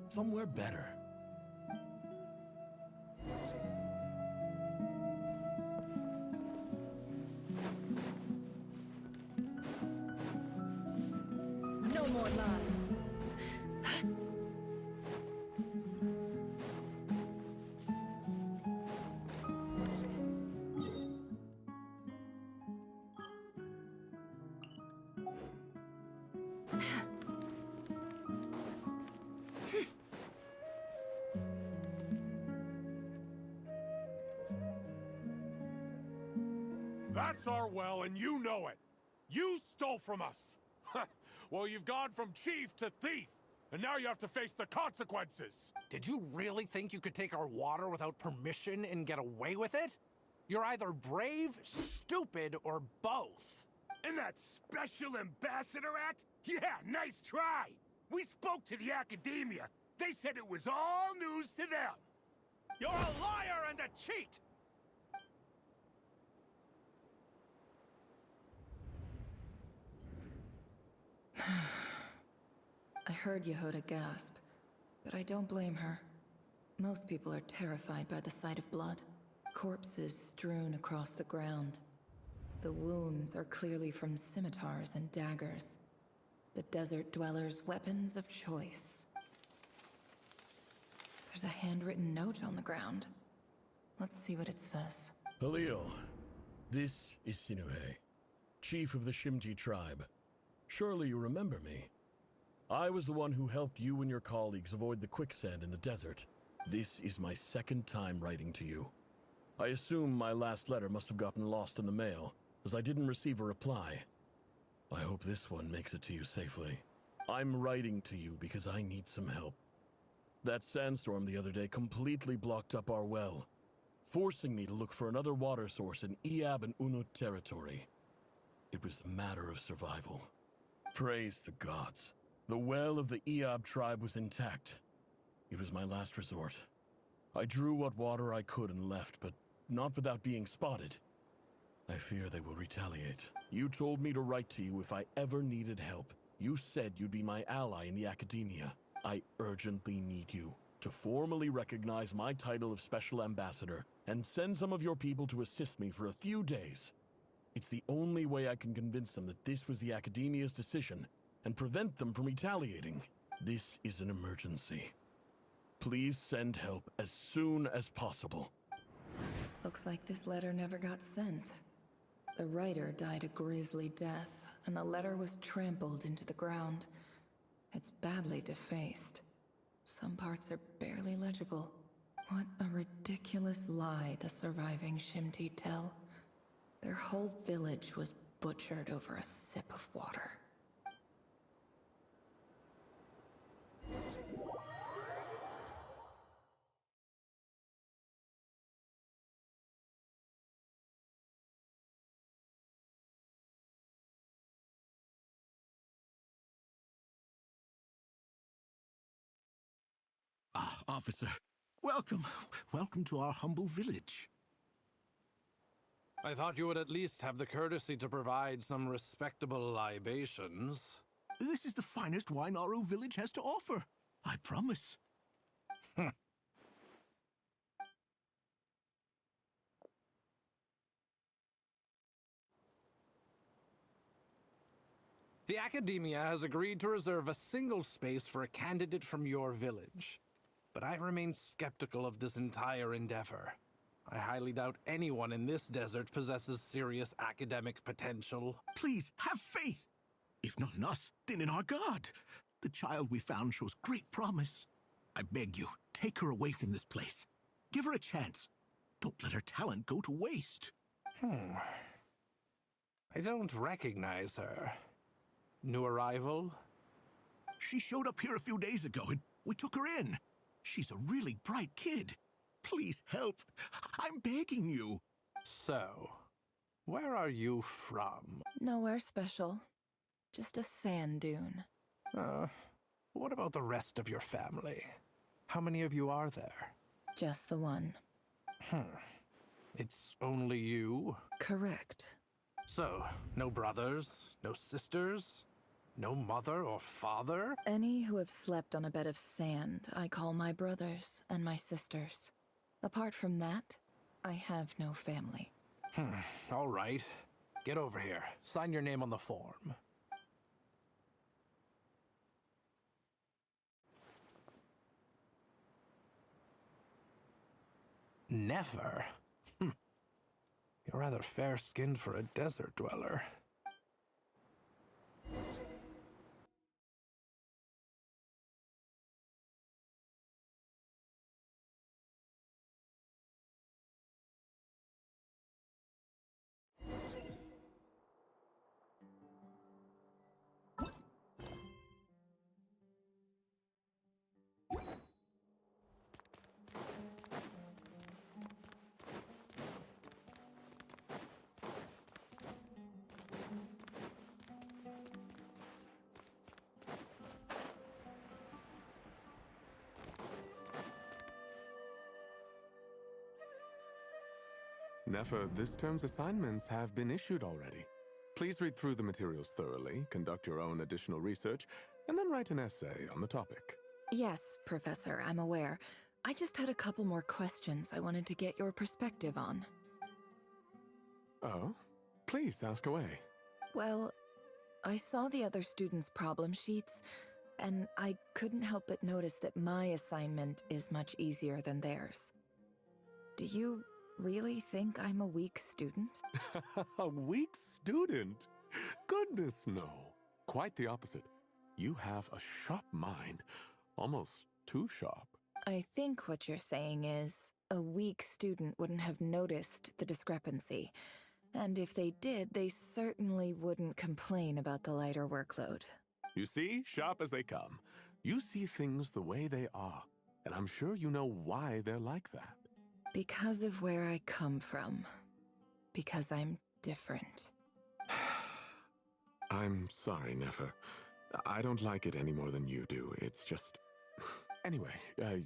Somewhere better. No more lies. That's our well, and you know it. You stole from us. Well, you've gone from chief to thief, and now you have to face the consequences. Did you really think you could take our water without permission and get away with it? You're either brave, stupid, or both. And that special ambassador act? Yeah, nice try. We spoke to the academia. They said it was all news to them. You're a liar and a cheat! I heard Yehoda gasp, but I don't blame her. Most people are terrified by the sight of blood. Corpses strewn across the ground. The wounds are clearly from scimitars and daggers. The desert dwellers' weapons of choice. There's a handwritten note on the ground. Let's see what it says. Halil, this is Sinuhe, chief of the Shimti tribe. Surely you remember me. I was the one who helped you and your colleagues avoid the quicksand in the desert. This is my second time writing to you. I assume my last letter must have gotten lost in the mail, as I didn't receive a reply. I hope this one makes it to you safely. I'm writing to you because I need some help. That sandstorm the other day completely blocked up our well, forcing me to look for another water source in Iab and Unut territory. It was a matter of survival. Praise the gods. The well of the Iab tribe was intact. It was my last resort. I drew what water I could and left, but not without being spotted. I fear they will retaliate. You told me to write to you if I ever needed help. You said you'd be my ally in the academia. I urgently need you to formally recognize my title of Special Ambassador and send some of your people to assist me for a few days. It's the only way I can convince them that this was the academia's decision and prevent them from retaliating. This is an emergency. Please send help as soon as possible. Looks like this letter never got sent. The writer died a grisly death, and the letter was trampled into the ground. It's badly defaced. Some parts are barely legible. What a ridiculous lie the surviving Shimti tell. Their whole village was butchered over a sip of water. Ah, officer. Welcome. Welcome to our humble village. I thought you would at least have the courtesy to provide some respectable libations. This is the finest wine our village has to offer. I promise. The Academia has agreed to reserve a single space for a candidate from your village. But I remain skeptical of this entire endeavor. I highly doubt anyone in this desert possesses serious academic potential. Please, have faith. If not in us, then in our god. The child we found shows great promise. I beg you, take her away from this place. Give her a chance. Don't let her talent go to waste. I don't recognize her. New arrival? She showed up here a few days ago and we took her in. She's a really bright kid. Please help. I'm begging you. So, where are you from? Nowhere special. Just a sand dune. What about the rest of your family? How many of you are there? Just the one. It's only you? Correct. So, no brothers, no sisters, no mother or father? Any who have slept on a bed of sand, I call my brothers and my sisters. Apart from that, I have no family. All right. Get over here. Sign your name on the form. Never? You're rather fair-skinned for a desert dweller. Nefer, this term's assignments have been issued already. Please read through the materials thoroughly, conduct your own additional research, and then write an essay on the topic. Yes, Professor, I'm aware. I just had a couple more questions I wanted to get your perspective on. Oh? Please, ask away. Well, I saw the other students' problem sheets, and I couldn't help but notice that my assignment is much easier than theirs. Do you really think I'm a weak student? A weak student? Goodness, no. Quite the opposite. You have a sharp mind. Almost too sharp. I think what you're saying is, a weak student wouldn't have noticed the discrepancy. And if they did, they certainly wouldn't complain about the lighter workload. You see, sharp as they come. You see things the way they are. And I'm sure you know why they're like that. Because of where I come from. Because I'm different. I'm sorry, Nefer. I don't like it any more than you do. It's just... Anyway,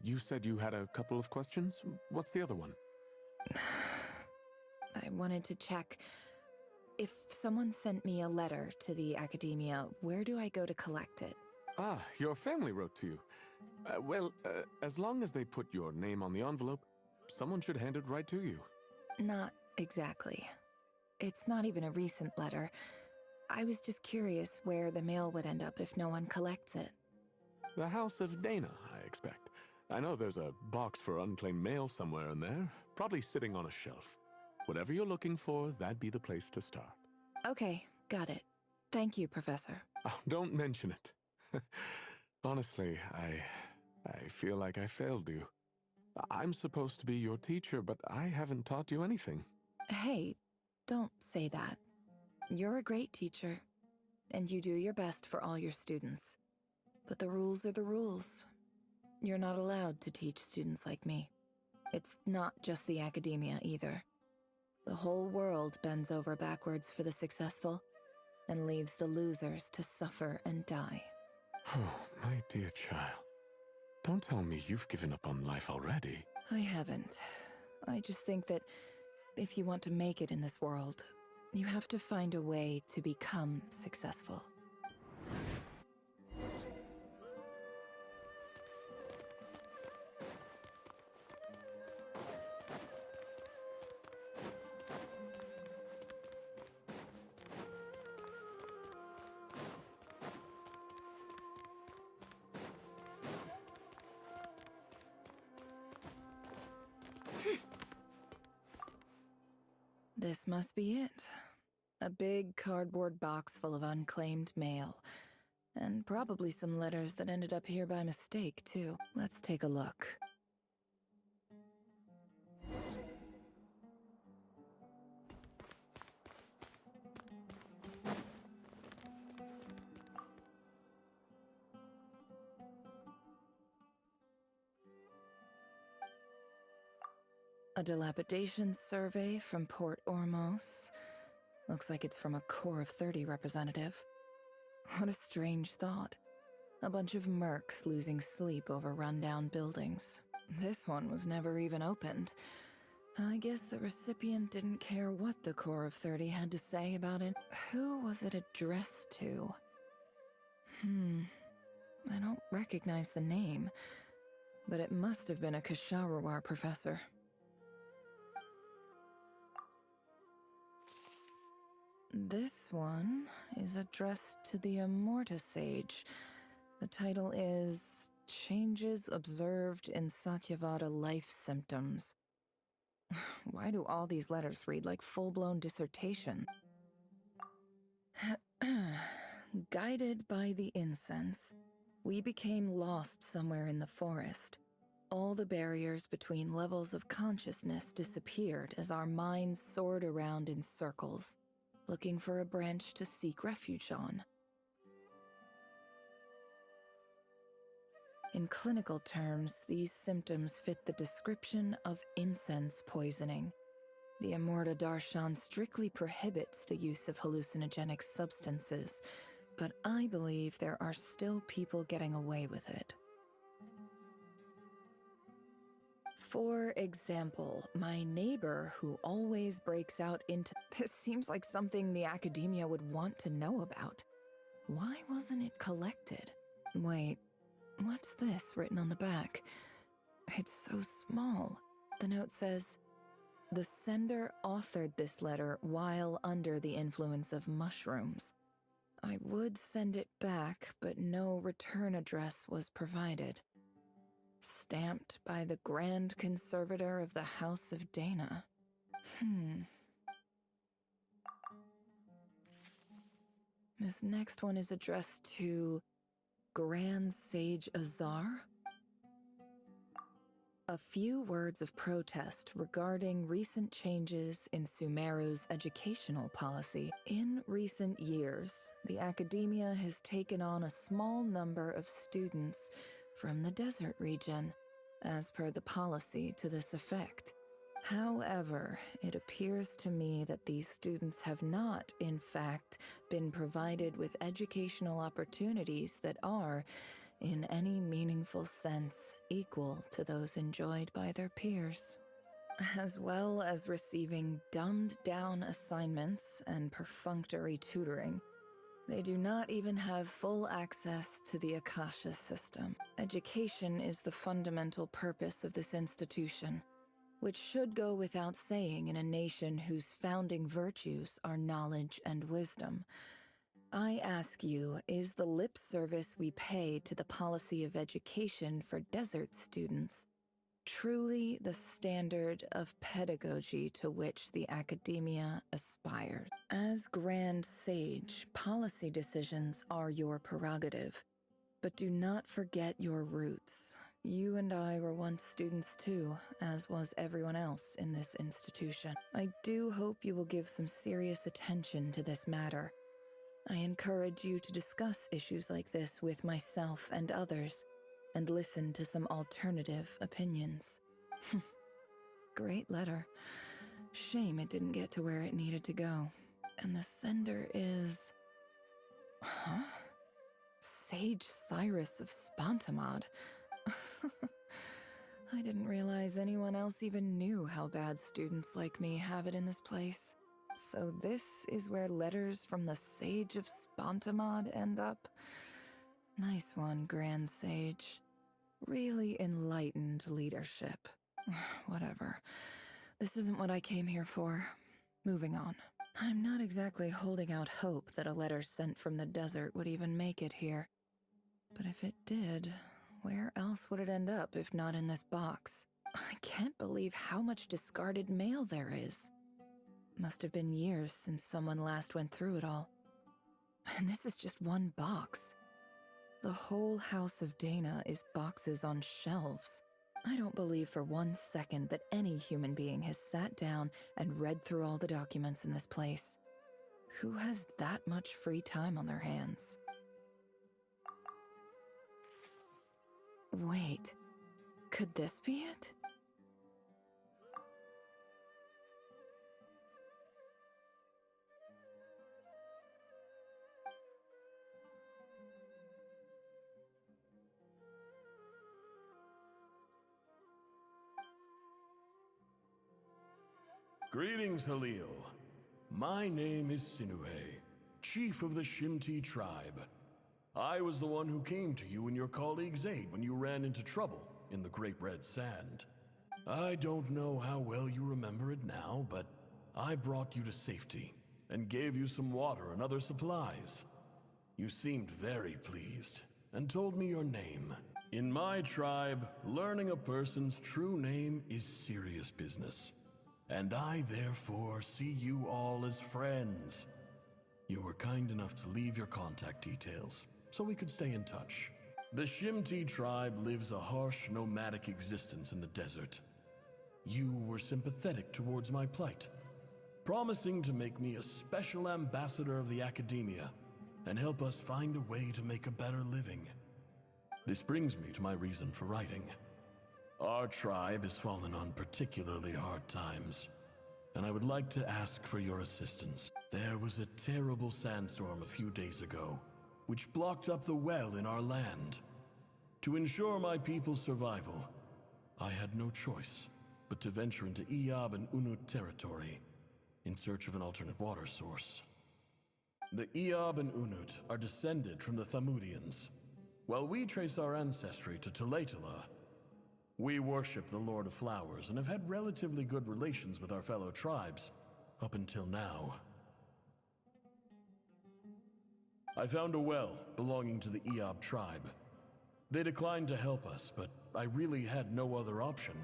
you said you had a couple of questions. What's the other one? I wanted to check. If someone sent me a letter to the academia, where do I go to collect it? Ah, your family wrote to you. As long as they put your name on the envelope, someone should hand it right to you. Not exactly. It's not even a recent letter. I was just curious where the mail would end up if no one collects it. The House of Dana, I expect. I know there's a box for unclaimed mail somewhere in there, probably sitting on a shelf. Whatever you're looking for, that'd be the place to start. Okay, got it. Thank you, Professor. Oh, don't mention it. Honestly, I feel like I failed you. I'm supposed to be your teacher, but I haven't taught you anything. Hey, don't say that. You're a great teacher, and you do your best for all your students. But the rules are the rules. You're not allowed to teach students like me. It's not just the academia either. The whole world bends over backwards for the successful, and leaves the losers to suffer and die. Oh, my dear child. Don't tell me you've given up on life already. I haven't. I just think that if you want to make it in this world, you have to find a way to become successful. This must be it. A big cardboard box full of unclaimed mail. And probably some letters that ended up here by mistake, too. Let's take a look. A dilapidation survey from Port Ormos. Looks like it's from a Core of 30 representative. What a strange thought. A bunch of mercs losing sleep over rundown buildings. This one was never even opened. I guess the recipient didn't care what the Core of 30 had to say about it. Who was it addressed to? I don't recognize the name, but it must have been a Kasharawar professor. This one is addressed to the Immorta Sage. The title is Changes Observed in Satyavada Life Symptoms. Why do all these letters read like full-blown dissertation? Guided by the incense, we became lost somewhere in the forest. All the barriers between levels of consciousness disappeared as our minds soared around in circles, looking for a branch to seek refuge on. In clinical terms, these symptoms fit the description of incense poisoning. The Immorta Darshan strictly prohibits the use of hallucinogenic substances, but I believe there are still people getting away with it. For example, my neighbor who always breaks out into... This seems like something the academia would want to know about. Why wasn't it collected? Wait, what's this written on the back? It's so small. The note says, "The sender authored this letter while under the influence of mushrooms. I would send it back, but no return address was provided. Stamped by the Grand Conservator of the House of Dana." This next one is addressed to Grand Sage Azar. A few words of protest regarding recent changes in Sumeru's educational policy. In recent years, the academia has taken on a small number of students from the desert region, as per the policy to this effect. However, it appears to me that these students have not, in fact, been provided with educational opportunities that are, in any meaningful sense, equal to those enjoyed by their peers, as well as receiving dumbed-down assignments and perfunctory tutoring. They do not even have full access to the Akasha system. Education is the fundamental purpose of this institution, which should go without saying in a nation whose founding virtues are knowledge and wisdom. I ask you, is the lip service we pay to the policy of education for desert students truly the standard of pedagogy to which the academia aspires? As Grand Sage, policy decisions are your prerogative, but do not forget your roots. You and I were once students too, as was everyone else in this institution. I do hope you will give some serious attention to this matter. I encourage you to discuss issues like this with myself and others, and listen to some alternative opinions. Great letter. Shame it didn't get to where it needed to go. And the sender is... Huh? Sage Cyrus of Spontamod. I didn't realize anyone else even knew how bad students like me have it in this place. So this is where letters from the Sage of Spontamod end up? Nice one, Grand Sage. Really enlightened leadership. Whatever. This isn't what I came here for. Moving on. I'm not exactly holding out hope that a letter sent from the desert would even make it here. But if it did, where else would it end up if not in this box? I can't believe how much discarded mail there is. Must have been years since someone last went through it all. And this is just one box. The whole House of Dana is boxes on shelves. I don't believe for 1 second that any human being has sat down and read through all the documents in this place. Who has that much free time on their hands? Wait, could this be it? Greetings, Halil. My name is Sinue, chief of the Shimti tribe. I was the one who came to you and your colleague's aid when you ran into trouble in the Great Red Sand. I don't know how well you remember it now, but I brought you to safety and gave you some water and other supplies. You seemed very pleased and told me your name. In my tribe, learning a person's true name is serious business. And I therefore see you all as friends. You were kind enough to leave your contact details, so we could stay in touch. The Shimti tribe lives a harsh, nomadic existence in the desert. You were sympathetic towards my plight, promising to make me a special ambassador of the academia and help us find a way to make a better living. This brings me to my reason for writing. Our tribe has fallen on particularly hard times, and I would like to ask for your assistance. There was a terrible sandstorm a few days ago, which blocked up the well in our land. To ensure my people's survival, I had no choice but to venture into Iyab and Unut territory in search of an alternate water source. The Iyab and Unut are descended from the Thamudians, while we trace our ancestry to Tulatala. We worship the Lord of Flowers and have had relatively good relations with our fellow tribes up until now. I found a well belonging to the Iyab tribe. They declined to help us, but I really had no other option,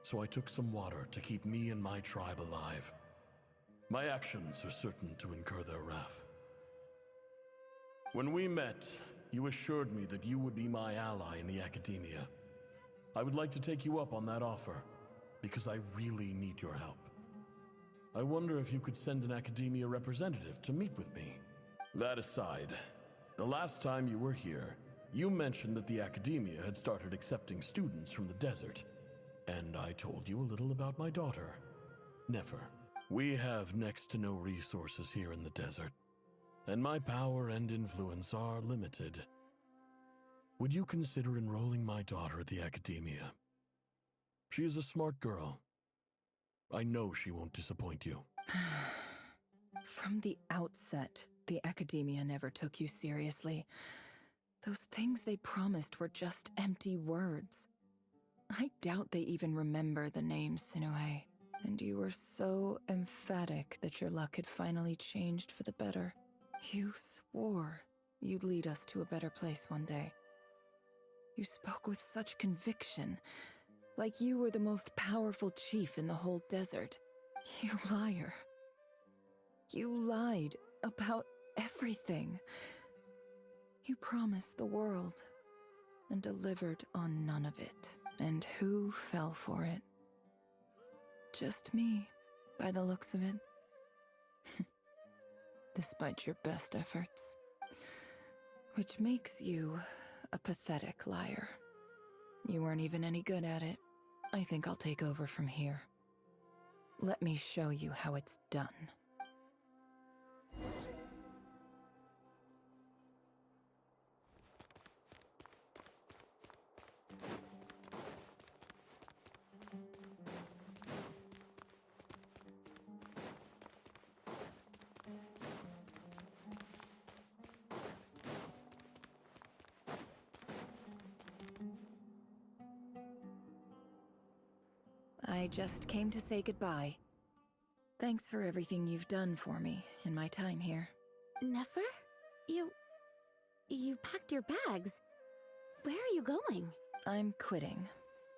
so I took some water to keep me and my tribe alive. My actions are certain to incur their wrath. When we met, you assured me that you would be my ally in the academia. I would like to take you up on that offer, because I really need your help. I wonder if you could send an academia representative to meet with me. That aside, the last time you were here, you mentioned that the academia had started accepting students from the desert, and I told you a little about my daughter, Nefer. We have next to no resources here in the desert, and my power and influence are limited. Would you consider enrolling my daughter at the academia? She is a smart girl. I know she won't disappoint you. From the outset, the academia never took you seriously. Those things they promised were just empty words. I doubt they even remember the name Sinue. And you were so emphatic that your luck had finally changed for the better. You swore you'd lead us to a better place one day. You spoke with such conviction, like you were the most powerful chief in the whole desert. You liar. You lied about everything. You promised the world and delivered on none of it. And who fell for it? Just me, by the looks of it. Despite your best efforts. Which makes you a pathetic liar. You weren't even any good at it. I think I'll take over from here. Let me show you how it's done. I just came to say goodbye. Thanks for everything you've done for me in my time here. Nefer? You packed your bags. Where are you going? I'm quitting.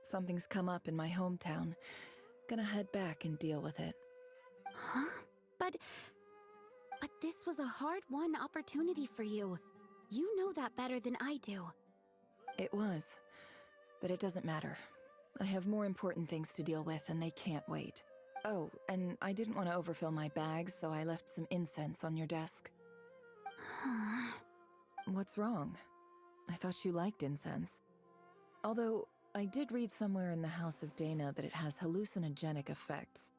Something's come up in my hometown. Gonna head back and deal with it. Huh? was a hard-won opportunity for you. You know that better than I do. It was, but it doesn't matter. I have more important things to deal with and they can't wait. Oh, and I didn't want to overfill my bags, so I left some incense on your desk. What's wrong? I thought you liked incense. Although, I did read somewhere in the House of Dana that it has hallucinogenic effects.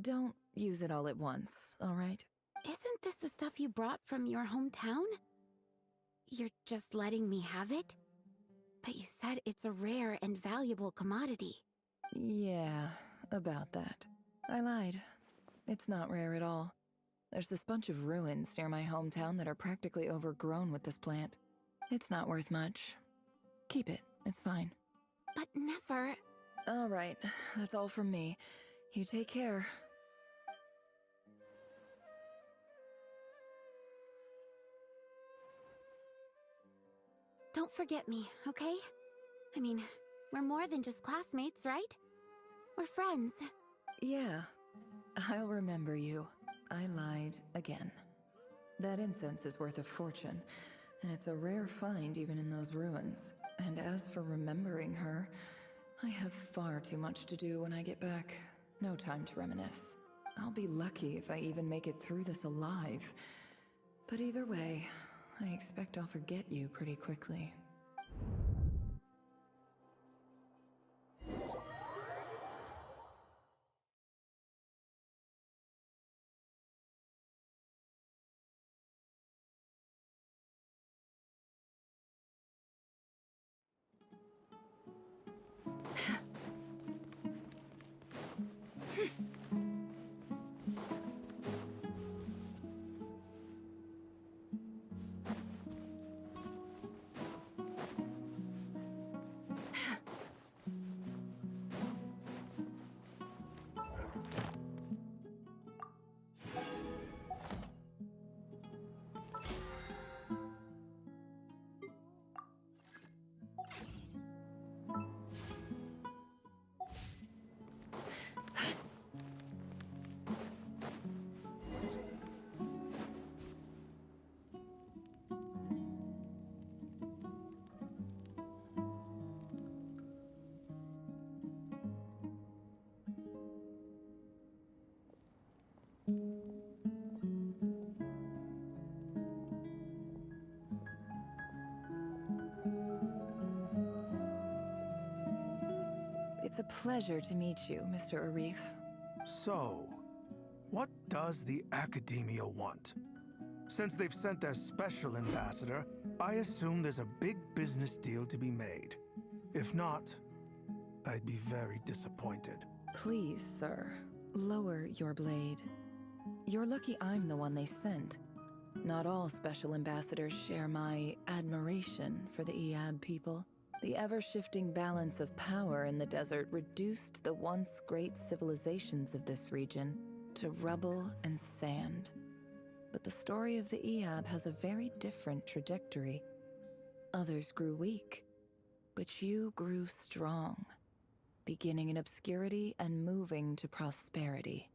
Don't use it all at once, alright? Isn't this the stuff you brought from your hometown? You're just letting me have it? But you said it's a rare and valuable commodity. Yeah, about that. I lied. It's not rare at all. There's this bunch of ruins near my hometown that are practically overgrown with this plant. It's not worth much. Keep it, it's fine. But never... Alright, that's all from me. You take care. Don't forget me, okay? I mean, we're more than just classmates, right? We're friends. Yeah, I'll remember you. I lied again. That incense is worth a fortune, and it's a rare find even in those ruins. And as for remembering her, I have far too much to do when I get back. No time to reminisce. I'll be lucky if I even make it through this alive. But either way, I expect I'll forget you pretty quickly. It's a pleasure to meet you, Mr. Arif. So, what does the Academia want? Since they've sent their special ambassador, I assume there's a big business deal to be made. If not, I'd be very disappointed. Please, sir, lower your blade. You're lucky I'm the one they sent. Not all special ambassadors share my admiration for the Eab people. The ever-shifting balance of power in the desert reduced the once great civilizations of this region to rubble and sand. But the story of the Eab has a very different trajectory. Others grew weak, but you grew strong, beginning in obscurity and moving to prosperity.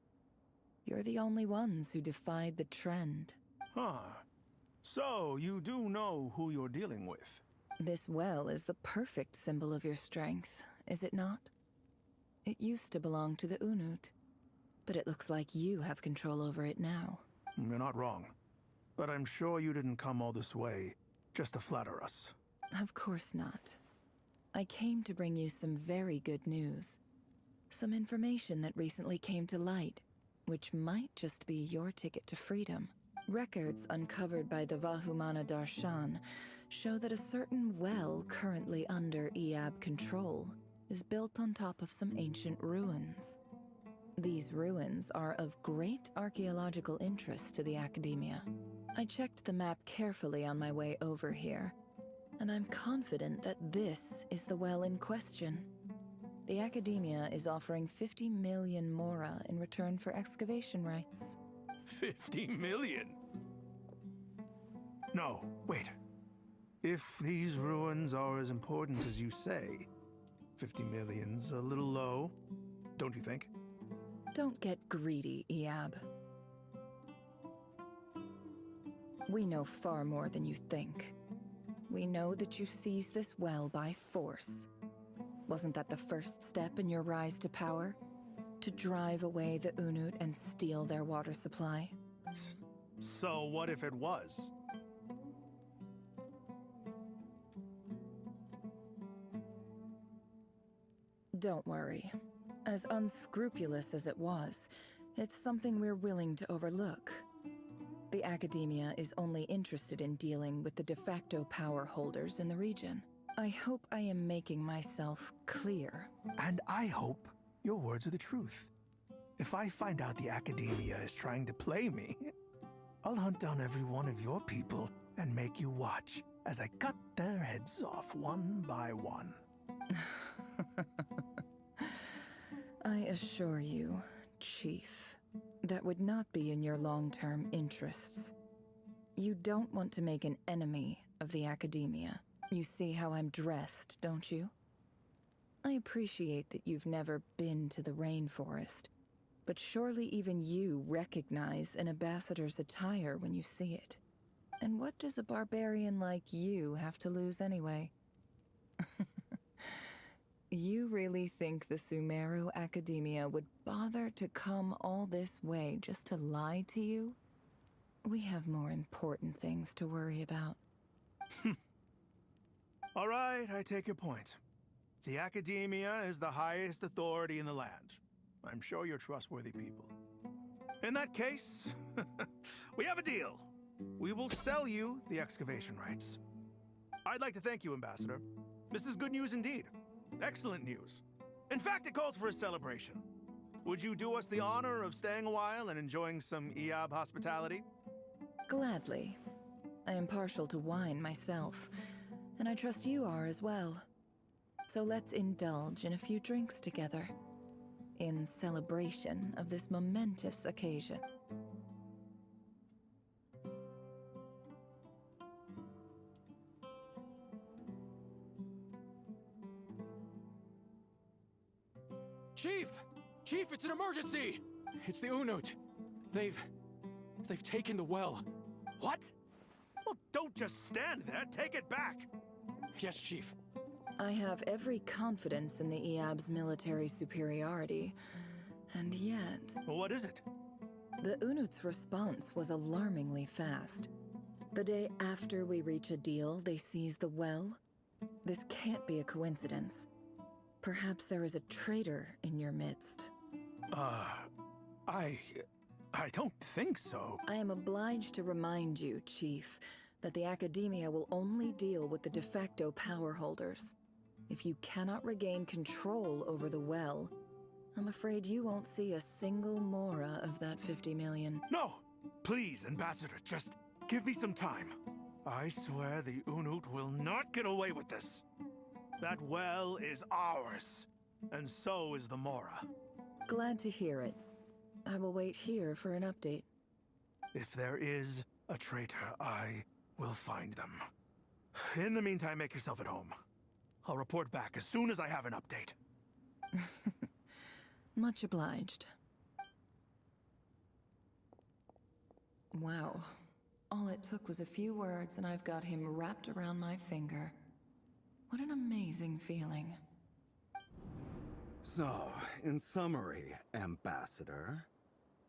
You're the only ones who defied the trend. Huh. So, you do know who you're dealing with? This well is the perfect symbol of your strength, is it not? It used to belong to the Unut, but it looks like you have control over it now. You're not wrong. But I'm sure you didn't come all this way just to flatter us. Of course not. I came to bring you some very good news. Some information that recently came to light, which might just be your ticket to freedom. Records uncovered by the Vahumana Darshan show that a certain well currently under Eab control is built on top of some ancient ruins. These ruins are of great archaeological interest to the Academia. I checked the map carefully on my way over here, and I'm confident that this is the well in question. The Academia is offering 50 million mora in return for excavation rights. 50 million? No, wait. If these ruins are as important as you say, 50 million's a little low, don't you think? Don't get greedy, Eab. We know far more than you think. We know that you seized this well by force. Wasn't that the first step in your rise to power? To drive away the Unut and steal their water supply? So what if it was? Don't worry. As unscrupulous as it was, it's something we're willing to overlook. The Academia is only interested in dealing with the de facto power holders in the region. I hope I am making myself clear. And I hope your words are the truth. If I find out the Academia is trying to play me, I'll hunt down every one of your people and make you watch as I cut their heads off one by one. I assure you, Chief, that would not be in your long-term interests. You don't want to make an enemy of the Academia. You see how I'm dressed, don't you? I appreciate that you've never been to the rainforest, but surely even you recognize an ambassador's attire when you see it. And what does a barbarian like you have to lose anyway? You really think the Sumeru Academia would bother to come all this way just to lie to you? We have more important things to worry about. All right, I take your point. The Academia is the highest authority in the land. I'm sure you're trustworthy people. In that case, we have a deal. We will sell you the excavation rights. I'd like to thank you, Ambassador. This is good news indeed. Excellent news. In fact, it calls for a celebration. Would you do us the honor of staying a while and enjoying some Eob hospitality? Gladly. I am partial to wine myself, and I trust you are as well. So let's indulge in a few drinks together, in celebration of this momentous occasion. Chief! Chief, it's an emergency! It's the Unut. They've taken the well. What? Well, don't just stand there. Take it back. Yes, Chief. I have every confidence in the Eob's military superiority, and yet... What is it? The Unut's response was alarmingly fast. The day after we reach a deal, they seize the well. This can't be a coincidence. Perhaps there is a traitor in your midst. I don't think so. I am obliged to remind you, Chief, that the Academia will only deal with the de facto power holders. If you cannot regain control over the well, I'm afraid you won't see a single mora of that 50 million. No! Please, Ambassador, just give me some time. I swear the Unut will not get away with this. That well is ours, and so is the mora. Glad to hear it. I will wait here for an update. If there is a traitor, I will find them. In the meantime, make yourself at home. I'll report back as soon as I have an update. Much obliged. Wow. All it took was a few words and I've got him wrapped around my finger. What an amazing feeling. So, in summary, Ambassador,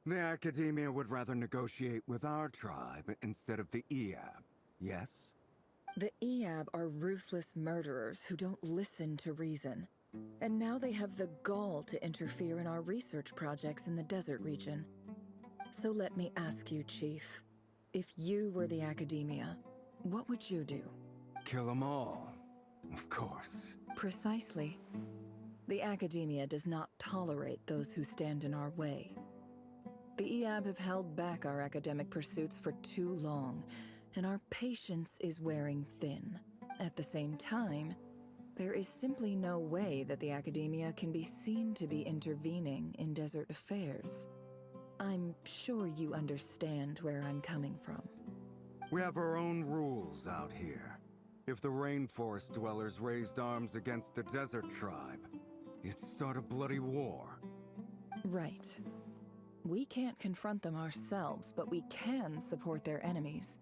the Academia would rather negotiate with our tribe instead of the Eob, yes? The Eob are ruthless murderers who don't listen to reason. And now they have the gall to interfere in our research projects in the desert region. So let me ask you, Chief, if you were the Academia, what would you do? Kill them all, of course. Precisely. The Academia does not tolerate those who stand in our way. The Eob have held back our academic pursuits for too long, and our patience is wearing thin. At the same time, there is simply no way that the Academia can be seen to be intervening in desert affairs. I'm sure you understand where I'm coming from. We have our own rules out here. If the rainforest dwellers raised arms against a desert tribe, it'd start a bloody war. Right. We can't confront them ourselves, but we can support their enemies.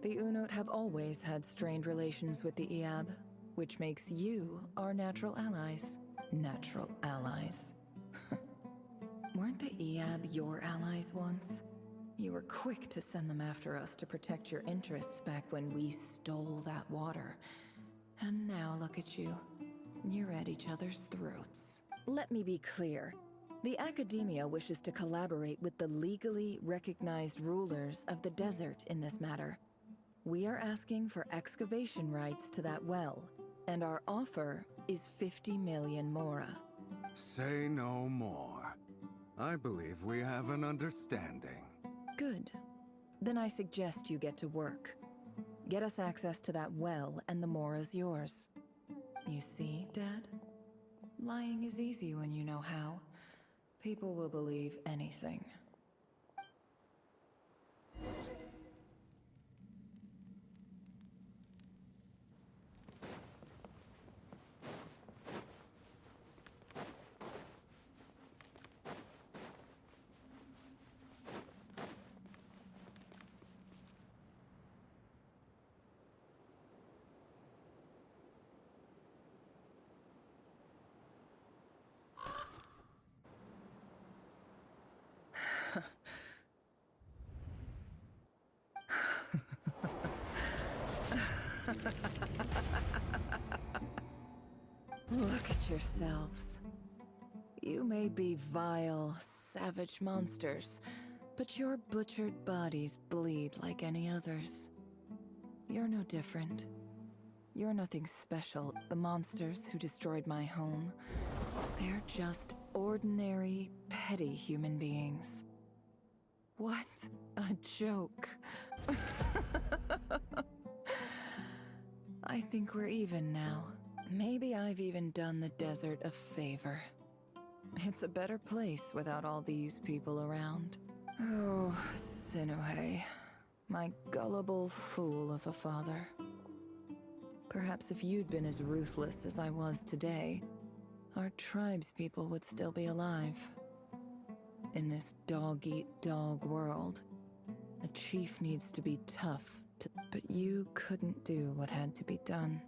The Unut have always had strained relations with the Eab, which makes you our natural allies. Natural allies. Weren't the Eab your allies once? You were quick to send them after us to protect your interests back when we stole that water. And now look at you. You're at each other's throats. Let me be clear. The Academia wishes to collaborate with the legally recognized rulers of the desert in this matter. We are asking for excavation rights to that well, and our offer is 50 million mora. Say no more. I believe we have an understanding. Good. Then I suggest you get to work. Get us access to that well, and the mora's yours. You see, Dad? Lying is easy when you know how. People will believe anything. Look at yourselves. You may be vile, savage monsters, but your butchered bodies bleed like any others. You're no different. You're nothing special. The monsters who destroyed my home, they're just ordinary, petty human beings. What a joke. I think we're even now. Maybe I've even done the desert a favor. It's a better place without all these people around. Oh, Sinuhe, my gullible fool of a father. Perhaps if you'd been as ruthless as I was today, our tribespeople would still be alive. In this dog-eat-dog world, a chief needs to be tough, but you couldn't do what had to be done.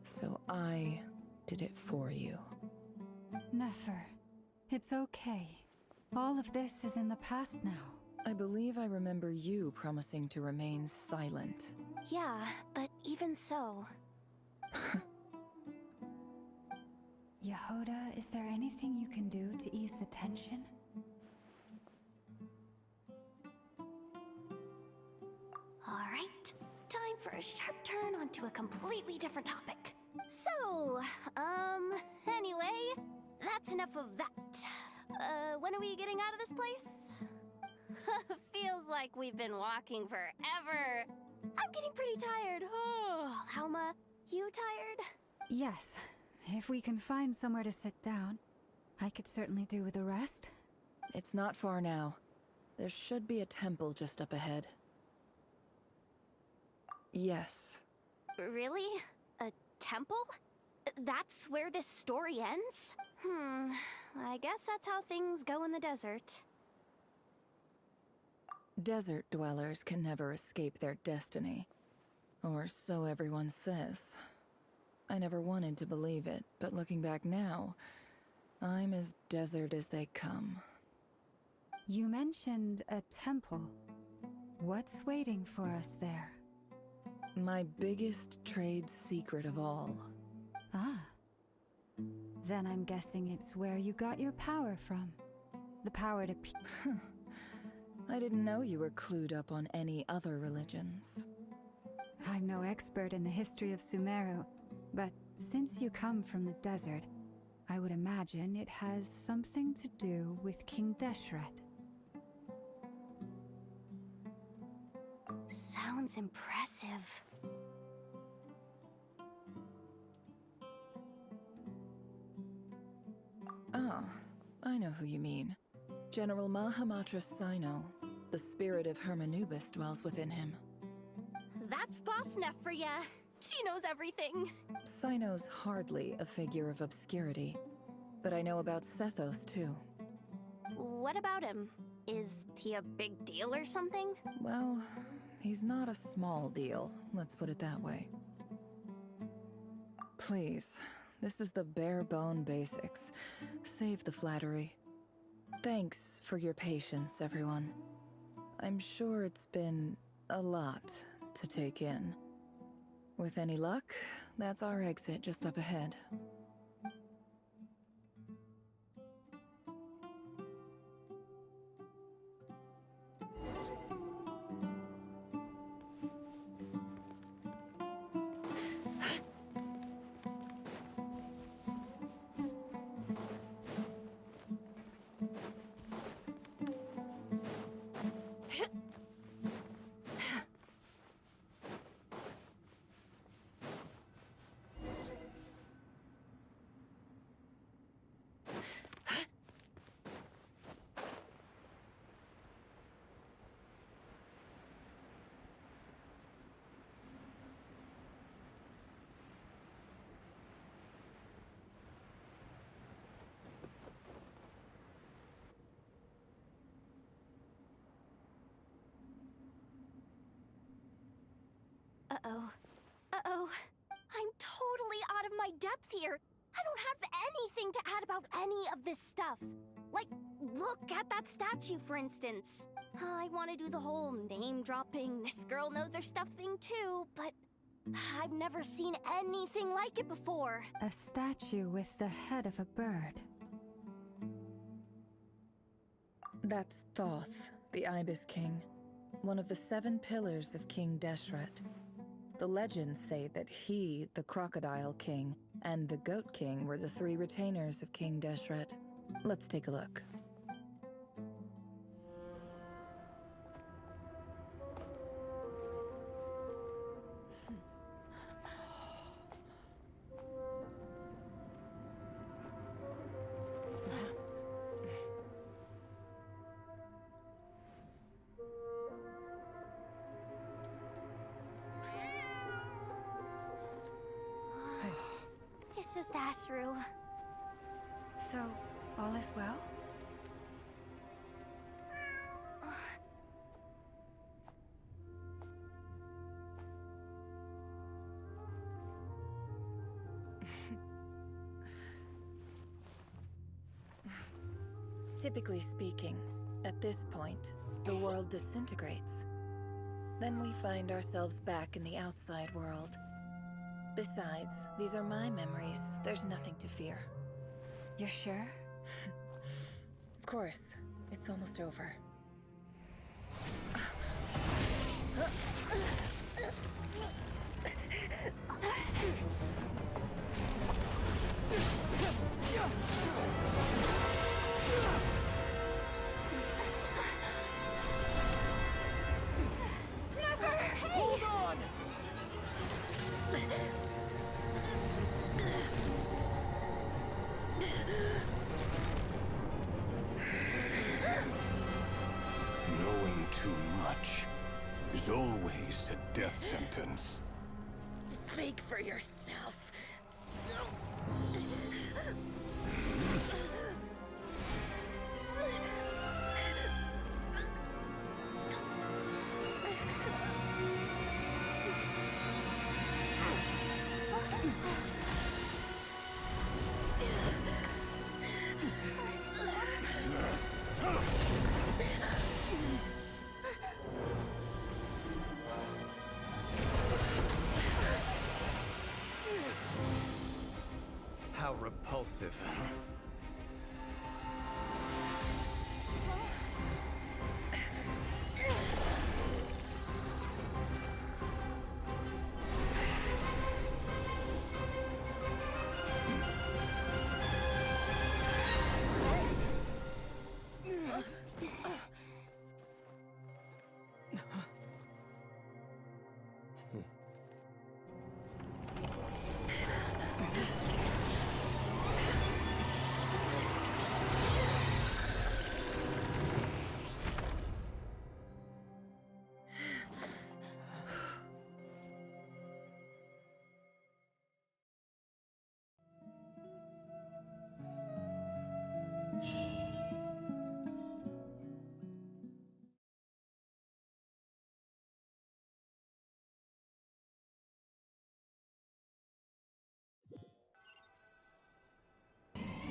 So I did it for you. Nefer, it's okay. All of this is in the past now. I believe I remember you promising to remain silent. Yeah, but even so... Yehoda, is there anything you can do to ease the tension? Alright, time for a sharp turn onto a completely different topic. So, anyway, that's enough of that. When are we getting out of this place? Feels like we've been walking forever. I'm getting pretty tired. Oh, Lauma, you tired? Yes. If we can find somewhere to sit down, I could certainly do with a rest. It's not far now. There should be a temple just up ahead. Yes. Really? A temple? That's where this story ends? I guess that's how things go in the desert. Desert dwellers can never escape their destiny. Or so everyone says. I never wanted to believe it, but looking back now, I'm as desert as they come. You mentioned a temple. What's waiting for us there? My biggest trade secret of all. Ah. Then I'm guessing it's where you got your power from. The power to I didn't know you were clued up on any other religions. I'm no expert in the history of Sumeru, but since you come from the desert, I would imagine it has something to do with King Deshret. Sounds impressive. Ah, I know who you mean. General Mahamatra Sino. The spirit of Hermanubis dwells within him. That's Boss Neff for ya. She knows everything. Sino's hardly a figure of obscurity, but I know about Sethos too. What about him? Is he a big deal or something? Well, He's not a small deal, let's put it that way. Please, this is the bare-bone basics. Save the flattery. Thanks for your patience, everyone. I'm sure it's been a lot to take in. With any luck, that's our exit just up ahead. Uh-oh. Uh-oh. I'm totally out of my depth here. I don't have anything to add about any of this stuff. Like, look at that statue, for instance. I want to do the whole name-dropping, this girl knows her stuff thing too, but I've never seen anything like it before. A statue with the head of a bird. That's Thoth, the Ibis King, one of the 7 pillars of King Deshret. The legends say that he, the Crocodile King, and the Goat King were the 3 retainers of King Deshret. Let's take a look. It's just Ashru. So, all is well? Typically speaking, at this point, the world disintegrates. Then we find ourselves back in the outside world. Besides, these are my memories. There's nothing to fear. You're sure? Of course. It's almost over. Hold on! Knowing too much is always a death sentence. Speak for yourself. How repulsive.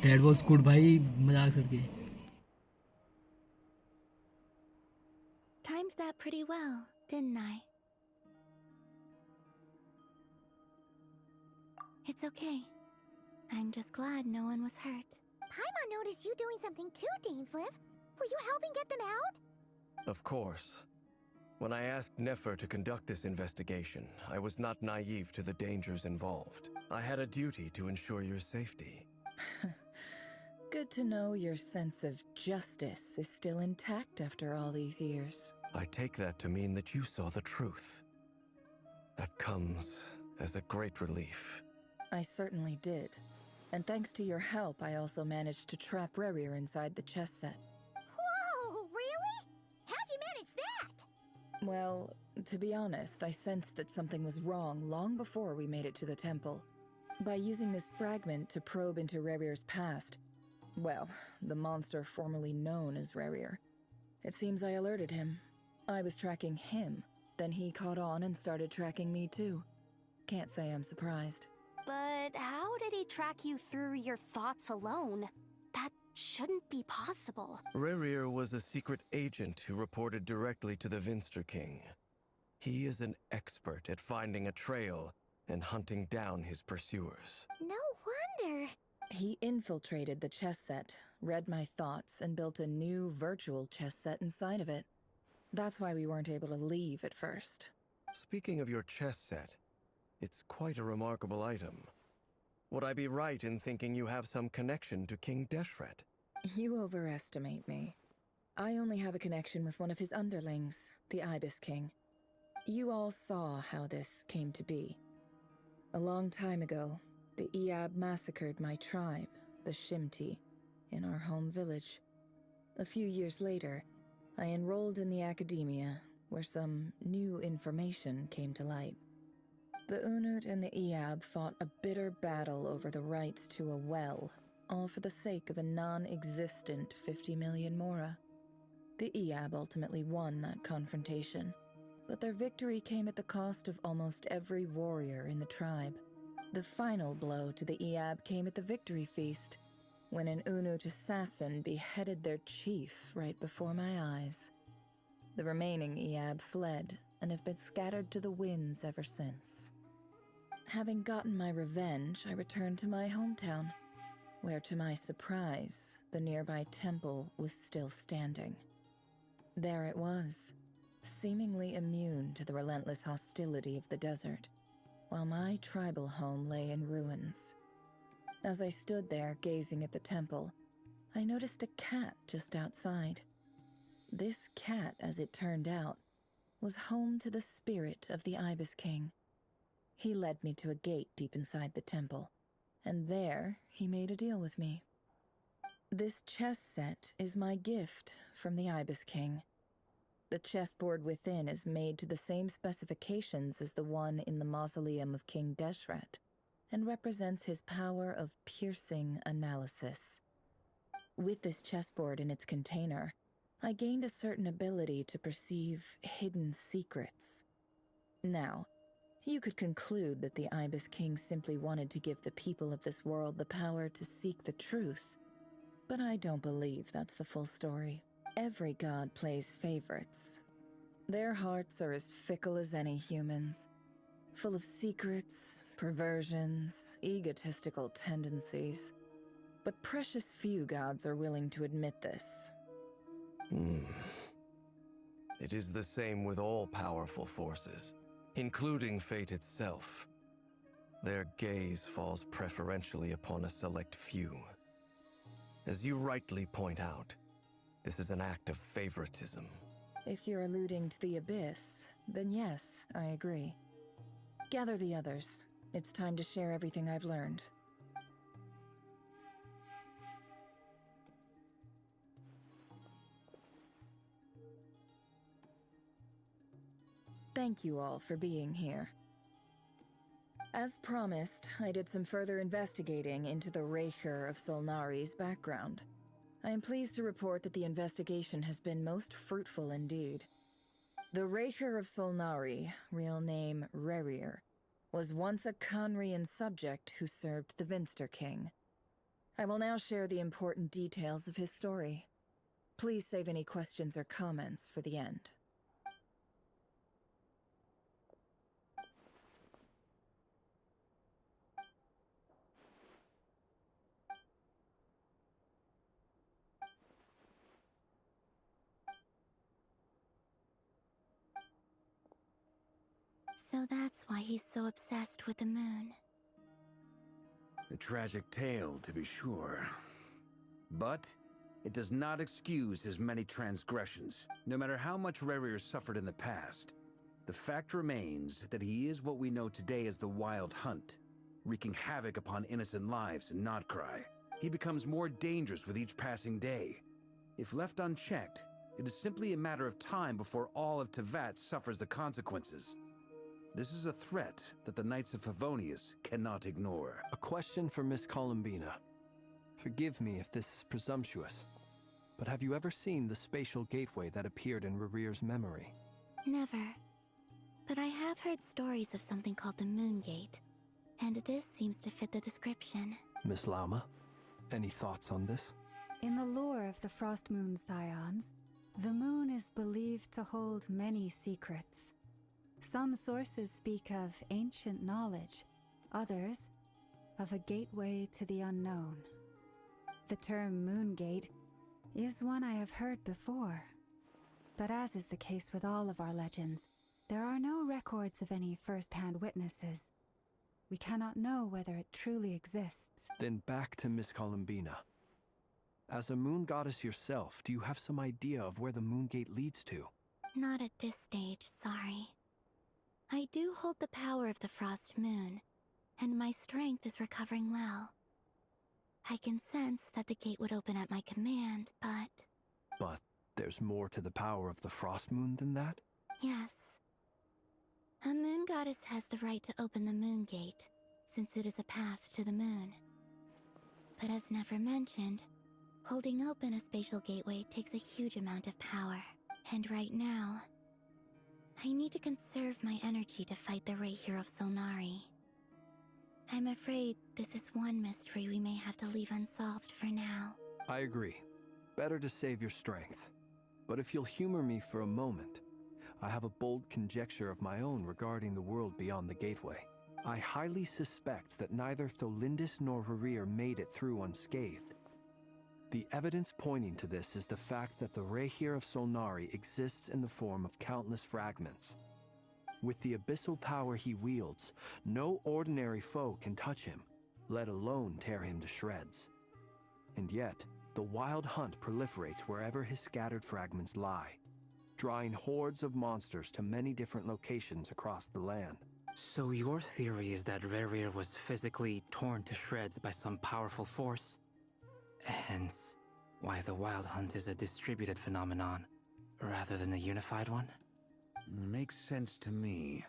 That was good भाई, मजाक करके. Timed that pretty well, didn't I? It's okay. I'm just glad no one was hurt. Paimon noticed you doing something too, Dainsliv. Were you helping get them out? Of course. When I asked Nefer to conduct this investigation, I was not naive to the dangers involved. I had a duty to ensure your safety. Good to know your sense of justice is still intact after all these years. I take that to mean that you saw the truth. That comes as a great relief. I certainly did. And thanks to your help, I also managed to trap Rerir inside the chess set. Whoa, really? How'd you manage that? Well, to be honest, I sensed that something was wrong long before we made it to the temple. By using this fragment to probe into Rerir's past, well, the monster formerly known as Rerir, it seems I alerted him. I was tracking him, then he caught on and started tracking me too. Can't say I'm surprised. But how did he track you through your thoughts alone? That shouldn't be possible. Rerir was a secret agent who reported directly to the Vinster King. He is an expert at finding a trail and hunting down his pursuers. No wonder. He infiltrated the chess set, read my thoughts, and built a new virtual chess set inside of it. That's why we weren't able to leave at first. Speaking of your chess set, it's quite a remarkable item. Would I be right in thinking you have some connection to King Deshret? You overestimate me. I only have a connection with one of his underlings, the Ibis King. You all saw how this came to be. A long time ago, the Iab massacred my tribe, the Shimti, in our home village. A few years later, I enrolled in the academia, where some new information came to light. The Unut and the Iab fought a bitter battle over the rights to a well, all for the sake of a non-existent 50 million Mora. The Iab ultimately won that confrontation, but their victory came at the cost of almost every warrior in the tribe. The final blow to the Iab came at the victory feast, when an Unut assassin beheaded their chief right before my eyes. The remaining Iab fled and have been scattered to the winds ever since. Having gotten my revenge, I returned to my hometown, where to my surprise, the nearby temple was still standing. There it was, seemingly immune to the relentless hostility of the desert, while my tribal home lay in ruins. As I stood there gazing at the temple, I noticed a cat just outside. This cat, as it turned out, was home to the spirit of the Ibis King. He led me to a gate deep inside the temple, and there he made a deal with me. This chess set is my gift from the Ibis King. The chessboard within is made to the same specifications as the one in the mausoleum of King Deshret, and represents his power of piercing analysis. With this chessboard in its container, I gained a certain ability to perceive hidden secrets. Now, you could conclude that the Ibis King simply wanted to give the people of this world the power to seek the truth, but I don't believe that's the full story. Every god plays favorites. Their hearts are as fickle as any human's, full of secrets, perversions, egotistical tendencies. But precious few gods are willing to admit this. It is the same with all powerful forces, including fate itself. Their gaze falls preferentially upon a select few. As you rightly point out, this is an act of favoritism. If you're alluding to the Abyss, then yes, I agree. Gather the others. It's time to share everything I've learned. Thank you all for being here. As promised, I did some further investigating into the Raker of Solnari's background. I am pleased to report that the investigation has been most fruitful indeed. The Raker of Solnari, real name Rerir, was once a Conrian subject who served the Vinster King. I will now share the important details of his story. Please save any questions or comments for the end. So that's why he's so obsessed with the moon. A tragic tale, to be sure. But it does not excuse his many transgressions. No matter how much Rerir suffered in the past, the fact remains that he is what we know today as the Wild Hunt, wreaking havoc upon innocent lives in Krai. He becomes more dangerous with each passing day. If left unchecked, it is simply a matter of time before all of Tevat suffers the consequences. This is a threat that the Knights of Favonius cannot ignore. A question for Miss Columbina. Forgive me if this is presumptuous, but have you ever seen the spatial gateway that appeared in Rerir's memory? Never. But I have heard stories of something called the Moon Gate, and this seems to fit the description. Miss Lama, any thoughts on this? In the lore of the Frost Moon Scions, the moon is believed to hold many secrets. Some sources speak of ancient knowledge, others of a gateway to the unknown. The term Moon Gate is one I have heard before, but as is the case with all of our legends, there are no records of any first-hand witnesses. We cannot know whether it truly exists. Then back to Miss Columbina. As a moon goddess yourself, do you have some idea of where the Moon Gate leads to? Not at this stage, sorry. I do hold the power of the Frost Moon, and my strength is recovering well. I can sense that the gate would open at my command, but... But there's more to the power of the Frost Moon than that? Yes. A moon goddess has the right to open the Moon Gate, since it is a path to the moon. But as never mentioned, holding open a spatial gateway takes a huge amount of power. And right now, I need to conserve my energy to fight the Reihir of Solnari. I'm afraid this is one mystery we may have to leave unsolved for now. I agree. Better to save your strength. But if you'll humor me for a moment, I have a bold conjecture of my own regarding the world beyond the gateway. I highly suspect that neither Tholindis nor Rerir made it through unscathed. The evidence pointing to this is the fact that the Reihir of Solnari exists in the form of countless fragments. With the abyssal power he wields, no ordinary foe can touch him, let alone tear him to shreds. And yet, the Wild Hunt proliferates wherever his scattered fragments lie, drawing hordes of monsters to many different locations across the land. So your theory is that Rerir was physically torn to shreds by some powerful force? Hence, why the Wild Hunt is a distributed phenomenon, rather than a unified one? Makes sense to me.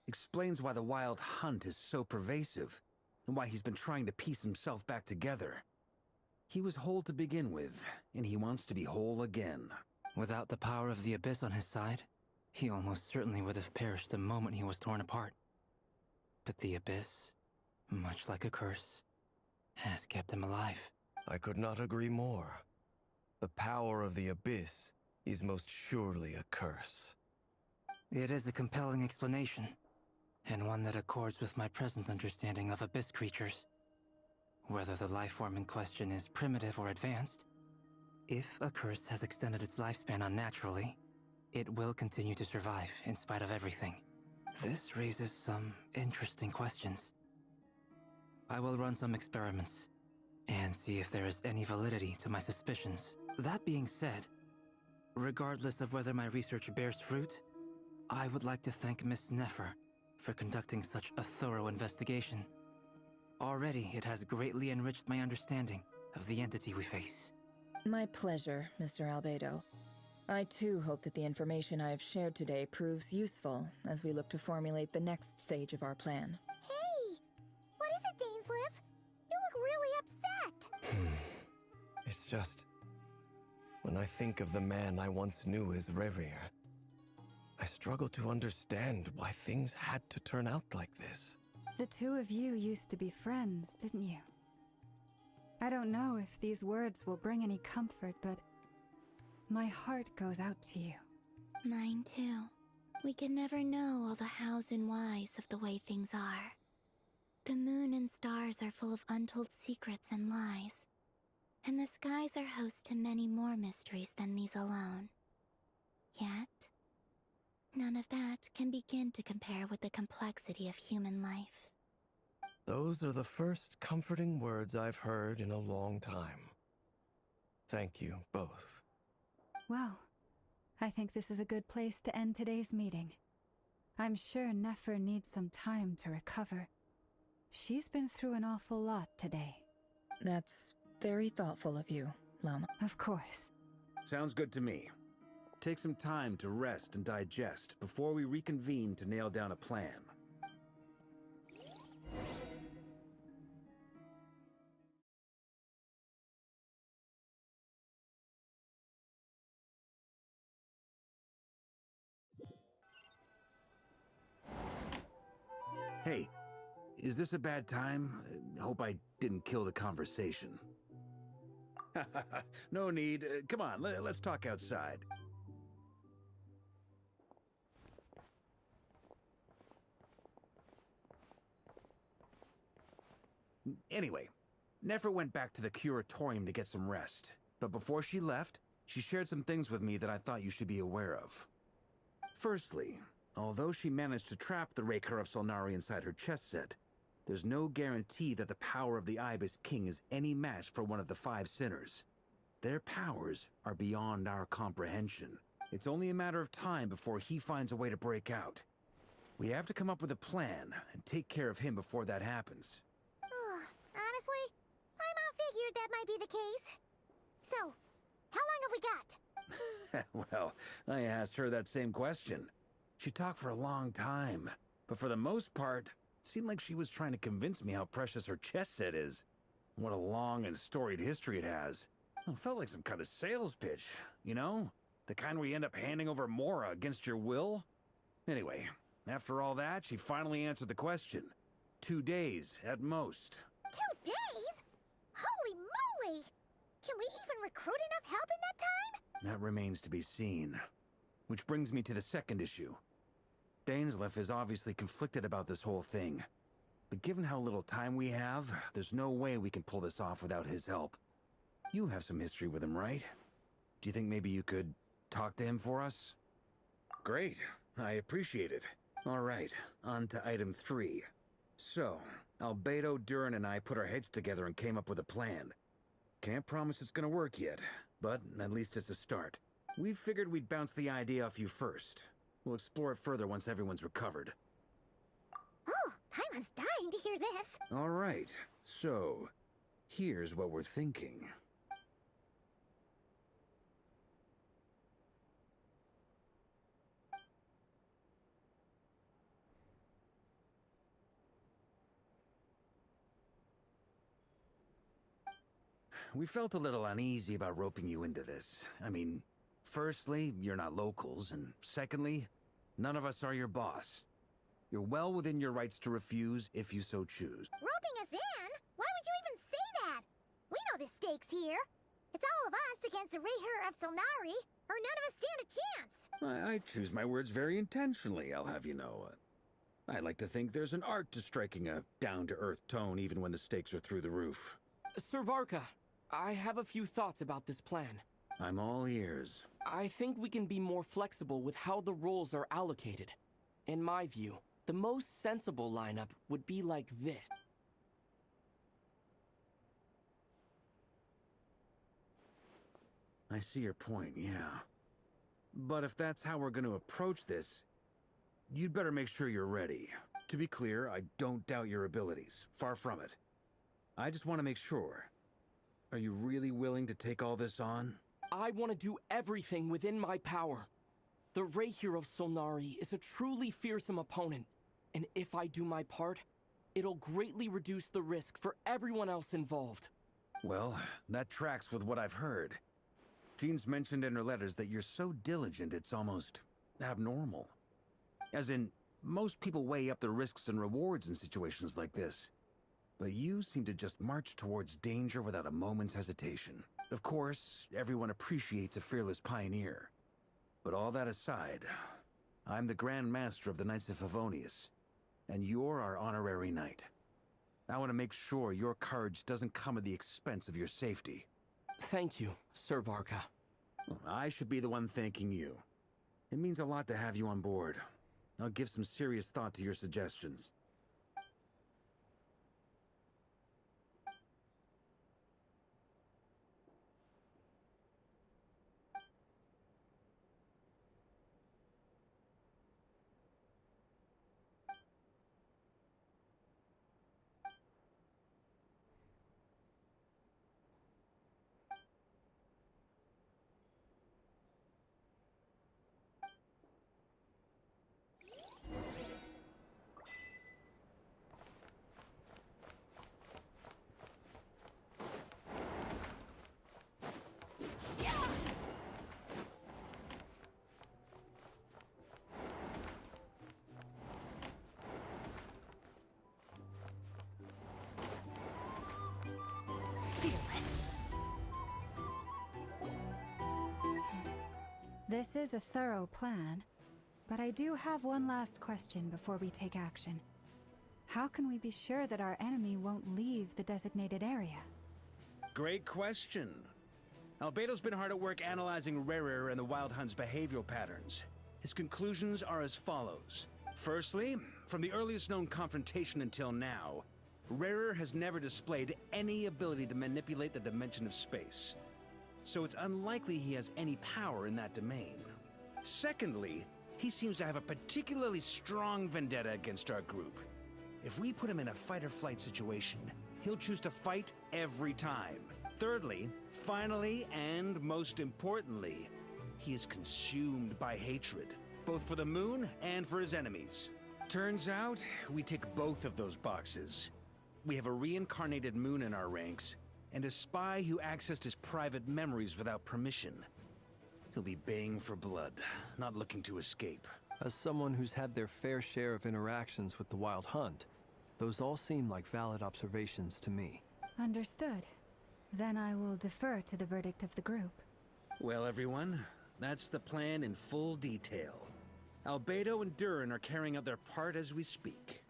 Explains why the Wild Hunt is so pervasive, and why he's been trying to piece himself back together. He was whole to begin with, and he wants to be whole again. Without the power of the Abyss on his side, he almost certainly would have perished the moment he was torn apart. But the Abyss, much like a curse, has kept him alive. I could not agree more. The power of the Abyss is most surely a curse. It is a compelling explanation, and one that accords with my present understanding of Abyss creatures. Whether the life form in question is primitive or advanced, if a curse has extended its lifespan unnaturally, it will continue to survive in spite of everything. This raises some interesting questions. I will run some experiments and see if there is any validity to my suspicions. That being said, regardless of whether my research bears fruit, I would like to thank Miss Nefer for conducting such a thorough investigation. Already, it has greatly enriched my understanding of the entity we face. My pleasure, Mr. Albedo. I too hope that the information I have shared today proves useful as we look to formulate the next stage of our plan. Hey! What is it, Dainsleif? You look really upset! It's just... when I think of the man I once knew as Rerir, I struggle to understand why things had to turn out like this. The two of you used to be friends, didn't you? I don't know if these words will bring any comfort, but my heart goes out to you. Mine too. We can never know all the hows and whys of the way things are. The moon and stars are full of untold secrets and lies. And the skies are host to many more mysteries than these alone. Yet, none of that can begin to compare with the complexity of human life. Those are the first comforting words I've heard in a long time. Thank you, both. Well, I think this is a good place to end today's meeting. I'm sure Nefer needs some time to recover. She's been through an awful lot today. That's very thoughtful of you, Lama. Of course. Sounds good to me. Take some time to rest and digest before we reconvene to nail down a plan. Hey, is this a bad time? Hope I didn't kill the conversation. No need. Come on, let's talk outside. Anyway, Nefer went back to the curatorium to get some rest. But before she left, she shared some things with me that I thought you should be aware of. Firstly, although she managed to trap the Raker of Solnari inside her chess set, there's no guarantee that the power of the Ibis King is any match for one of the 5 sinners. Their powers are beyond our comprehension. It's only a matter of time before he finds a way to break out. We have to come up with a plan and take care of him before that happens. Honestly, Paimon figured that might be the case. So, how long have we got? Well, I asked her that same question. She talked for a long time, but for the most part, it seemed like she was trying to convince me how precious her chess set is. What a long and storied history it has. It felt like some kind of sales pitch, you know? The kind where you end up handing over Mora against your will? Anyway, after all that, she finally answered the question. 2 days, at most. 2 days? Holy moly! Can we even recruit enough help in that time? That remains to be seen. Which brings me to the second issue. Dainsleif is obviously conflicted about this whole thing. But given how little time we have, there's no way we can pull this off without his help. You have some history with him, right? Do you think maybe you could talk to him for us? Great. I appreciate it. All right, on to item 3. So, Albedo, Durin, and I put our heads together and came up with a plan. Can't promise it's gonna work yet, but at least it's a start. We figured we'd bounce the idea off you first. We'll explore it further once everyone's recovered. Oh, Paimon's dying to hear this. All right, so here's what we're thinking. We felt a little uneasy about roping you into this. I mean, firstly, you're not locals, and secondly, none of us are your boss. You're well within your rights to refuse if you so choose. Roping us in? Why would you even say that? We know the stakes here. It's all of us against the Rayher of Solnari, or none of us stand a chance. I choose my words very intentionally, I'll have you know. I like to think there's an art to striking a down-to-earth tone even when the stakes are through the roof. Sir Varka, I have a few thoughts about this plan. I'm all ears. I think we can be more flexible with how the roles are allocated. In my view, the most sensible lineup would be like this. I see your point, yeah. But if that's how we're going to approach this, you'd better make sure you're ready. To be clear, I don't doubt your abilities. Far from it. I just want to make sure. Are you really willing to take all this on? I want to do everything within my power. The Rayher of Solnari is a truly fearsome opponent, and if I do my part, it'll greatly reduce the risk for everyone else involved. Well, that tracks with what I've heard. Jean's mentioned in her letters that you're so diligent it's almost abnormal. As in, most people weigh up the risks and rewards in situations like this. But you seem to just march towards danger without a moment's hesitation. Of course, everyone appreciates a fearless pioneer. But all that aside, I'm the Grand Master of the Knights of Favonius, and you're our honorary knight. I want to make sure your courage doesn't come at the expense of your safety. Thank you, Sir Varka. I should be the one thanking you. It means a lot to have you on board. I'll give some serious thought to your suggestions. This is a thorough plan, but I do have one last question before we take action. How can we be sure that our enemy won't leave the designated area? Great question. Albedo's been hard at work analyzing Rarer and the Wild Hunt's behavioral patterns. His conclusions are as follows. Firstly, from the earliest known confrontation until now, Rarer has never displayed any ability to manipulate the dimension of space. So it's unlikely he has any power in that domain. Secondly, he seems to have a particularly strong vendetta against our group. If we put him in a fight-or-flight situation, he'll choose to fight every time. Thirdly, finally, and most importantly, he is consumed by hatred, both for the moon and for his enemies. Turns out, we tick both of those boxes. We have a reincarnated moon in our ranks, and a spy who accessed his private memories without permission. He'll be baying for blood, not looking to escape. As someone who's had their fair share of interactions with the Wild Hunt, those all seem like valid observations to me. Understood. Then I will defer to the verdict of the group. Well, everyone, that's the plan in full detail. Albedo and Durin are carrying out their part as we speak.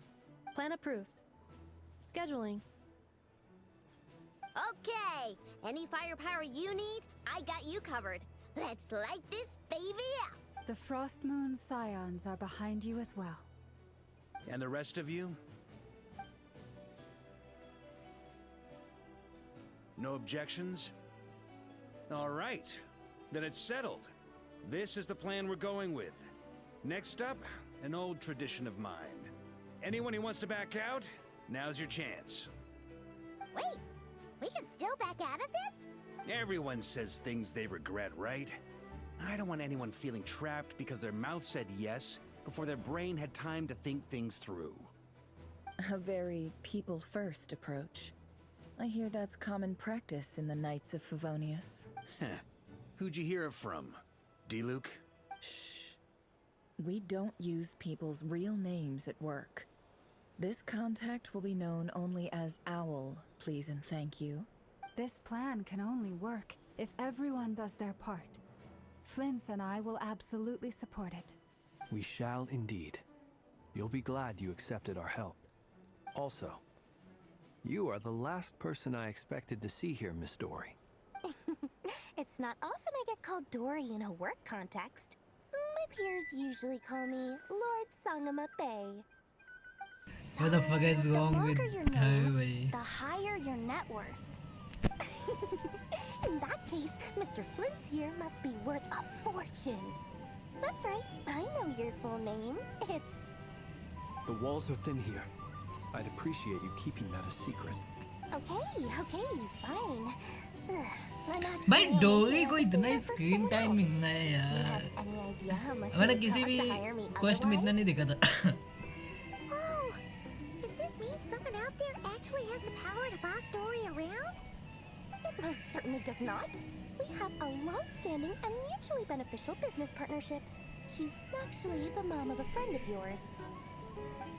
Plan approved. Scheduling. Okay, any firepower you need, I got you covered. Let's light this baby up. The Frost Moon Scions are behind you as well. And the rest of you? No objections? All right, then it's settled. This is the plan we're going with. Next up, an old tradition of mine. Anyone who wants to back out, now's your chance. Wait, we can still back out of this? Everyone says things they regret, right? I don't want anyone feeling trapped because their mouth said yes before their brain had time to think things through. A very people-first approach. I hear that's common practice in the Knights of Favonius. Who'd you hear it from? D-Luke? Shh. We don't use people's real names at work. This contact will be known only as Owl, please and thank you. This plan can only work if everyone does their part. Flint's and I will absolutely support it. We shall indeed. You'll be glad you accepted our help. Also, you are the last person I expected to see here, Miss Dory. It's not often I get called Dory in a work context. My peers usually call me Lord Sangama Bay. What the fuck is wrong with her? The higher your net worth. In that case, Mr. Flint's here must be worth a fortune. That's right, I know your full name. It's... The walls are thin here. I'd appreciate you keeping that a secret. Okay, fine. भाई डोरी को इतना screen time मिलना है यार मैंने किसी भी क्वेस्ट में इतना नहीं देखा था Oh, does this mean someone out there actually has the power to boss Dory around? It most certainly does not. We have a long-standing and mutually beneficial business partnership. She's actually the mom of a friend of yours.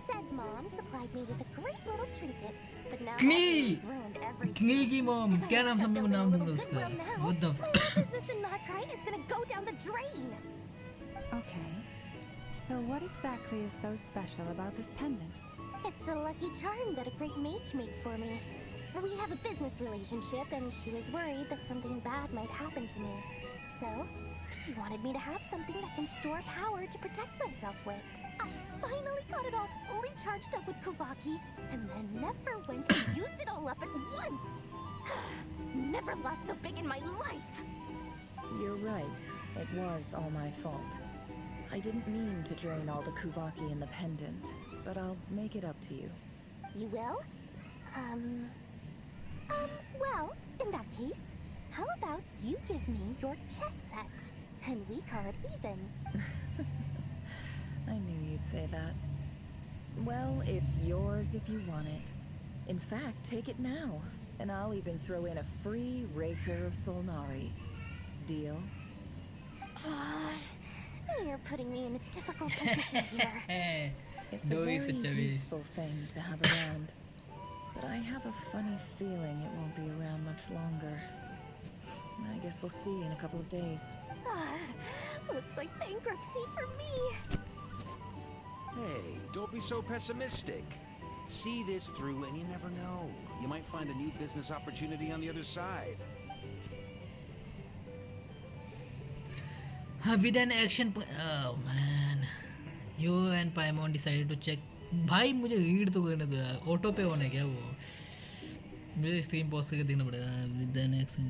Said mom supplied me with a great little trinket, but now Knee! everyone's ruined everything. Knee की mom, If I क्या don't नाम start हम लोग building a नाम little दूंगा उसका? goodwill now, What the my whole business in Krai is gonna go down the drain. Okay. So what exactly is so special about this pendant? It's a lucky charm that a great mage made for me. We have a business relationship, and she was worried that something bad might happen to me. So, she wanted me to have something that can store power to protect myself with. I finally got it all fully charged up with Kuvaki, and then never went and used it all up at once! Never lost so big in my life! You're right. It was all my fault. I didn't mean to drain all the Kuvaki in the pendant, but I'll make it up to you. You will? Well, in that case, how about you give me your chess set? And we call it even. I knew you'd say that. Well, it's yours if you want it. In fact, take it now, and I'll even throw in a free Raker of Solnari. Deal? You're putting me in a difficult position here. It's a very useful thing to have around. But I have a funny feeling it won't be around much longer. I guess we'll see in a couple of days. Looks like bankruptcy for me. Hey, don't be so pessimistic. See this through and you never know. You might find a new business opportunity on the other side. With an action oh man, you and Paimon decided to check. भाई मुझे read तो करने दो यार, auto पे होने क्या वो, मुझे स्क्रीन पॉज करके देखना पड़ेगा. With an action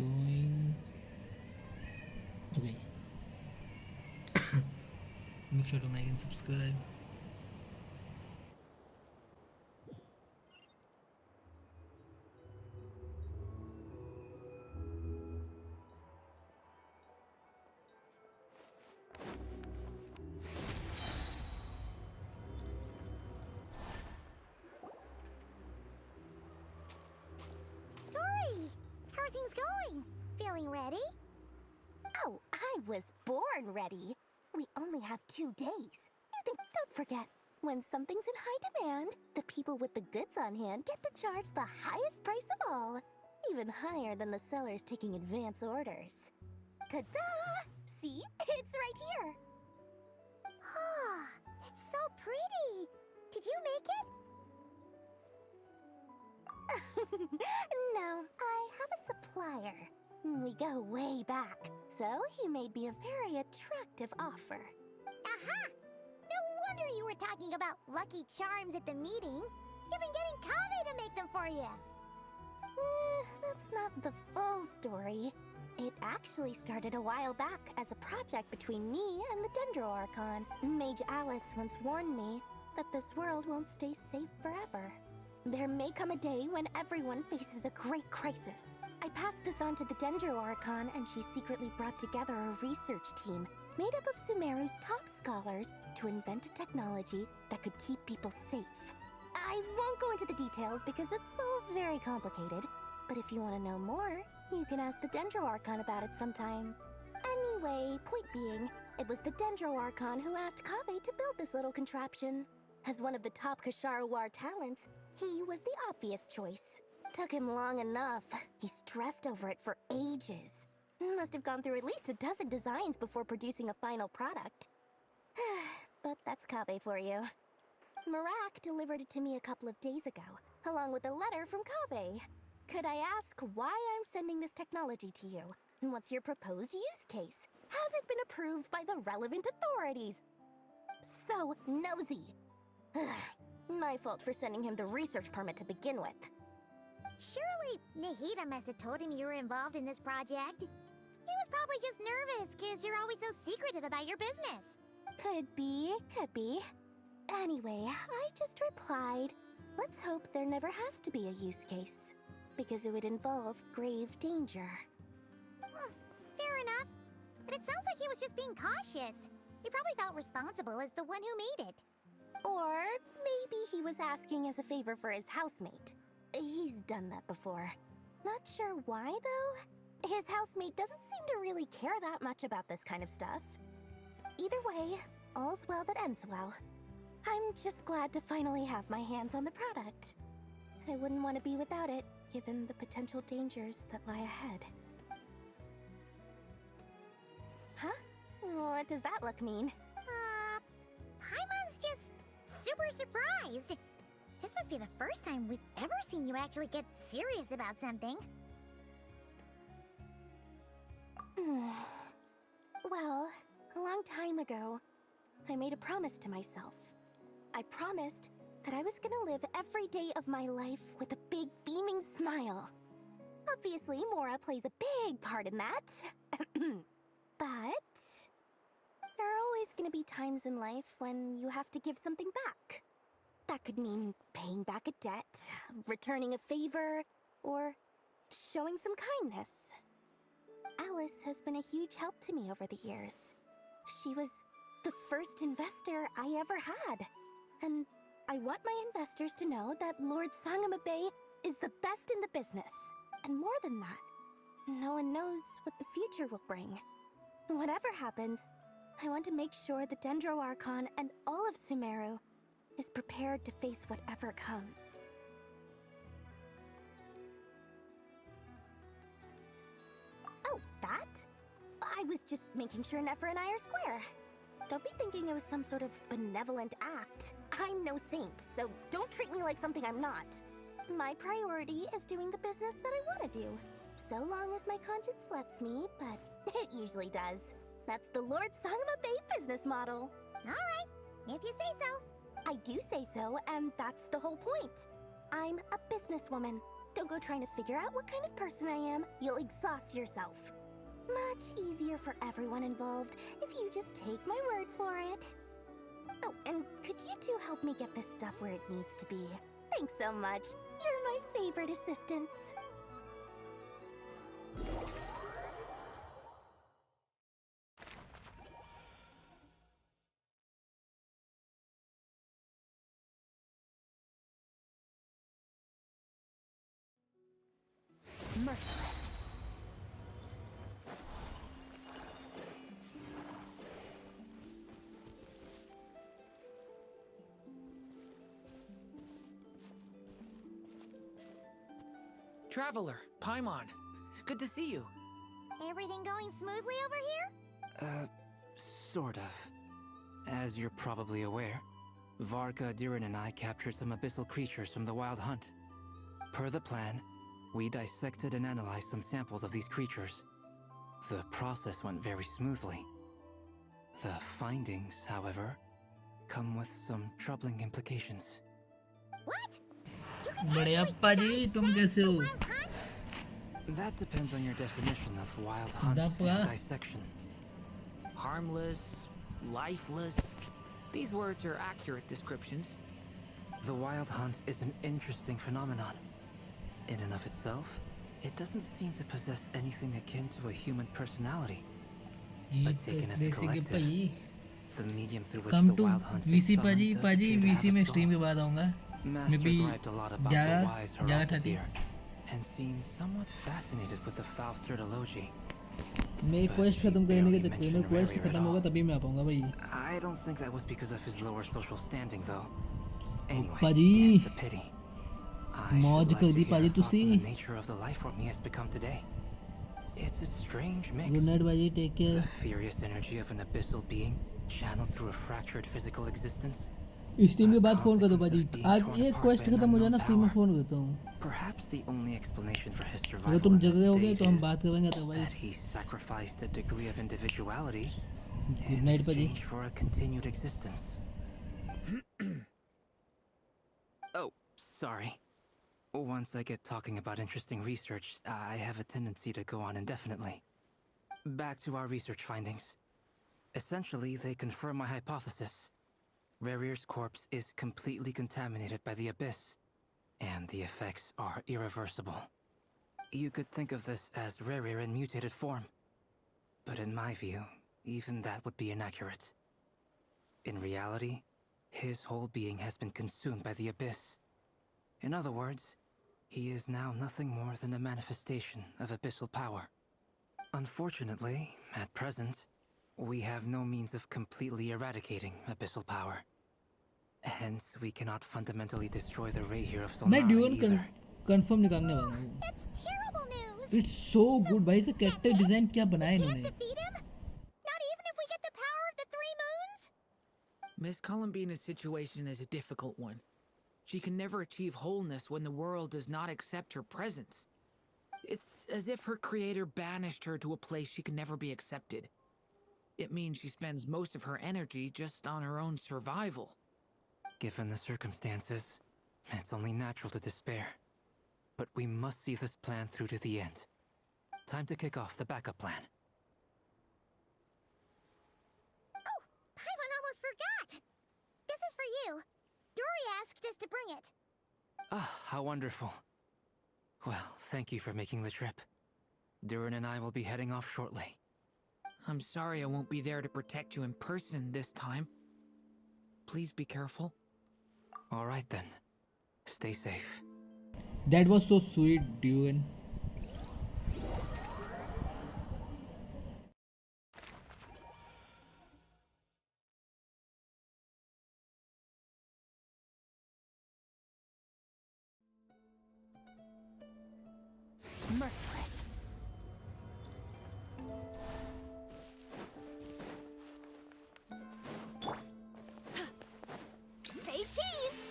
going okay. Make sure to like and subscribe. Ready? Oh, I was born ready. We only have 2 days. Don't forget, when something's in high demand, the people with the goods on hand get to charge the highest price of all. Even higher than the sellers taking advance orders. Ta-da! See? It's right here. Ah, it's so pretty. Did you make it? No, I have a supplier. We go way back, so he made me a very attractive offer. Aha! No wonder you were talking about lucky charms at the meeting. You've been getting Kave to make them for you. That's not the full story. It actually started a while back as a project between me and the Dendro Archon. Mage Alice once warned me that this world won't stay safe forever. There may come a day when everyone faces a great crisis. I passed this on to the Dendro Archon, and she secretly brought together a research team made up of Sumeru's top scholars to invent a technology that could keep people safe. I won't go into the details because it's all very complicated, but if you want to know more, you can ask the Dendro Archon about it sometime. Anyway, point being, it was the Dendro Archon who asked Kave to build this little contraption. As one of the top Kasharawar talents, he was the obvious choice. Took him long enough. He stressed over it for ages. Must have gone through at least a dozen designs before producing a final product. But that's Kave for you. Marak delivered it to me a couple of days ago, along with a letter from Kave. Could I ask why I'm sending this technology to you? And what's your proposed use case? Has it been approved by the relevant authorities? So nosy. My fault for sending him the research permit to begin with. Surely, Nahida must have told him you were involved in this project. He was probably just nervous because you're always so secretive about your business. Could be, could be. Anyway, I just replied, let's hope there never has to be a use case. Because it would involve grave danger. Fair enough. But it sounds like he was just being cautious. He probably felt responsible as the one who made it. Or maybe he was asking as a favor for his housemate. He's done that before. Not sure why, though. His housemate doesn't seem to really care that much about this kind of stuff. Either way, all's well that ends well. I'm just glad to finally have my hands on the product. I wouldn't want to be without it, given the potential dangers that lie ahead. Huh? What does that look mean? Paimon's just super surprised. This must be the first time we've ever seen you actually get serious about something. Well, a long time ago, I made a promise to myself. I promised that I was gonna live every day of my life with a big beaming smile. Obviously, Mora plays a big part in that. But there are always gonna be times in life when you have to give something back. That could mean paying back a debt, returning a favor, or showing some kindness. Alice has been a huge help to me over the years. She was the first investor I ever had. And I want my investors to know that Lord Sangamabe is the best in the business. And more than that, no one knows what the future will bring. Whatever happens, I want to make sure the Dendro Archon and all of Sumeru is prepared to face whatever comes. Oh, that? I was just making sure Nefer and I are square. Don't be thinking it was some sort of benevolent act. I'm no saint, so don't treat me like something I'm not. My priority is doing the business that I want to do. So long as my conscience lets me, but it usually does. That's the Lord Sangamabe business model. Alright, if you say so. I do say so, and that's the whole point. I'm a businesswoman. Don't go trying to figure out what kind of person I am. You'll exhaust yourself. Much easier for everyone involved if you just take my word for it. Oh, and could you two help me get this stuff where it needs to be? Thanks so much. You're my favorite assistants. Merciless. Traveler, Paimon, it's good to see you. Everything going smoothly over here? Sort of. As you're probably aware, Varka, Diren, and I captured some abyssal creatures from the Wild Hunt. Per the plan, we dissected and analyzed some samples of these creatures. The process went very smoothly. The findings, however, come with some troubling implications. What? बड़े अप्पा जी तुम कैसे हो? That depends on your definition of wild hunt and dissection. Harmless, lifeless. These words are accurate descriptions. The wild hunt is an interesting phenomenon. In and of itself, it doesn't seem to possess anything akin to a human personality. But taken as a collective, the medium through which the wild hunt is summoned does appear to have a soul. Master griped a lot about the wise Herodoteer, and seemed somewhat fascinated with the foul certology. मैं quest खत्म करने के चक्कर में quest खत्म होगा तभी मैं आ पाऊंगा भाई. I don't think that was because of his lower social standing, though. Anyway, पाजी, it's a pity. मौज कर दी पाजी तुसी. The nature of the life form he has become today. It's a strange mix. Good night पाजी, take care. The furious energy of an abyssal being channeled through a fractured physical existence. Stream के बाद phone कर दो पाजी. आज ये quest खत्म हो जाना फिर मैं फोन करता हूँ. Perhaps the only explanation for his अगर survival तुम in this जग रहे होगे stage तो हम is बात करेंगे otherwise. that he sacrificed a degree of individuality Good in night पाजी. exchange for a continued existence. Oh, sorry. Once I get talking about interesting research, I have a tendency to go on indefinitely. Back to our research findings. Essentially, they confirm my hypothesis. Rerir's corpse is completely contaminated by the Abyss, and the effects are irreversible. You could think of this as Rerir in mutated form. But in my view, even that would be inaccurate. In reality, his whole being has been consumed by the Abyss. In other words, he is now nothing more than a manifestation of abyssal power. Unfortunately, at present, we have no means of completely eradicating abyssal power. Hence, we cannot fundamentally destroy the ray here of मैं Solnari dune either. Confirm निकालने वाला हूँ. That's terrible news. It's so good भाई. इसका character design क्या बनाया Can't इन्होंने. defeat him? Not even if we get the power of the three moons? Miss Columbina's situation is a difficult one. She can never achieve wholeness when the world does not accept her presence. It's as if her creator banished her to a place she can never be accepted. It means she spends most of her energy just on her own survival. Given the circumstances, it's only natural to despair. But we must see this plan through to the end. Time to kick off the backup plan. Oh, Paimon almost forgot. This is for you. Dory asked us to bring it. Ah, how wonderful. Well, thank you for making the trip. Durin and I will be heading off shortly. I'm sorry I won't be there to protect you in person this time. Please be careful. All right then. Stay safe. That was so sweet, Dune. Merciless. Say cheese.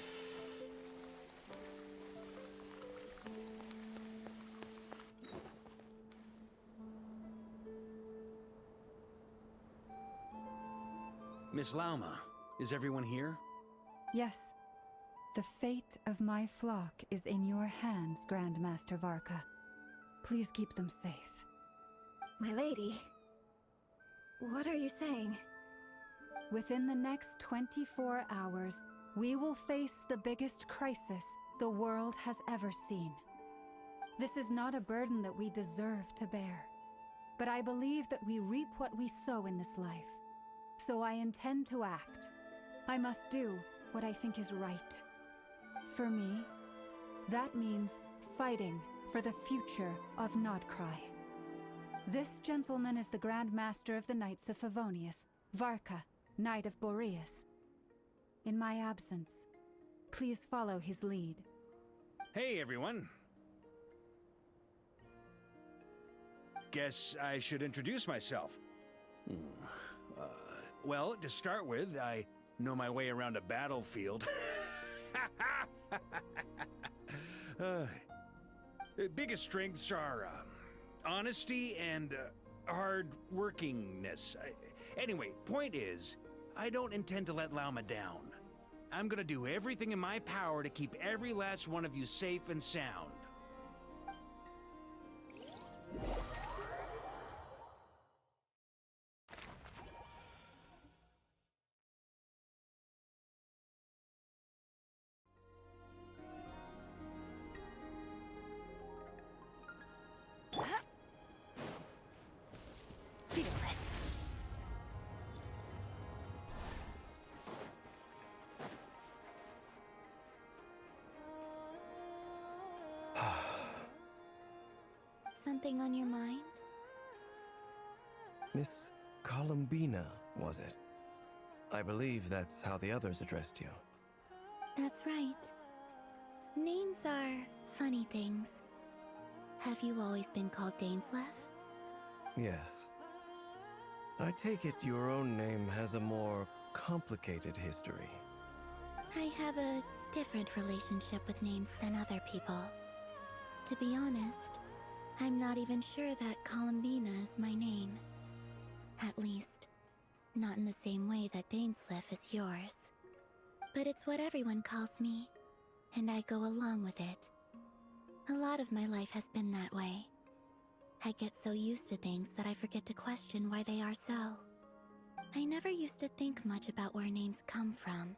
Miss Lauma, is everyone here? Yes. The fate of my flock is in your hands, Grandmaster Varka. Please keep them safe. My lady, what are you saying? Within the next 24 hours, we will face the biggest crisis the world has ever seen. This is not a burden that we deserve to bear, but I believe that we reap what we sow in this life. So I intend to act. I must do what I think is right. For me, that means fighting for the future of Nodkrai. This gentleman is the Grand Master of the Knights of Favonius, Varka, Knight of Boreas. In my absence, please follow his lead. Hey, everyone. Guess I should introduce myself. Well, to start with, I know my way around a battlefield. Biggest strengths are honesty and hard workingness. Anyway, point is, I don't intend to let Lauma down. I'm gonna do everything in my power to keep every last one of you safe and sound. Something on your mind? Miss Columbina, was it? I believe that's how the others addressed you. That's right. Names are funny things. Have you always been called Dainsleff? Yes. I take it your own name has a more complicated history. I have a different relationship with names than other people. To be honest, I'm not even sure that Columbina is my name. At least, not in the same way that Dainsleff is yours. But it's what everyone calls me, and I go along with it. A lot of my life has been that way. I get so used to things that I forget to question why they are so. I never used to think much about where names come from,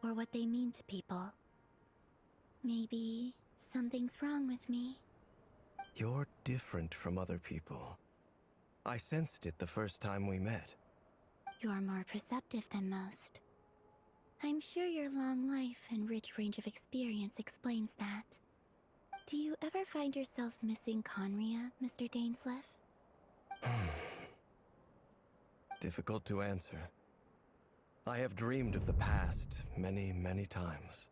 or what they mean to people. Maybe something's wrong with me. You're different from other people. I sensed it the first time we met. You're more perceptive than most. I'm sure your long life and rich range of experience explains that. Do you ever find yourself missing Conria, Mr. Dainsleff? Difficult to answer. I have dreamed of the past many, many times.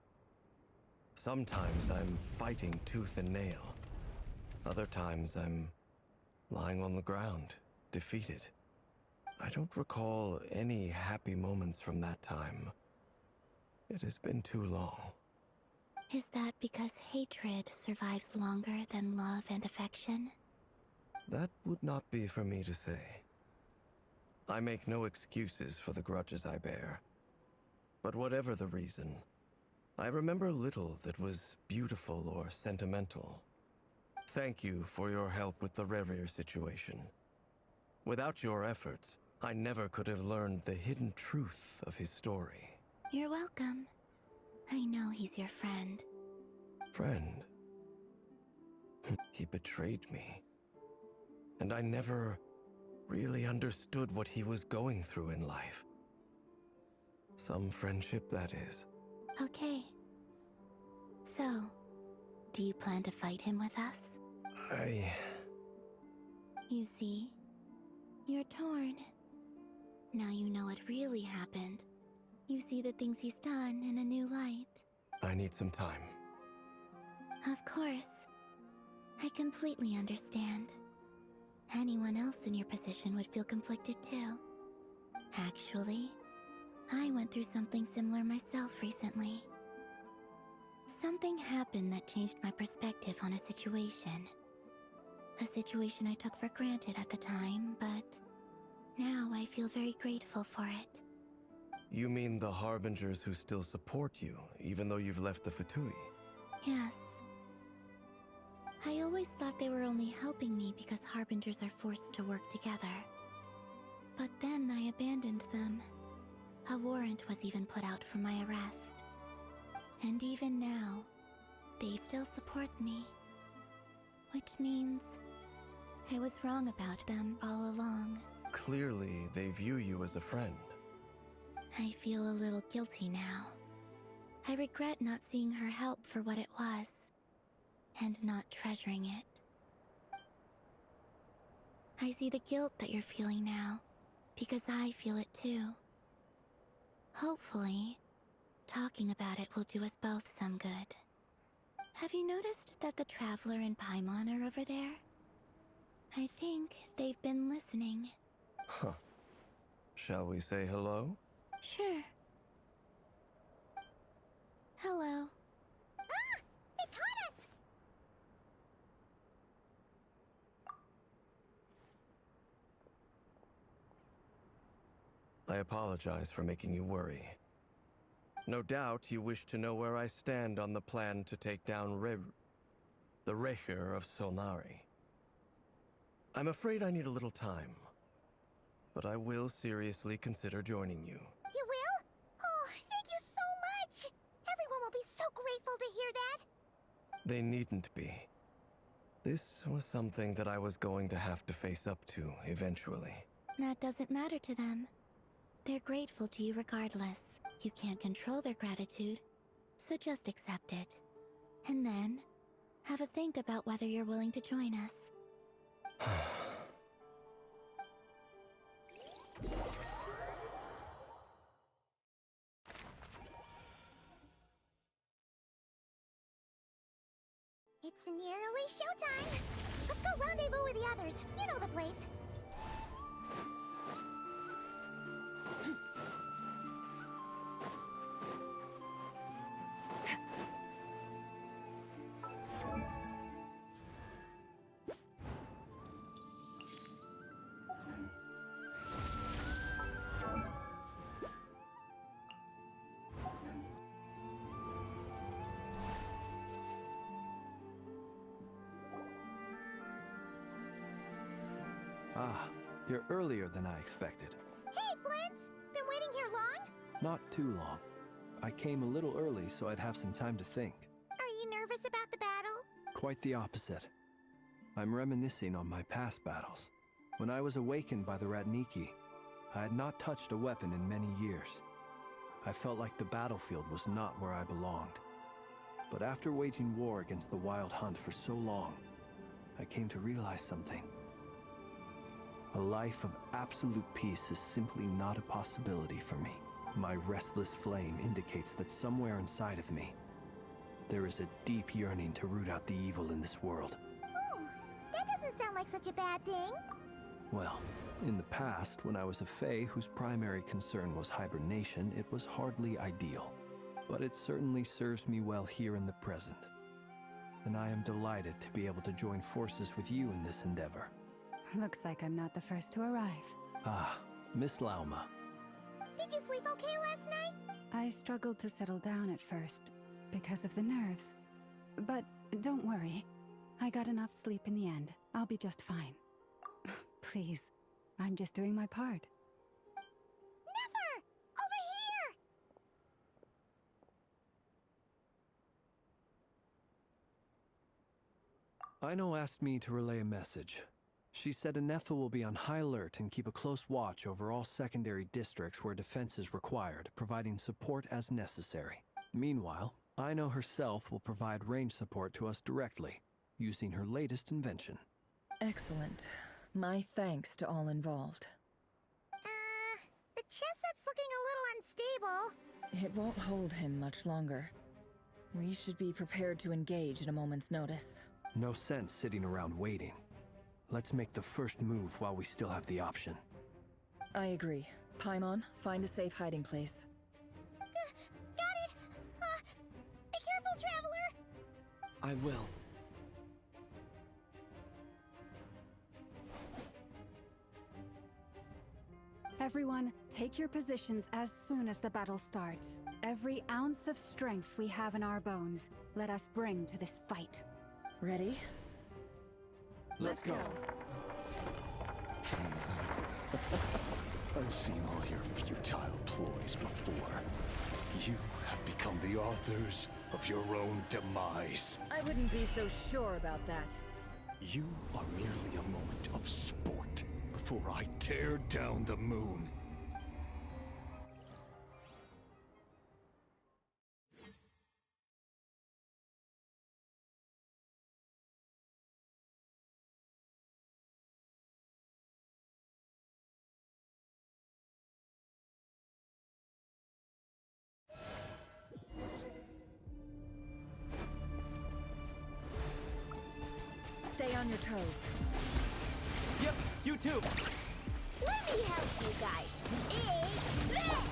Sometimes I'm fighting tooth and nail. Other times I'm lying on the ground, defeated. I don't recall any happy moments from that time. It has been too long. Is that because hatred survives longer than love and affection? That would not be for me to say. I make no excuses for the grudges I bear. But whatever the reason, I remember little that was beautiful or sentimental. Thank you for your help with the Rerir situation. Without your efforts, I never could have learned the hidden truth of his story. You're welcome. I know he's your friend. Friend? He betrayed me. And I never really understood what he was going through in life. Some friendship, that is. Okay. So, do you plan to fight him with us? You see, you're torn. Now you know what really happened. You see the things he's done in a new light. I need some time. Of course. I completely understand. Anyone else in your position would feel conflicted too. Actually, I went through something similar myself recently. Something happened that changed my perspective on a situation. A situation I took for granted at the time, but now I feel very grateful for it. You mean the Harbingers who still support you, even though you've left the Fatui? Yes. I always thought they were only helping me because Harbingers are forced to work together. But then I abandoned them. A warrant was even put out for my arrest. And even now, they still support me. Which means I was wrong about them all along. Clearly, they view you as a friend. I feel a little guilty now. I regret not seeing her help for what it was, and not treasuring it. I see the guilt that you're feeling now, because I feel it too. Hopefully, talking about it will do us both some good. Have you noticed that the Traveler and Paimon are over there? I think they've been listening. Huh. Shall we say hello? Sure. Hello. Ah! They caught us! I apologize for making you worry. No doubt you wish to know where I stand on the plan to take down the Rerir of Solnari. I'm afraid I need a little time, but I will seriously consider joining you. You will? Oh, thank you so much! Everyone will be so grateful to hear that! They needn't be. This was something that I was going to have to face up to eventually. That doesn't matter to them. They're grateful to you regardless. You can't control their gratitude, so just accept it. And then, have a think about whether you're willing to join us. It's nearly showtime! Let's go rendezvous with the others. You know the place. Ah, you're earlier than I expected. Hey, Flint's! Been waiting here long? Not too long. I came a little early so I'd have some time to think. Are you nervous about the battle? Quite the opposite. I'm reminiscing on my past battles. When I was awakened by the Ratniki, I had not touched a weapon in many years. I felt like the battlefield was not where I belonged. But after waging war against the Wild Hunt for so long, I came to realize something. A life of absolute peace is simply not a possibility for me. My restless flame indicates that somewhere inside of me, there is a deep yearning to root out the evil in this world. Oh, that doesn't sound like such a bad thing. Well, in the past, when I was a Fae whose primary concern was hibernation, it was hardly ideal. But it certainly serves me well here in the present. And I am delighted to be able to join forces with you in this endeavor. Looks like I'm not the first to arrive. Ah, Miss Lauma. Did you sleep okay last night? I struggled to settle down at first because of the nerves. But don't worry. I got enough sleep in the end. I'll be just fine. Please, I'm just doing my part. Never! Over here! Ino asked me to relay a message. She said Anefa will be on high alert and keep a close watch over all secondary districts where defense is required, providing support as necessary. Meanwhile, Ino herself will provide range support to us directly, using her latest invention. Excellent. My thanks to all involved. The chess set's looking a little unstable. It won't hold him much longer. We should be prepared to engage at a moment's notice. No sense sitting around waiting. Let's make the first move while we still have the option. I agree. Paimon, find a safe hiding place. Got it! Be careful, Traveler! I will. Everyone, take your positions as soon as the battle starts. Every ounce of strength we have in our bones, let us bring to this fight. Ready? Let's go. I've seen all your futile ploys before. You have become the authors of your own demise. I wouldn't be so sure about that. You are merely a moment of sport before I tear down the moon. Stay on your toes. Yep, you too. Let me help you guys. It's this!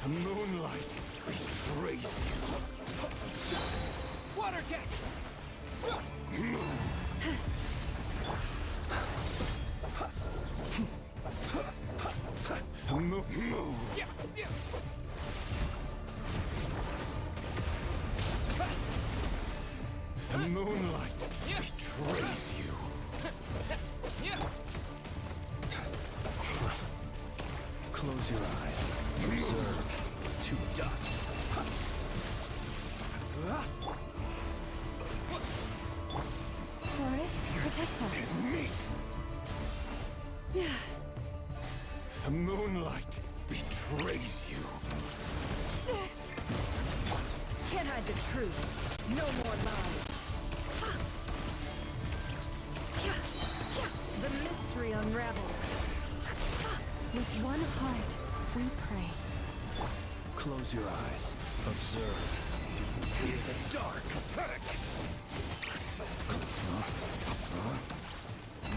The moonlight betrays you. Water jet! Move. Yeah, yeah. The moonlight betrays you. Close your eyes. Observe. To dust. Forest, protect us. Yeah. The moonlight betrays you. Can't hide the truth. No more lies. The mystery unravels. With one heart, we pray. Close your eyes. Observe. Hear the dark.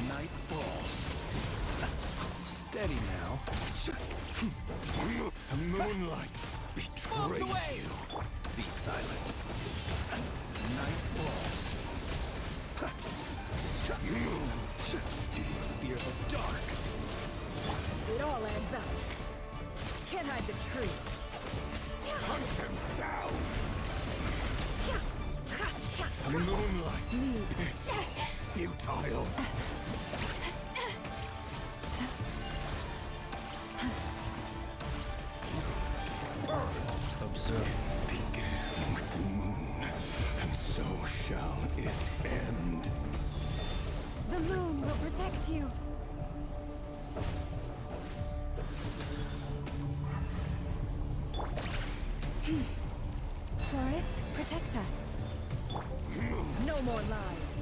Night falls. Steady now. The moonlight betrays you. Be silent. Night falls. Fear the dark. It all adds up. Can't hide the truth. Hunt them down. The moonlight. It's futile. Observe. Began with the moon, and so shall it end. The moon will protect you. Forest, protect us. No more lies.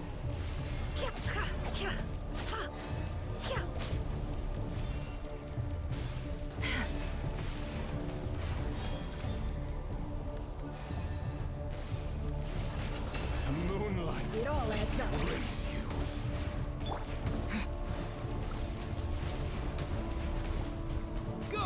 Moonlight. It all adds up. Raise you. Go!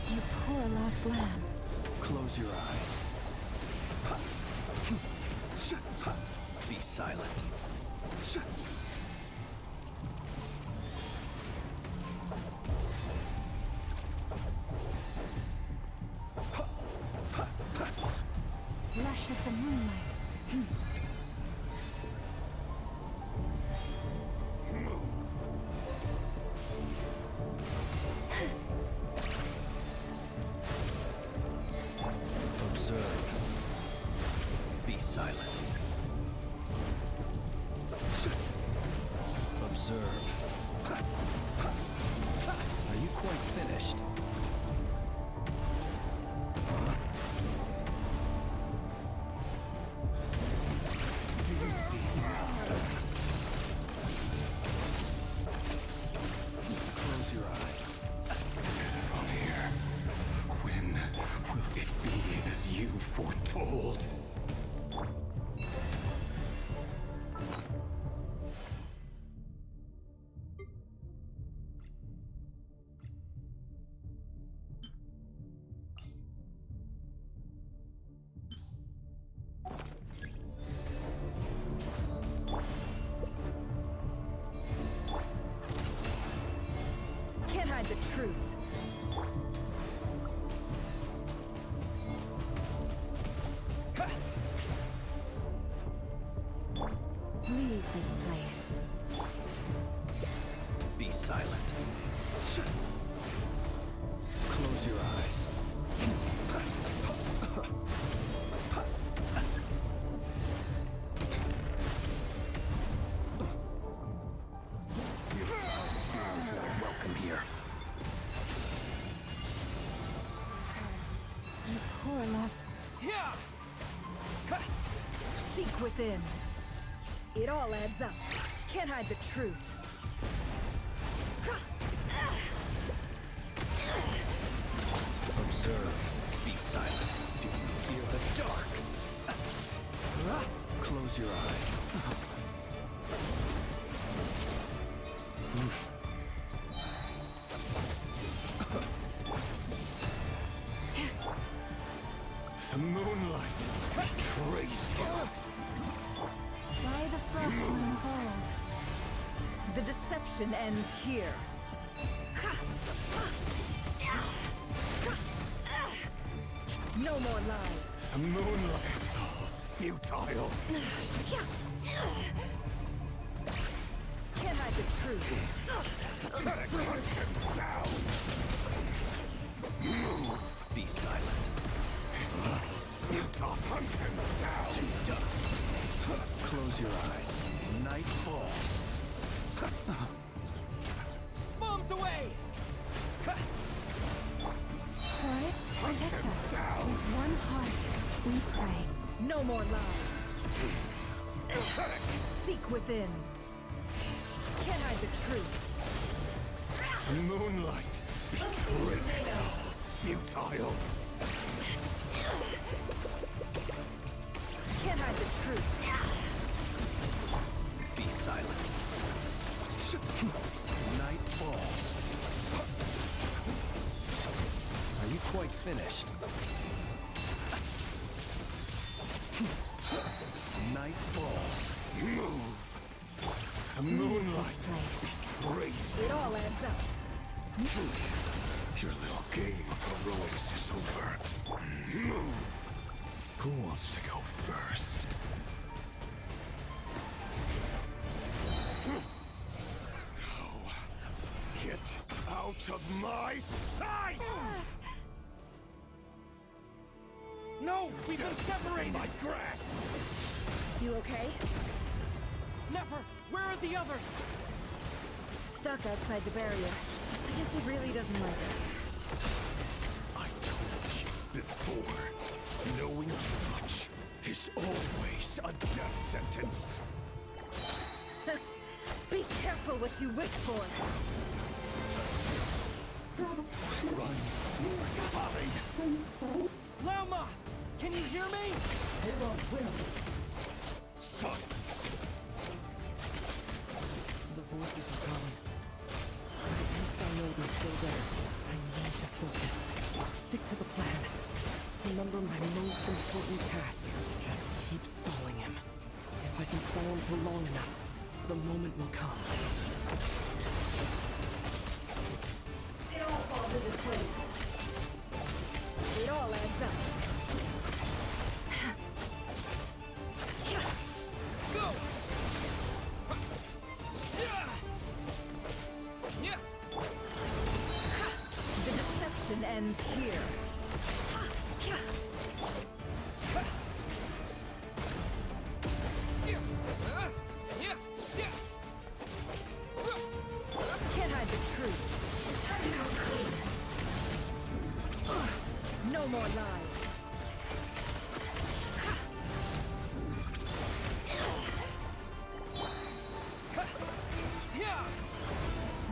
You poor lost lamb. Close your eyes. Be silent. Lush as the moonlight. Observe. Be silent. Observe. Are you quite finished? Close your eyes. From here, when will it be as you foretold? Can't hide the truth. Leave this place. Be silent. Close your eyes. Welcome here. You poor lost. Seek within. It all adds up. Can't hide the truth. Observe. Be silent. Do you fear the dark? Close your eyes. The moonlight betrays you. By the frost moon hold. The deception ends here. No more lies. The moonlight. Futile. Can't hide the truth. Hunt him down. Move. Be silent. Futile. Hunt him down. To dust. Close your eyes. Night falls. Bombs away! Forest, protect us. With one heart, we pray. No more lies. Seek within. Can't hide the truth. The moonlight betrays you. Futile. Can't hide the truth. Be silent. Night falls. Are you quite finished? Night falls. Move. The moonlight betrays you. It all adds up. Your little game of heroics is over. Move. Who wants to go first? Get out of my sight! No! We've been separated! My grasp! You okay? Never! Where are the others? Stuck outside the barrier. I guess he really doesn't like us. I told you before, knowing too much is always a death sentence. Be careful what you wish for. Run or hide. Lauma! Can you hear me? Silence. The voices are calling. At least I know they're still there. I need to focus. Stick to the plan. Remember my most important task. Just keep stalling him. If I can stall him for long enough, the moment will come. It all falls into place. It all adds up. Go! The deception ends here. Can't hide the truth. No more lies.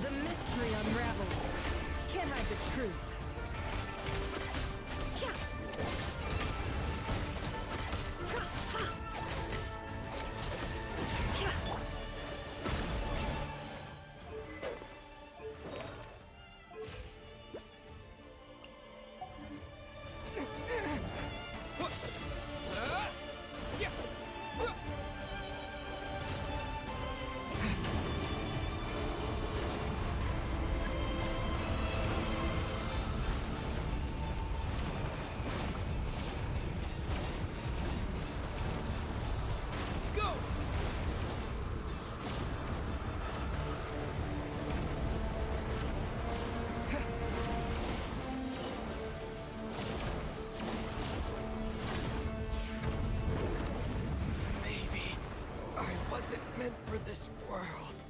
The mystery unravels. Can't hide the truth. Wasn't meant for this world.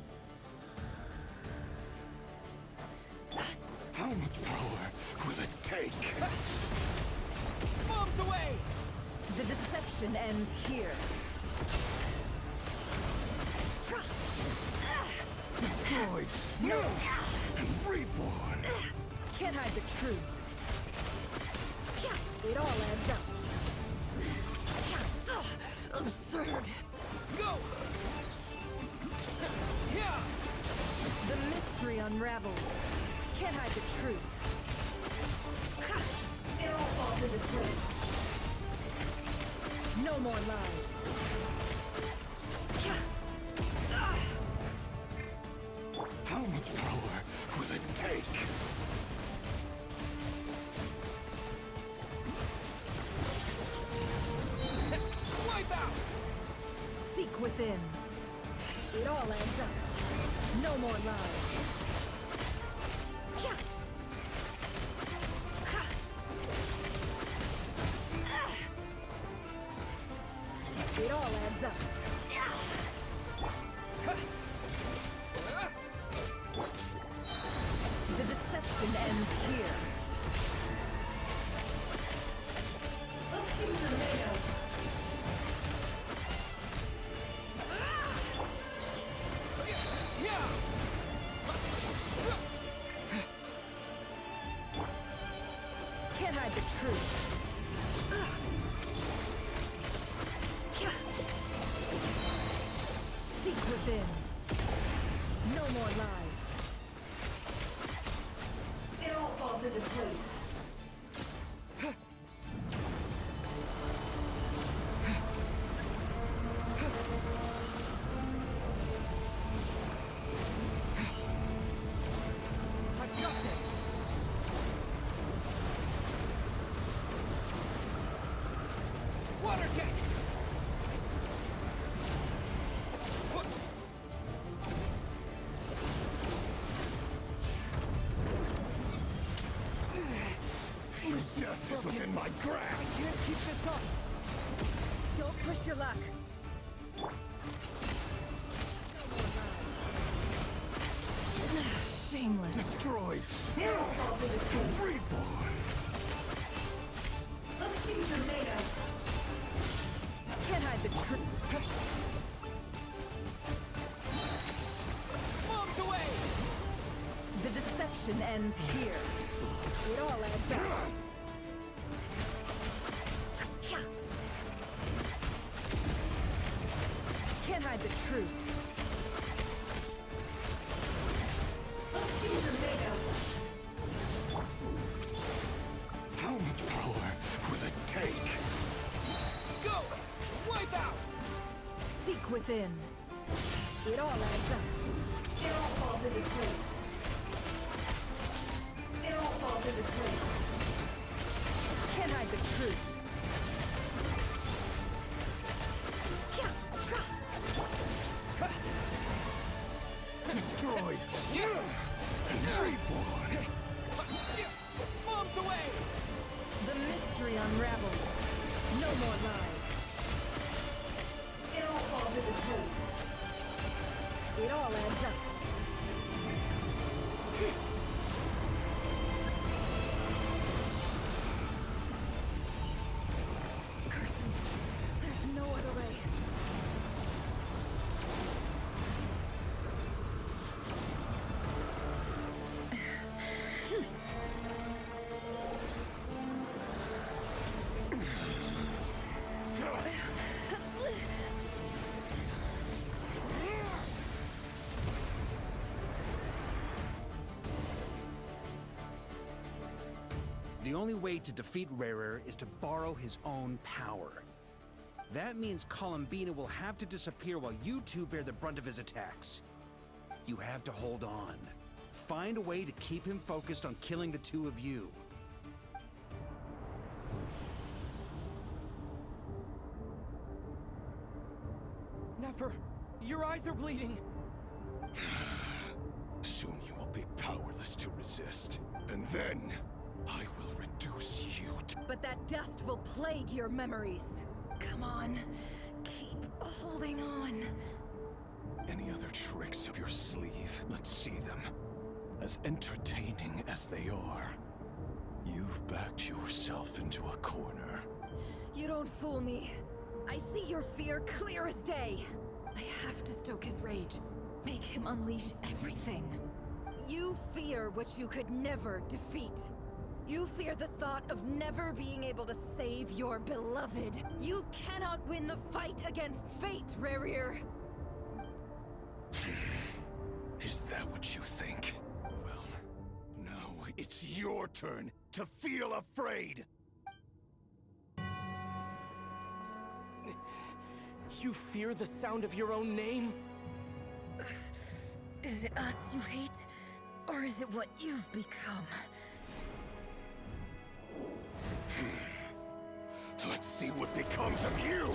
How much power will it take? Bombs away! The deception ends here. Destroyed, No! and reborn. Can't hide the truth. It all adds up. Absurd. Go! The mystery unravels. Can't hide the truth. It all falls into place. No more lies. How much power will it take? Wipe out! Seek within. It all adds up. No more lies. It all adds up. The deception ends here. Let's see what they're made of. Can't hide the truth. Seek within. No more lies. It all falls into place. death is within my grasp! I can't keep this up! Don't push your luck. Shameless. Destroyed! Reborn! Let's see what you're made of. Can't hide the truth. Bombs away! The deception ends here. It all adds up. Can't hide the truth. Let's see what you're made of. How much power will it take? Go! Wipe out! Seek within. It all adds up. It all falls into place. It all falls into place. Can't hide the truth. Destroyed! And reborn! Bombs away! The mystery unravels. No more lies. It all falls into place. It all adds up. Curses. There's no other way. The only way to defeat Rarer is to borrow his own power. That means Columbina will have to disappear while you two bear the brunt of his attacks. You have to hold on. Find a way to keep him focused on killing the two of you. Never. Your eyes are bleeding. Soon you will be powerless to resist. And then, I will reduce you to... But that dust will plague your memories. Come on. Keep holding on. Any other tricks up your sleeve? Let's see them. As entertaining as they are. You've backed yourself into a corner. You don't fool me. I see your fear clear as day. I have to stoke his rage. Make him unleash everything. You fear what you could never defeat. You fear the thought of never being able to save your beloved. You cannot win the fight against fate, Rarir. Is that what you think? Well, now it's your turn to feel afraid! You fear the sound of your own name? Is it us you hate? Or is it what you've become? Let's see what becomes of you!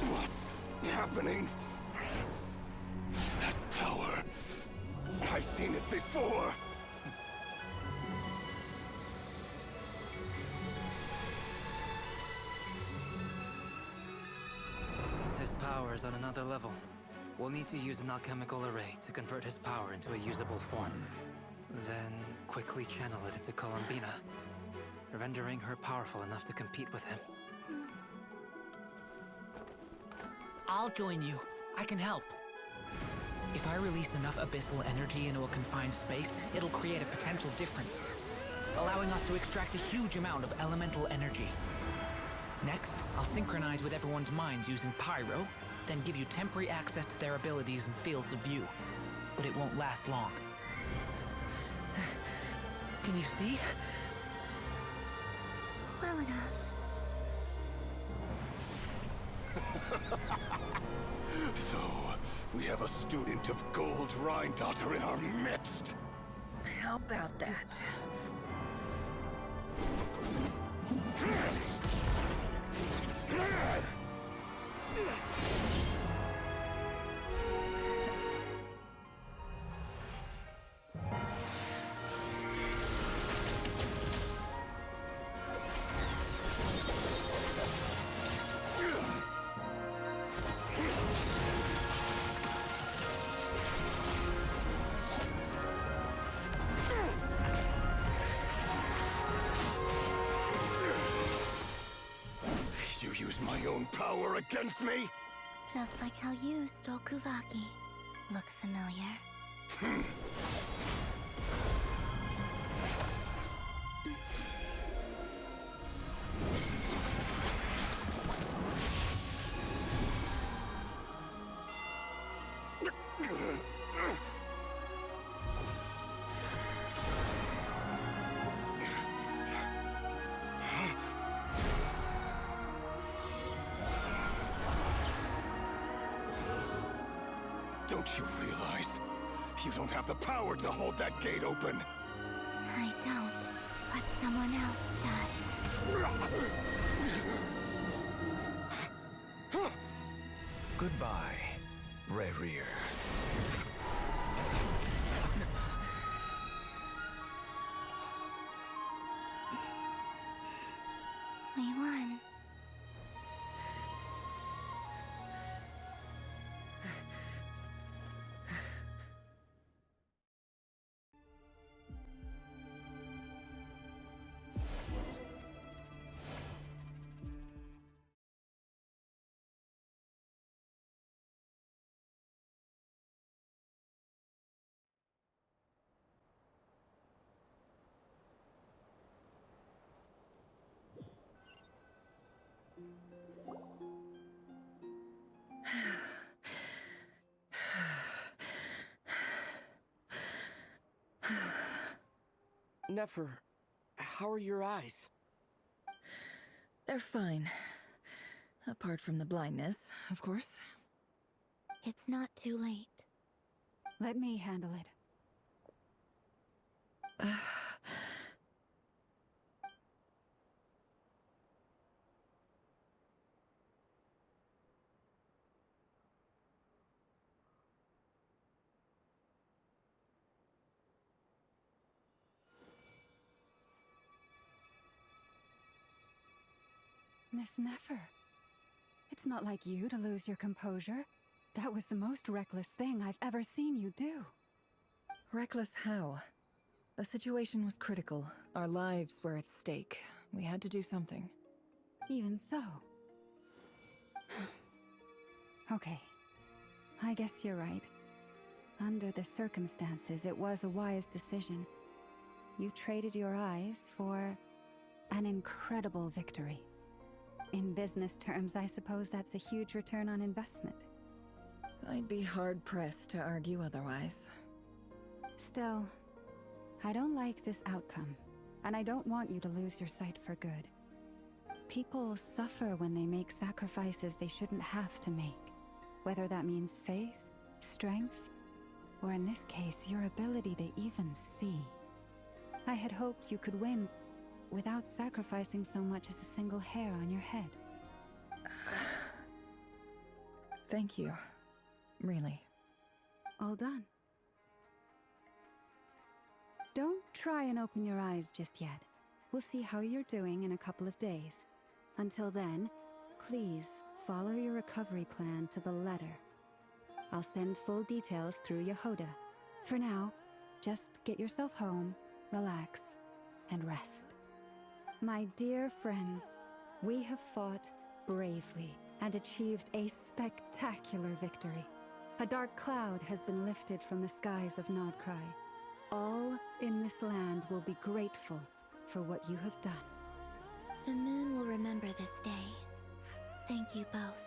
What's happening? That power. I've seen it before. His power is on another level. We'll need to use an alchemical array to convert his power into a usable form. Then quickly channel it into Columbina, rendering her powerful enough to compete with him. I'll join you. I can help. If I release enough abyssal energy into a confined space, it'll create a potential difference, allowing us to extract a huge amount of elemental energy. Next, I'll synchronize with everyone's minds using Pyro, then give you temporary access to their abilities and fields of view. But it won't last long. Can you see? Well enough. So, We have a student of Gold Rhine-Daughter in our midst! How about that? You use my own power against me? Just like how you stole Kuvaki. Look familiar? Don't you realize? You don't have the power to hold that gate open! I don't, but someone else does. Goodbye, Rerir. We won. Nefer, how are your eyes? They're fine. Apart from the blindness, of course. It's not too late. Let me handle it. Miss Nefer, it's not like you to lose your composure. That was the most reckless thing I've ever seen you do. Reckless how? The situation was critical. Our lives were at stake. We had to do something. Even so. Okay. I guess you're right. Under the circumstances, it was a wise decision. You traded your eyes for an incredible victory. In business terms, I suppose that's a huge return on investment. I'd be hard-pressed to argue otherwise. Still, I don't like this outcome, and I don't want you to lose your sight for good. People suffer when they make sacrifices they shouldn't have to make, whether that means faith, strength, or in this case, your ability to even see. I had hoped you could win without sacrificing so much as a single hair on your head. Thank you. Really. All done. Don't try and open your eyes just yet. We'll see how you're doing in a couple of days. Until then, please follow your recovery plan to the letter. I'll send full details through Yehoda. For now, just get yourself home, relax, and rest. My dear friends, we have fought bravely and achieved a spectacular victory. A dark cloud has been lifted from the skies of Nod Krai. All in this land will be grateful for what you have done. The moon will remember this day. Thank you both.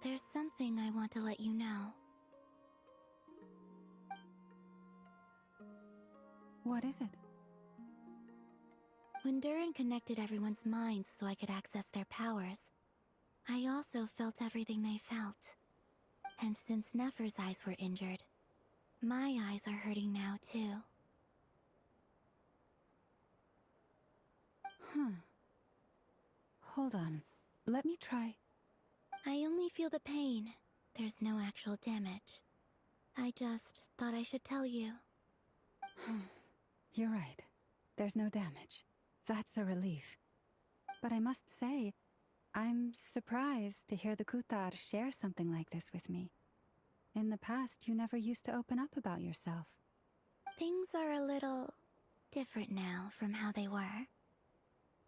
There's something I want to let you know. What is it? When Durin connected everyone's minds so I could access their powers, I also felt everything they felt. And since Nefer's eyes were injured, my eyes are hurting now too. Huh. Hold on. Let me try. I only feel the pain. There's no actual damage. I just thought I should tell you. You're right. There's no damage. That's a relief. But I must say, I'm surprised to hear the Kutar share something like this with me. In the past, you never used to open up about yourself. Things are a little different now from how they were.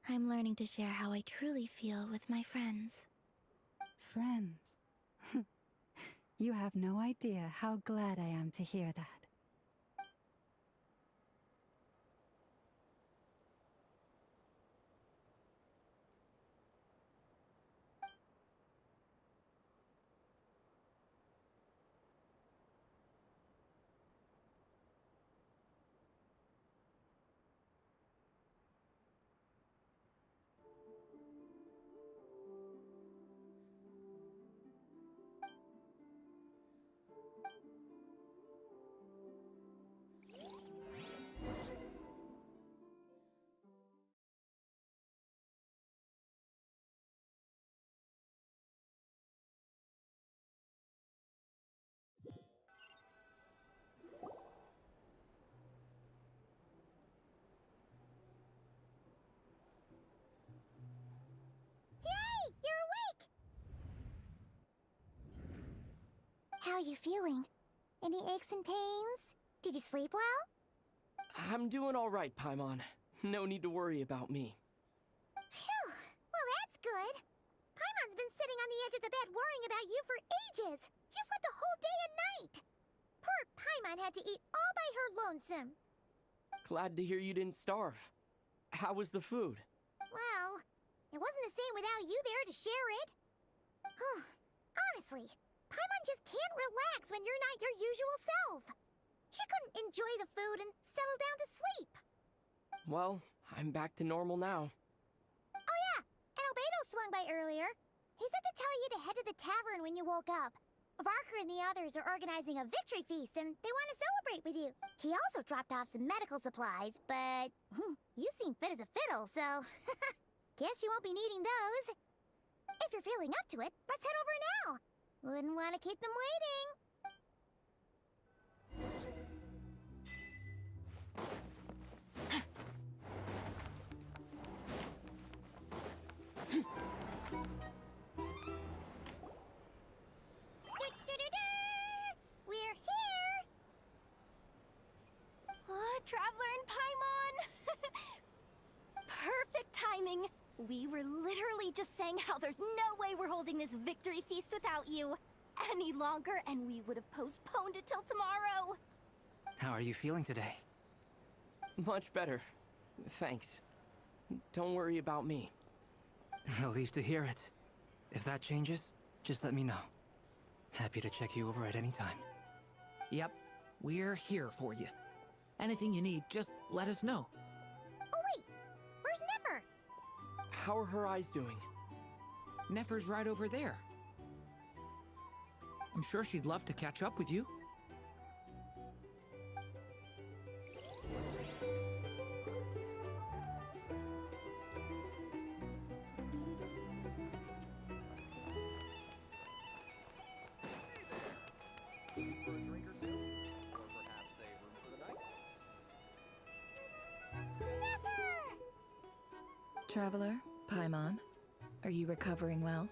I'm learning to share how I truly feel with my friends. Friends? You have no idea how glad I am to hear that. Yay! You're awake! How are you feeling? Any aches and pains? Did you sleep well? I'm doing all right, Paimon. No need to worry about me. Phew! Well, that's good. Paimon's been sitting on the edge of the bed worrying about you for ages. You slept a whole day and night. Poor Paimon had to eat all by her lonesome. Glad to hear you didn't starve. How was the food? Well, it wasn't the same without you there to share it. Honestly, Paimon just can't relax when you're not your usual self. She couldn't enjoy the food and settle down to sleep. Well, I'm back to normal now. Oh yeah, and Albedo swung by earlier. He said to tell you to head to the tavern when you woke up. Varker and the others are organizing a victory feast and they want to celebrate with you. He also dropped off some medical supplies, but you seem fit as a fiddle, so guess you won't be needing those. If you're feeling up to it, let's head over now. Wouldn't want to keep them waiting. We're here! Traveler and Paimon! Perfect timing! We were literally just saying how there's no way we're holding this victory feast without you any longer, and we would have postponed it till tomorrow. How are you feeling today? Much better. Thanks. Don't worry about me. Relieved to hear it. If that changes, just let me know. Happy to check you over at any time. Yep, we're here for you. Anything you need, just let us know. Oh wait, where's Nefer? How are her eyes doing? Nefer's right over there. I'm sure she'd love to catch up with you. Traveler, Paimon, are you recovering well?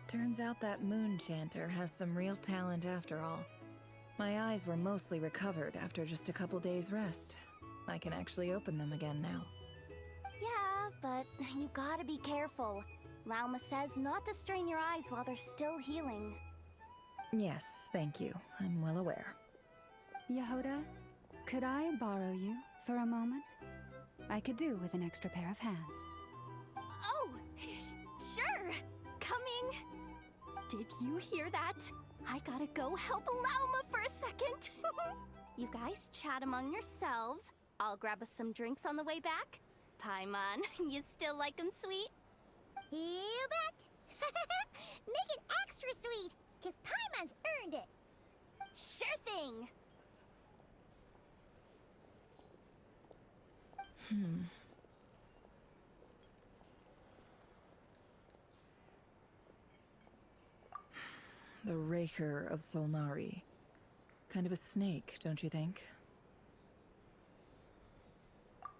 Turns out that moon chanter has some real talent after all. My eyes were mostly recovered after just a couple days rest. I can actually open them again now. Yeah, but you gotta be careful. Lauma says not to strain your eyes while they're still healing. Yes, thank you. I'm well aware. Yehoda, could I borrow you for a moment? I could do with an extra pair of hands. Oh, sure. Coming. Did you hear that? I gotta go help Lauma for a second. You guys chat among yourselves. I'll grab us some drinks on the way back. Paimon, you still like 'em sweet? You bet! Make it extra sweet, because Paimon's earned it! Sure thing! The Raker of Solnari. Kind of a snake, don't you think?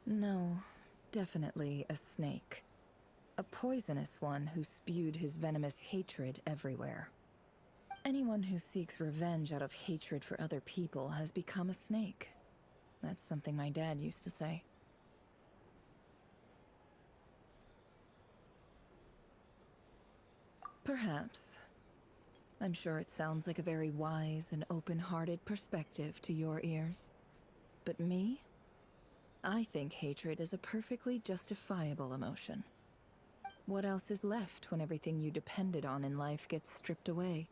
No, definitely a snake. A poisonous one who spewed his venomous hatred everywhere. Anyone who seeks revenge out of hatred for other people has become a snake. That's something my dad used to say. Perhaps. I'm sure it sounds like a very wise and open-hearted perspective to your ears. But me? I think hatred is a perfectly justifiable emotion. What else is left when everything you depended on in life gets stripped away?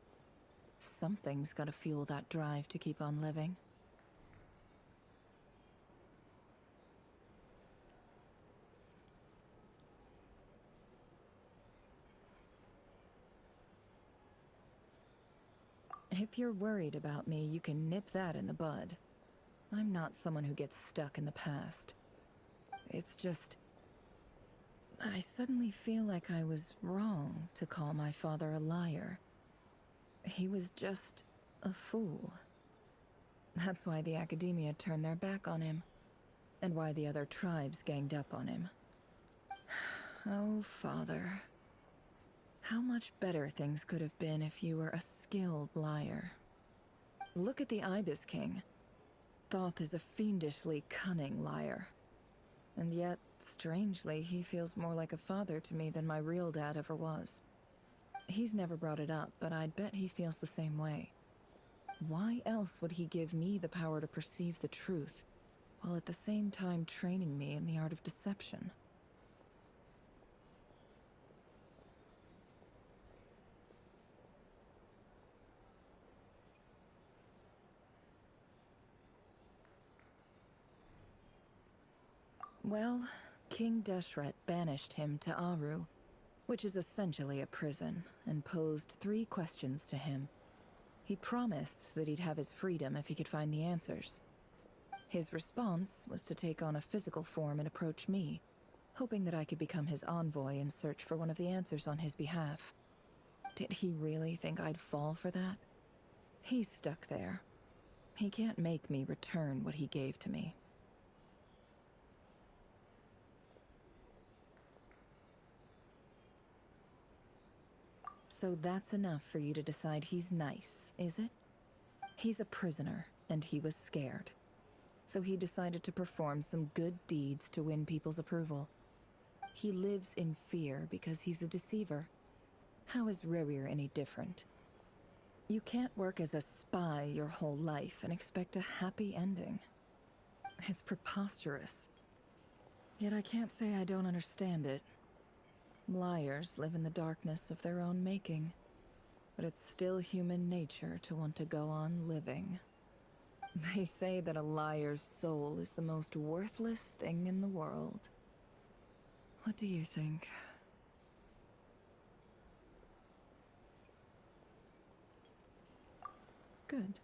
Something's gotta fuel that drive to keep on living. If you're worried about me, you can nip that in the bud. I'm not someone who gets stuck in the past. It's just... I suddenly feel like I was wrong to call my father a liar. He was just a fool. That's why the Academia turned their back on him, and why the other tribes ganged up on him. Oh, Father. How much better things could have been if you were a skilled liar. Look at the Ibis King. Thoth is a fiendishly cunning liar. And yet, strangely, he feels more like a father to me than my real dad ever was. He's never brought it up, but I'd bet he feels the same way. Why else would he give me the power to perceive the truth, while at the same time training me in the art of deception? Well, King Deshret banished him to Aru, which is essentially a prison, and posed 3 questions to him. He promised that he'd have his freedom if he could find the answers. His response was to take on a physical form and approach me, hoping that I could become his envoy and search for one of the answers on his behalf. Did he really think I'd fall for that? He's stuck there. He can't make me return what he gave to me. So that's enough for you to decide he's nice, is it? He's a prisoner, and he was scared. So he decided to perform some good deeds to win people's approval. He lives in fear because he's a deceiver. How is Rerir any different? You can't work as a spy your whole life and expect a happy ending. It's preposterous. Yet I can't say I don't understand it. Liars live in the darkness of their own making, but it's still human nature to want to go on living. They say that a liar's soul is the most worthless thing in the world. What do you think? Good.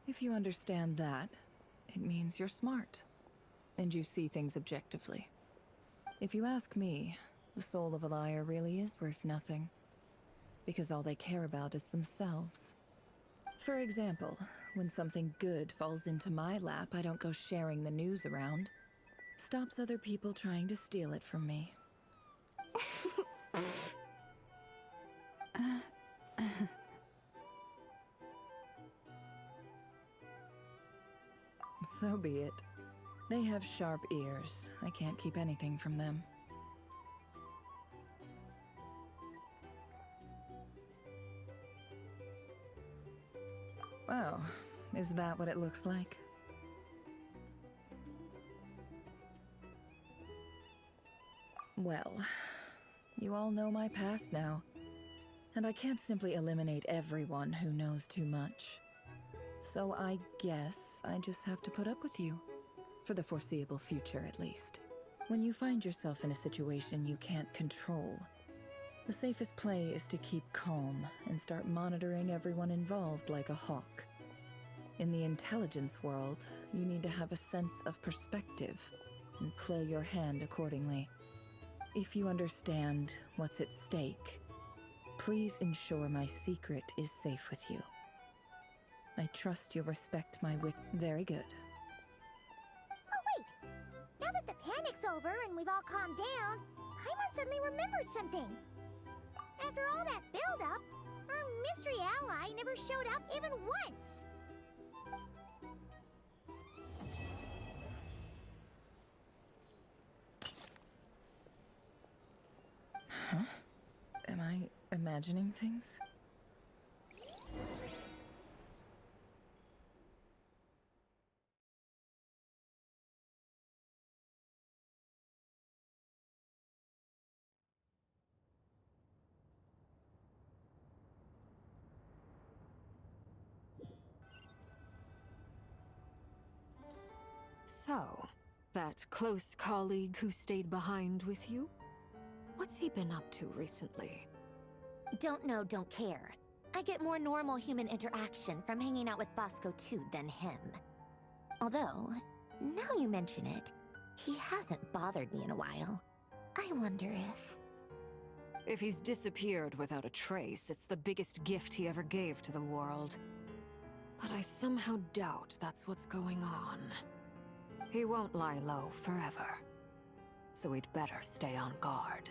If you understand that, it means you're smart, and you see things objectively. If you ask me, the soul of a liar really is worth nothing, because all they care about is themselves. For example, when something good falls into my lap, I don't go sharing the news around. Stops other people trying to steal it from me. So be it. They have sharp ears. I can't keep anything from them. Oh, is that what it looks like? Well, you all know my past now. And I can't simply eliminate everyone who knows too much. So I guess I just have to put up with you. For the foreseeable future, at least. When you find yourself in a situation you can't control, the safest play is to keep calm and start monitoring everyone involved like a hawk. In the intelligence world, you need to have a sense of perspective and play your hand accordingly. If you understand what's at stake, please ensure my secret is safe with you. I trust you'll respect my Very good. Oh wait! Now that the panic's over and we've all calmed down, Paimon suddenly remembered something. After all that build-up, our mystery ally never showed up even once! Huh? Am I imagining things? So, that close colleague who stayed behind with you? What's he been up to recently? Don't know, don't care. I get more normal human interaction from hanging out with Bosco 2 than him. Although, now you mention it, he hasn't bothered me in a while. I wonder if... If he's disappeared without a trace, it's the biggest gift he ever gave to the world. But I somehow doubt that's what's going on. He won't lie low forever. So we'd better stay on guard.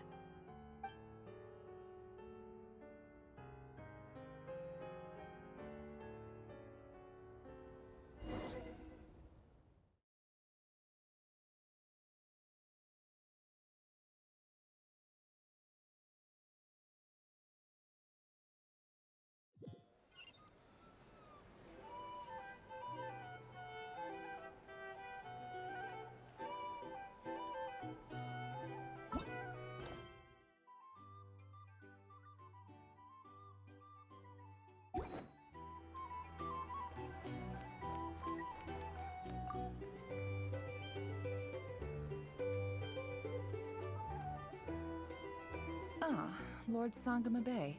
Ah, Lord Sangama Bay.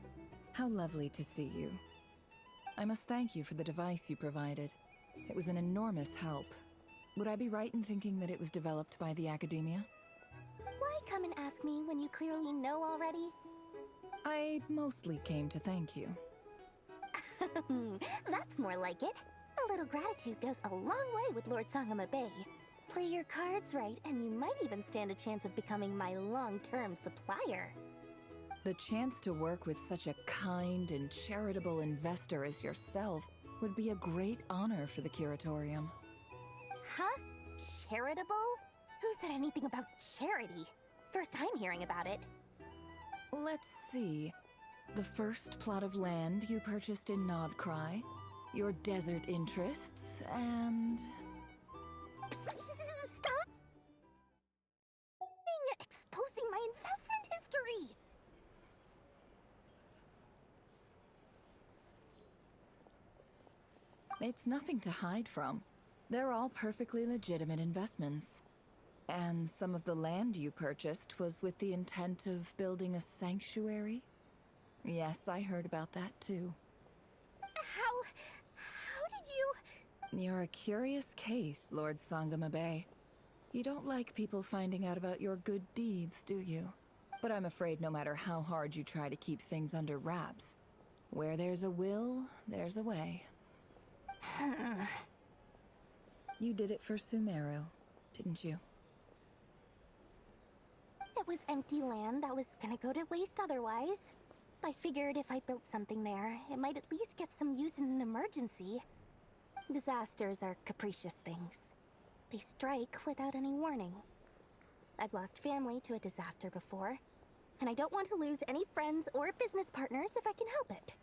How lovely to see you. I must thank you for the device you provided. It was an enormous help. Would I be right in thinking that it was developed by the Academia? Why come and ask me when you clearly know already? I mostly came to thank you. That's more like it. A little gratitude goes a long way with Lord Sangama Bay. Play your cards right, and you might even stand a chance of becoming my long-term supplier. The chance to work with such a kind and charitable investor as yourself would be a great honor for the Curatorium. Huh? Charitable? Who said anything about charity? First time hearing about it. Let's see. The first plot of land you purchased in Krai, your desert interests, and... Stop! Exposing my investment history! It's nothing to hide from. They're all perfectly legitimate investments. And some of the land you purchased was with the intent of building a sanctuary? Yes, I heard about that too. How did you... You're a curious case, Lord Sangama Bay. You don't like people finding out about your good deeds, do you? But I'm afraid no matter how hard you try to keep things under wraps, where there's a will, there's a way. You did it for Sumeru, didn't you? It was empty land that was gonna go to waste otherwise. I figured if I built something there, it might at least get some use in an emergency. Disasters are capricious things. They strike without any warning. I've lost family to a disaster before, and I don't want to lose any friends or business partners if I can help it.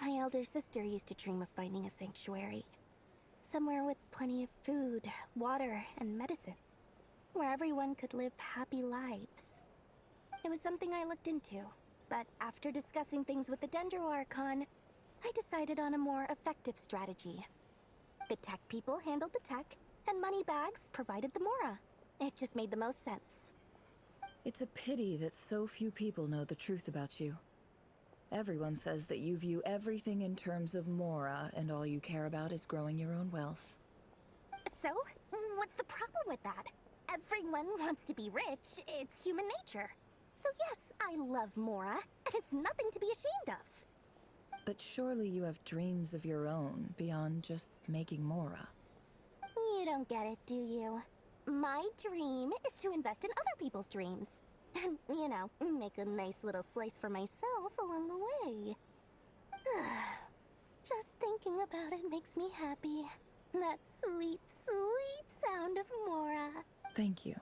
My elder sister used to dream of finding a sanctuary. Somewhere with plenty of food, water, and medicine. Where everyone could live happy lives. It was something I looked into, But after discussing things with the Dendro Archon, I decided on a more effective strategy. The tech people handled the tech, and Moneybags provided the Mora. It just made the most sense. It's a pity that so few people know the truth about you. Everyone says that you view everything in terms of Mora, and all you care about is growing your own wealth. So, what's the problem with that? Everyone wants to be rich. It's human nature. So yes, I love Mora, and it's nothing to be ashamed of. But surely you have dreams of your own beyond just making Mora. You don't get it, do you? My dream is to invest in other people's dreams. And, you know, make a nice little slice for myself along the way. Just thinking about it makes me happy. That sweet, sweet sound of Mora. Thank you.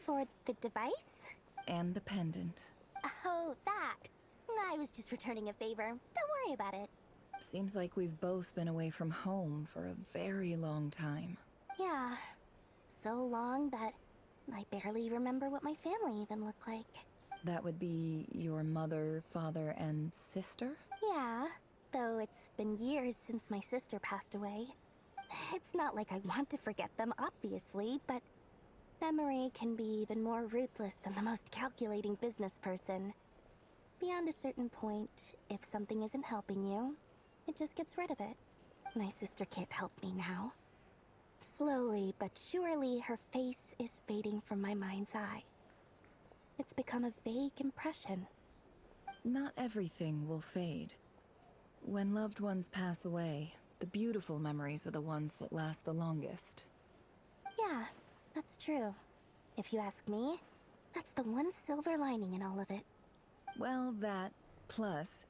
For the device? And the pendant. Oh, that. I was just returning a favor. Don't worry about it. Seems like we've both been away from home for a very long time. Yeah. So long that I barely remember what my family even looked like. That would be your mother, father, and sister? Yeah, though it's been years since my sister passed away. It's not like I want to forget them, obviously, but memory can be even more ruthless than the most calculating business person. Beyond a certain point, if something isn't helping you, it just gets rid of it. My sister can't help me now. Slowly but surely, her face is fading from my mind's eye. It's become a vague impression. Not everything will fade. When loved ones pass away, the beautiful memories are the ones that last the longest. Yeah, that's true. If you ask me, that's the one silver lining in all of it. Well, that, plus,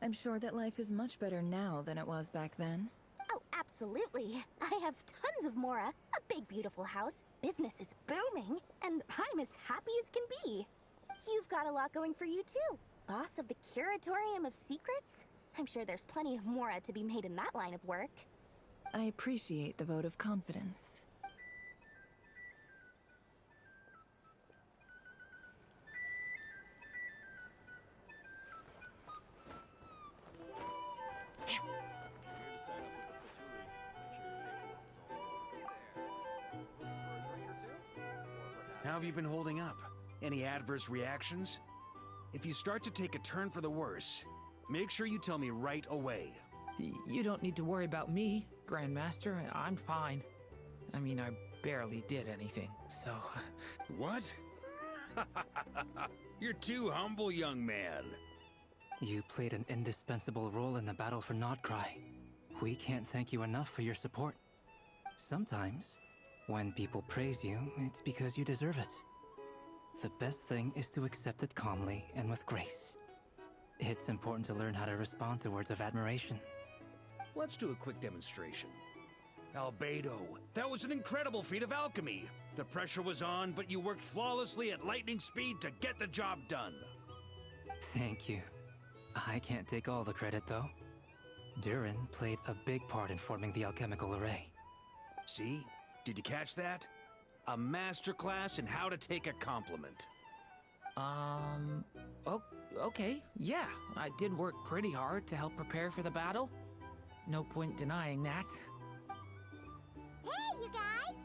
I'm sure that life is much better now than it was back then. Oh, absolutely. I have tons of Mora, a big beautiful house, business is booming, and I'm as happy as can be. You've got a lot going for you too. Boss of the Curatorium of Secrets? I'm sure there's plenty of Mora to be made in that line of work. I appreciate the vote of confidence. How have you been holding up? Any adverse reactions? If you start to take a turn for the worse, make sure you tell me right away. You don't need to worry about me, Grandmaster. I'm fine. I mean, I barely did anything, so... What? You're too humble, young man. You played an indispensable role in the battle for Krai. We can't thank you enough for your support. Sometimes, when people praise you, it's because you deserve it. The best thing is to accept it calmly and with grace. It's important to learn how to respond to words of admiration. Let's do a quick demonstration. Albedo, that was an incredible feat of alchemy. The pressure was on, but you worked flawlessly at lightning speed to get the job done. Thank you. I can't take all the credit, though. Durin played a big part in forming the alchemical array. See? Did you catch that? A masterclass in how to take a compliment. Okay, yeah. I did work pretty hard to help prepare for the battle. No point denying that. Hey, you guys!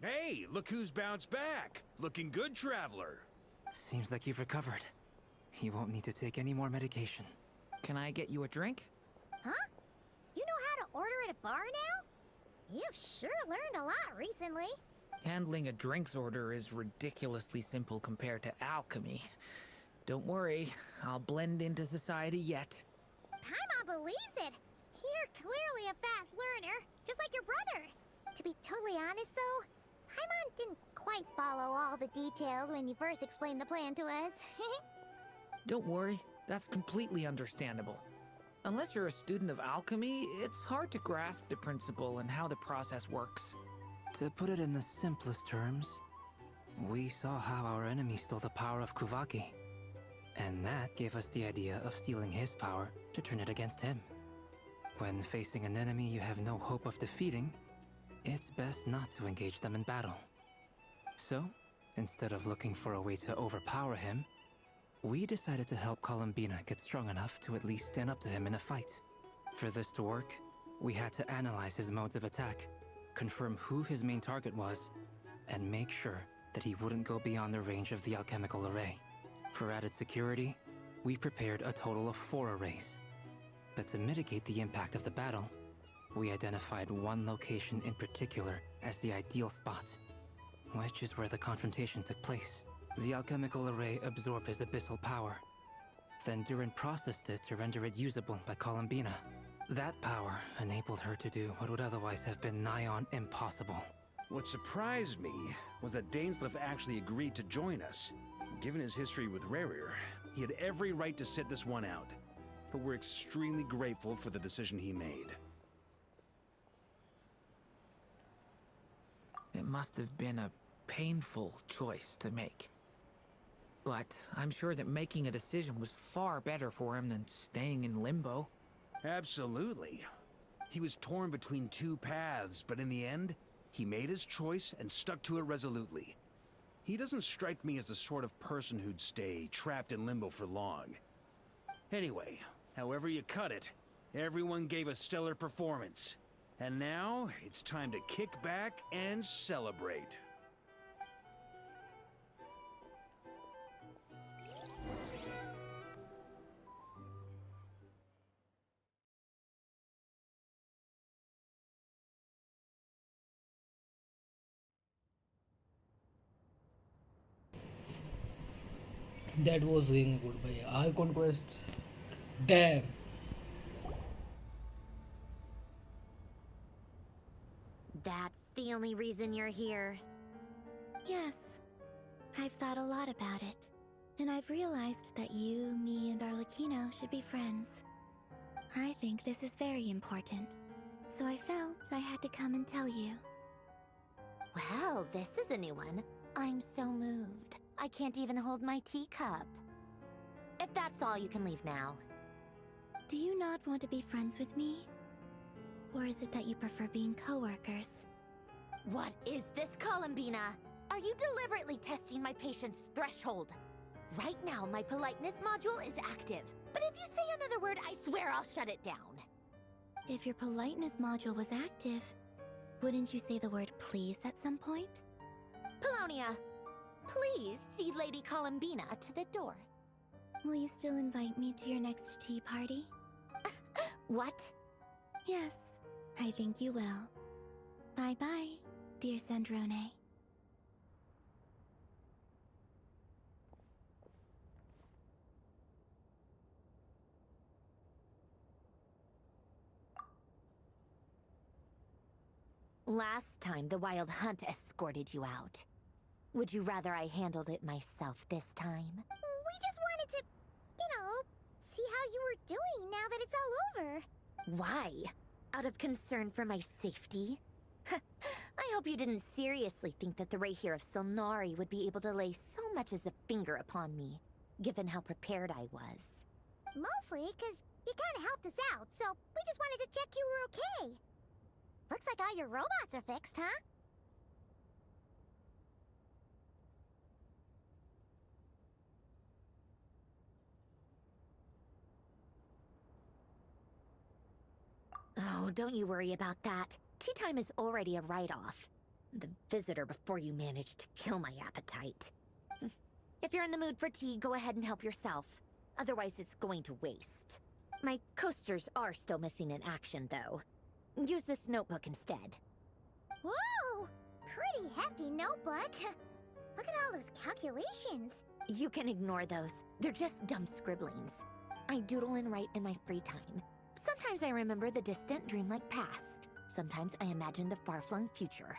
Hey, look who's bounced back. Looking good, traveler. Seems like you've recovered. You won't need to take any more medication. Can I get you a drink? Huh? You know how to order at a bar now? You've sure learned a lot recently. Handling a drinks order is ridiculously simple compared to alchemy. Don't worry, I'll blend into society yet. Paimon believes it. You're clearly a fast learner, just like your brother. To be totally honest, though, Paimon didn't quite follow all the details when you first explained the plan to us. Don't worry, that's completely understandable. Unless you're a student of alchemy, it's hard to grasp the principle and how the process works. To put it in the simplest terms, we saw how our enemy stole the power of Kuvaki. And that gave us the idea of stealing his power to turn it against him. When facing an enemy you have no hope of defeating, it's best not to engage them in battle. So, instead of looking for a way to overpower him, we decided to help Columbina get strong enough to at least stand up to him in a fight. For this to work, we had to analyze his modes of attack, confirm who his main target was, and make sure that he wouldn't go beyond the range of the alchemical array. For added security, we prepared a total of 4 arrays. But to mitigate the impact of the battle, we identified one location in particular as the ideal spot, which is where the confrontation took place. The alchemical array absorbed his abyssal power. Then Durin processed it to render it usable by Columbina. That power enabled her to do what would otherwise have been nigh on impossible. What surprised me was that Dainsleif actually agreed to join us. Given his history with Rerir, he had every right to sit this one out. But we're extremely grateful for the decision he made. It must have been a painful choice to make. But I'm sure that making a decision was far better for him than staying in limbo. Absolutely. He was torn between 2 paths, but in the end, he made his choice and stuck to it resolutely. He doesn't strike me as the sort of person who'd stay trapped in limbo for long. Anyway, however you cut it, everyone gave a stellar performance. And now, it's time to kick back and celebrate. That was really good, bhai. Archon quest. Damn. That's the only reason you're here. Yes. I've thought a lot about it. And I've realized that you, me, and Arlecchino should be friends. I think this is very important. So I felt I had to come and tell you. Well, this is a new one. I'm so moved. I can't even hold my teacup. If that's all, you can leave now. Do you not want to be friends with me? Or is it that you prefer being co-workers? What is this, Columbina? Are you deliberately testing my patience threshold? Right now, my politeness module is active. But if you say another word, I swear I'll shut it down. If your politeness module was active, wouldn't you say the word please at some point? Polonia, please see Lady Columbina to the door. Will you still invite me to your next tea party? What? Yes, I think you will. Bye-bye, dear Sandrone. Last time, the Wild Hunt escorted you out. Would you rather I handled it myself this time? We just wanted to, see how you were doing now that it's all over. Why? Out of concern for my safety? I hope you didn't seriously think that the Rahier of Solnari would be able to lay so much as a finger upon me, given how prepared I was. Mostly because you kind of helped us out, so we just wanted to check you were okay. Looks like all your robots are fixed, huh? Oh, don't you worry about that. Tea time is already a write-off. The visitor before you managed to kill my appetite. If you're in the mood for tea, go ahead and help yourself. Otherwise, it's going to waste. My coasters are still missing in action, though. Use this notebook instead. Whoa! Pretty hefty notebook. Look at all those calculations. You can ignore those. They're just dumb scribblings. I doodle and write in my free time. Sometimes I remember the distant dreamlike past. Sometimes I imagine the far-flung future.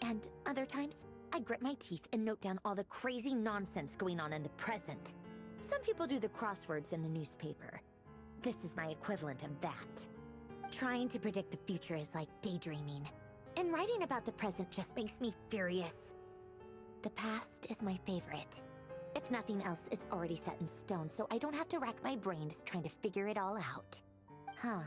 And other times, I grit my teeth and note down all the crazy nonsense going on in the present. Some people do the crosswords in the newspaper. This is my equivalent of that. Trying to predict the future is like daydreaming. And writing about the present just makes me furious. The past is my favorite. If nothing else, it's already set in stone, so I don't have to rack my brains trying to figure it all out. Huh.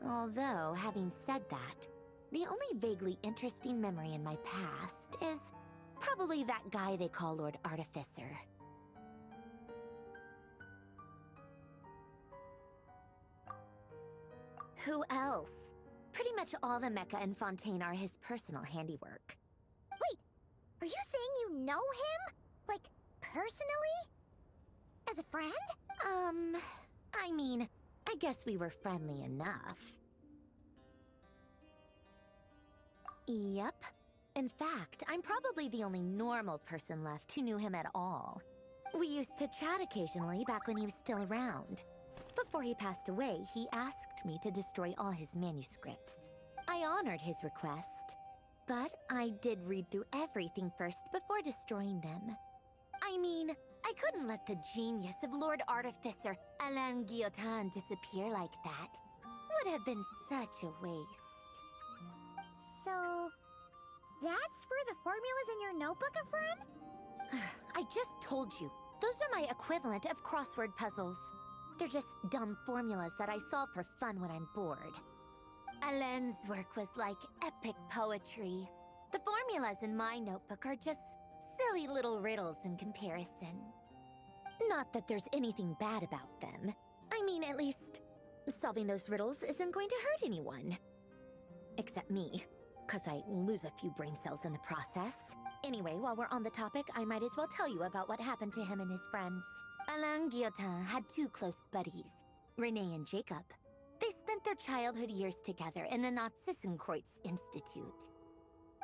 Although, having said that, The only vaguely interesting memory in my past is probably that guy they call Lord Artificer. Who else? Pretty much all the mecha in Fontaine are his personal handiwork. Wait, are you saying you know him? Like, personally? As a friend? I mean, I guess we were friendly enough. Yep. In fact, I'm probably the only normal person left who knew him at all. We used to chat occasionally back when he was still around. Before he passed away, he asked me to destroy all his manuscripts. I honored his request, but I did read through everything first before destroying them. I mean, I couldn't let the genius of Lord Artificer Alain Guillotin disappear like that. Would have been such a waste. So, that's where the formulas in your notebook are from? I just told you, those are my equivalent of crossword puzzles. They're just dumb formulas that I solve for fun when I'm bored. Alain's work was like epic poetry. The formulas in my notebook are just silly little riddles in comparison. Not that there's anything bad about them. I mean, at least, solving those riddles isn't going to hurt anyone. Except me, 'cause I lose a few brain cells in the process. Anyway, while we're on the topic, I might as well tell you about what happened to him and his friends. Alain Guillotin had two close buddies, Renee and Jacob. They spent their childhood years together in the Nazissenkreuz Institute.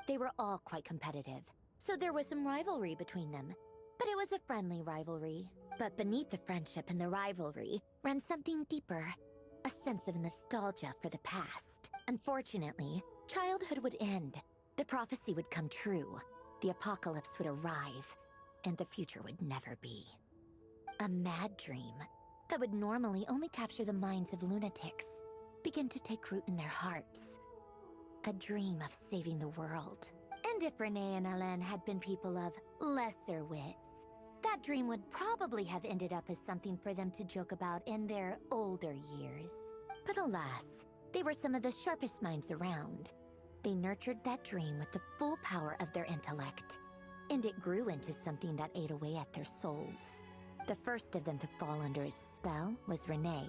They were all quite competitive, so there was some rivalry between them. But it was a friendly rivalry. But beneath the friendship and the rivalry ran something deeper, a sense of nostalgia for the past. Unfortunately, childhood would end, the prophecy would come true, the apocalypse would arrive, and the future would never be. A mad dream that would normally only capture the minds of lunatics began to take root in their hearts. A dream of saving the world. And if Renee and Alain had been people of lesser wits, that dream would probably have ended up as something for them to joke about in their older years. But alas, they were some of the sharpest minds around. They nurtured that dream with the full power of their intellect, and it grew into something that ate away at their souls. The first of them to fall under its spell was Renee.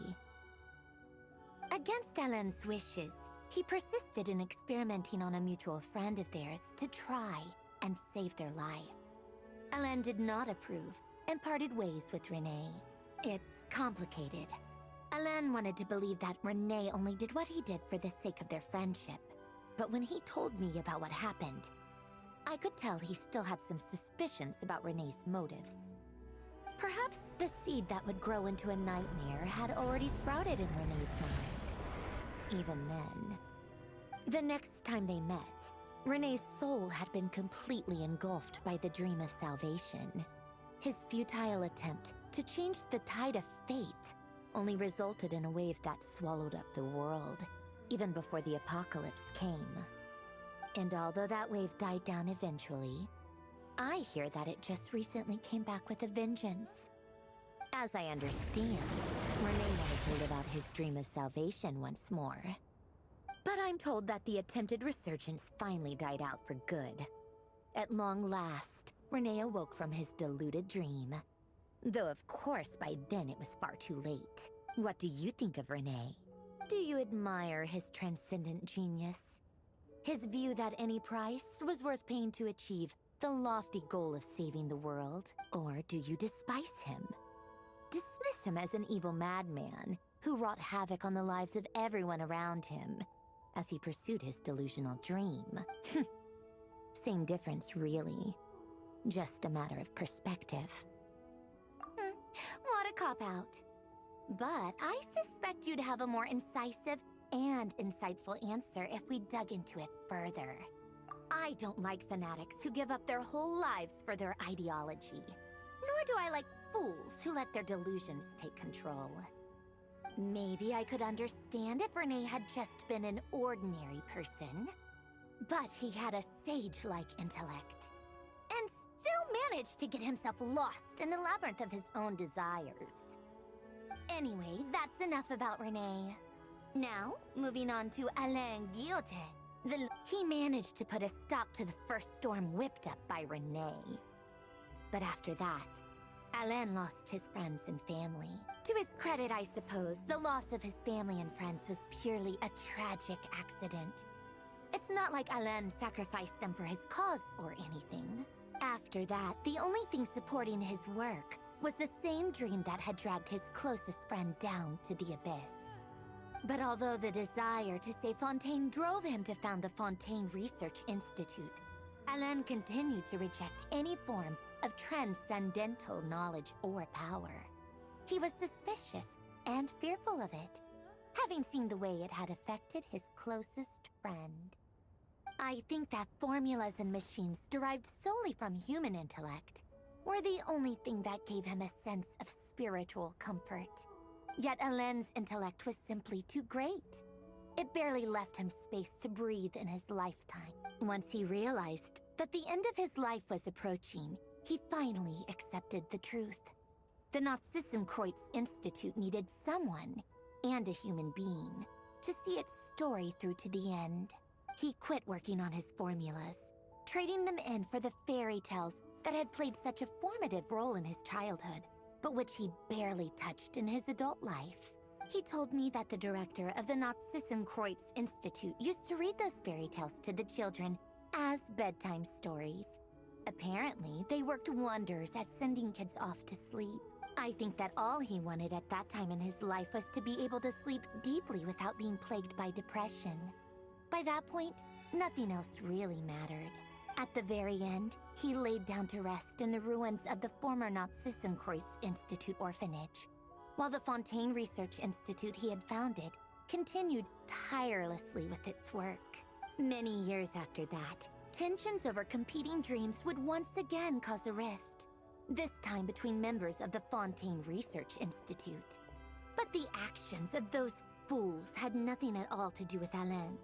Against Alain's wishes, he persisted in experimenting on a mutual friend of theirs to try and save their life. Alain did not approve and parted ways with Renee. It's complicated. Alain wanted to believe that Renee only did what he did for the sake of their friendship. But when he told me about what happened, I could tell he still had some suspicions about Renee's motives. Perhaps the seed that would grow into a nightmare had already sprouted in Renee's mind. Even then. The next time they met, Renee's soul had been completely engulfed by the dream of salvation. His futile attempt to change the tide of fate only resulted in a wave that swallowed up the world, even before the apocalypse came. And although that wave died down eventually, I hear that it just recently came back with a vengeance. As I understand, Renee wanted to live out his dream of salvation once more. But I'm told that the attempted resurgence finally died out for good. At long last, Renee awoke from his deluded dream. Though of course by then it was far too late. What do you think of Renee? Do you admire his transcendent genius? His view that any price was worth paying to achieve the lofty goal of saving the world? Or do you despise him? Dismiss him as an evil madman who wrought havoc on the lives of everyone around him as he pursued his delusional dream. Same difference, really. Just a matter of perspective. What a cop-out. But I suspect you'd have a more incisive and insightful answer if we dug into it further. I don't like fanatics who give up their whole lives for their ideology. Nor do I like fools who let their delusions take control. Maybe I could understand if Renee had just been an ordinary person. But he had a sage-like intellect. And still managed to get himself lost in the labyrinth of his own desires. Anyway, that's enough about Renee. Now, moving on to Alain Guillotin. He managed to put a stop to the first storm whipped up by Renee. But after that, Alain lost his friends and family. To his credit, I suppose, the loss of his family and friends was purely a tragic accident. It's not like Alain sacrificed them for his cause or anything. After that, the only thing supporting his work was the same dream that had dragged his closest friend down to the abyss. But although the desire to save Fontaine drove him to found the Fontaine Research Institute, Alain continued to reject any form of transcendental knowledge or power. He was suspicious and fearful of it, having seen the way it had affected his closest friend. I think that formulas and machines derived solely from human intellect were the only thing that gave him a sense of spiritual comfort. Yet Alain's intellect was simply too great. It barely left him space to breathe in his lifetime. Once he realized that the end of his life was approaching, he finally accepted the truth. The Nazissenkreuz Institute needed someone, and a human being, to see its story through to the end. He quit working on his formulas, trading them in for the fairy tales that had played such a formative role in his childhood, but which he barely touched in his adult life. He told me that the director of the Nazissenkreuz Institute used to read those fairy tales to the children as bedtime stories. Apparently, they worked wonders at sending kids off to sleep. I think that all he wanted at that time in his life was to be able to sleep deeply without being plagued by depression. By that point, nothing else really mattered. At the very end, he laid down to rest in the ruins of the former Nazissenkreuz Institute orphanage, while the Fontaine Research Institute he had founded continued tirelessly with its work. Many years after that, tensions over competing dreams would once again cause a rift, this time between members of the Fontaine Research Institute. But the actions of those fools had nothing at all to do with Alain.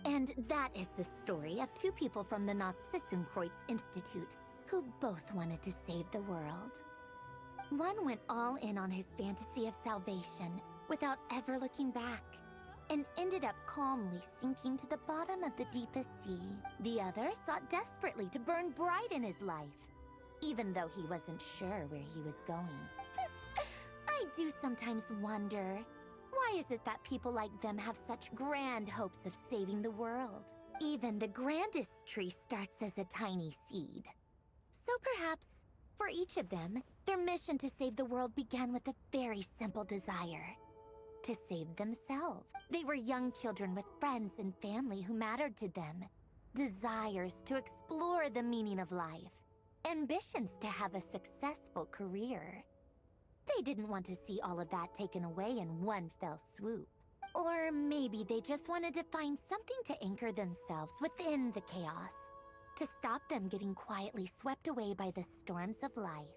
And that is the story of two people from the Nazissenkreuz Institute who both wanted to save the world. One went all in on his fantasy of salvation without ever looking back, and ended up calmly sinking to the bottom of the deepest sea. The other sought desperately to burn bright in his life, even though he wasn't sure where he was going. I do sometimes wonder, why is it that people like them have such grand hopes of saving the world? Even the grandest tree starts as a tiny seed. So perhaps, for each of them, their mission to save the world began with a very simple desire: to save themselves. They were young children with friends and family who mattered to them, desires to explore the meaning of life, ambitions to have a successful career. They didn't want to see all of that taken away in one fell swoop. Or maybe they just wanted to find something to anchor themselves within the chaos, to stop them getting quietly swept away by the storms of life.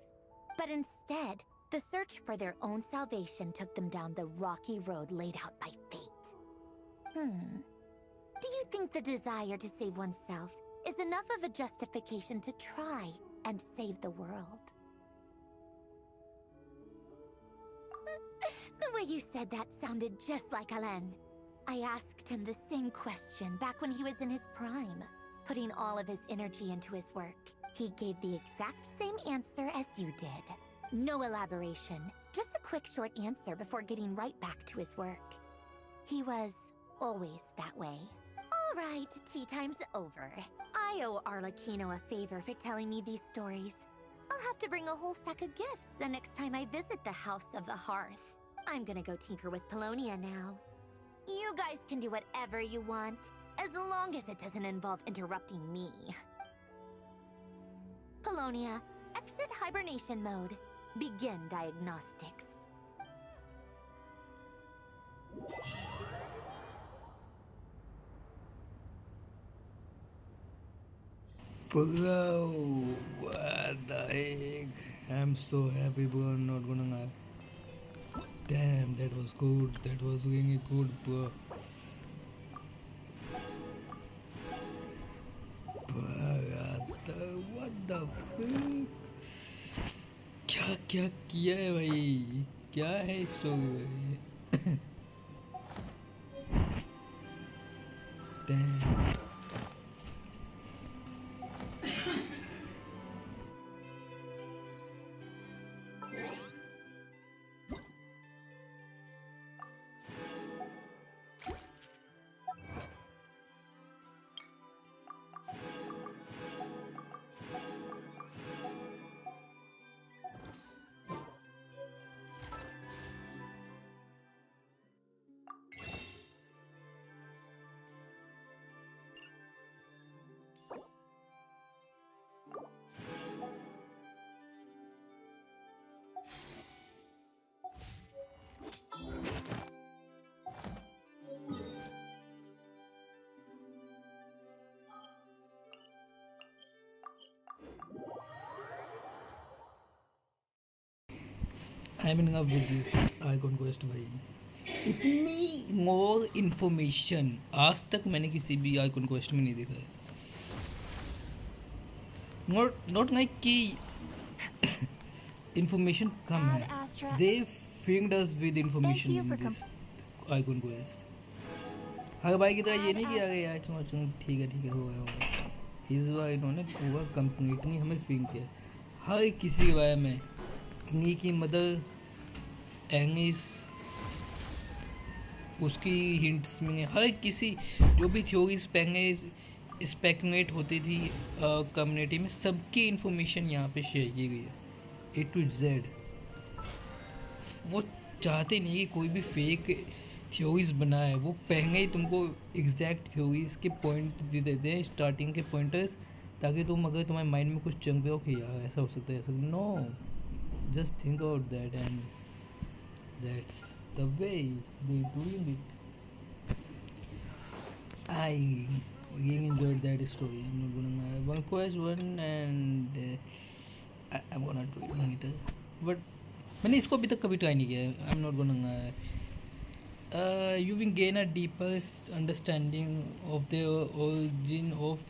But instead, the search for their own salvation took them down the rocky road laid out by fate. Do you think the desire to save oneself is enough of a justification to try and save the world? The way you said that sounded just like Alain. I asked him the same question back when he was in his prime, putting all of his energy into his work. He gave the exact same answer as you did. No elaboration, just a quick short answer before getting right back to his work. He was always that way. All right, tea time's over. I owe Arlecchino a favor for telling me these stories. I'll have to bring a whole sack of gifts the next time I visit the House of the Hearth. I'm gonna go tinker with Polonia now. You guys can do whatever you want, as long as it doesn't involve interrupting me. Polonia, exit hibernation mode. Begin diagnostics. Bro, what the heck? I'm so happy we're not gonna have. Damn, that was good. That was really good, bro. What the fuck? क्या क्या किया है भाई? क्या है इस song में? Damn. I am in love with this icon quest भाई। इतनी मोर इन्फॉर्मेशन आज तक मैंने किसी भी आइकॉन क्वेस्ट में नहीं देखा है। नॉट लाइक कि इन्फॉर्मेशन कम है, दे फिंग्ड us with information in this icon quest. हर भाई की तरह ये नहीं किया गया यार ठीक है होगा। इस बार इन्होंने पूरा कंप्लीटली हमें फिंग किया हर किसी के बारे में। किंगी की मदर एंगिस उसकी हिंट्स में हर किसी जो भी थ्योरीज पहले स्पेकुलेट होती थी कम्युनिटी में, सबकी इंफॉर्मेशन यहाँ पे शेयर की गई है A to Z। वो चाहते नहीं कि कोई भी फेक थ्योरीज बनाए, वो पहले ही तुमको एग्जैक्ट थ्योरीज के पॉइंट दे देते हैं, स्टार्टिंग के पॉइंटर्स, ताकि तुम अगर तुम्हारे माइंड में कुछ चंग हो कि यार ऐसा हो सकता है ऐसा। No, just think about that and that's the way they doing it. I really enjoyed that story. I'm not gonna one quest one and I'm gonna do it later. But मैंने इसको अभी तक कभी ट्राई नहीं किया है। I'm not gonna you will gain a deeper understanding of the origin of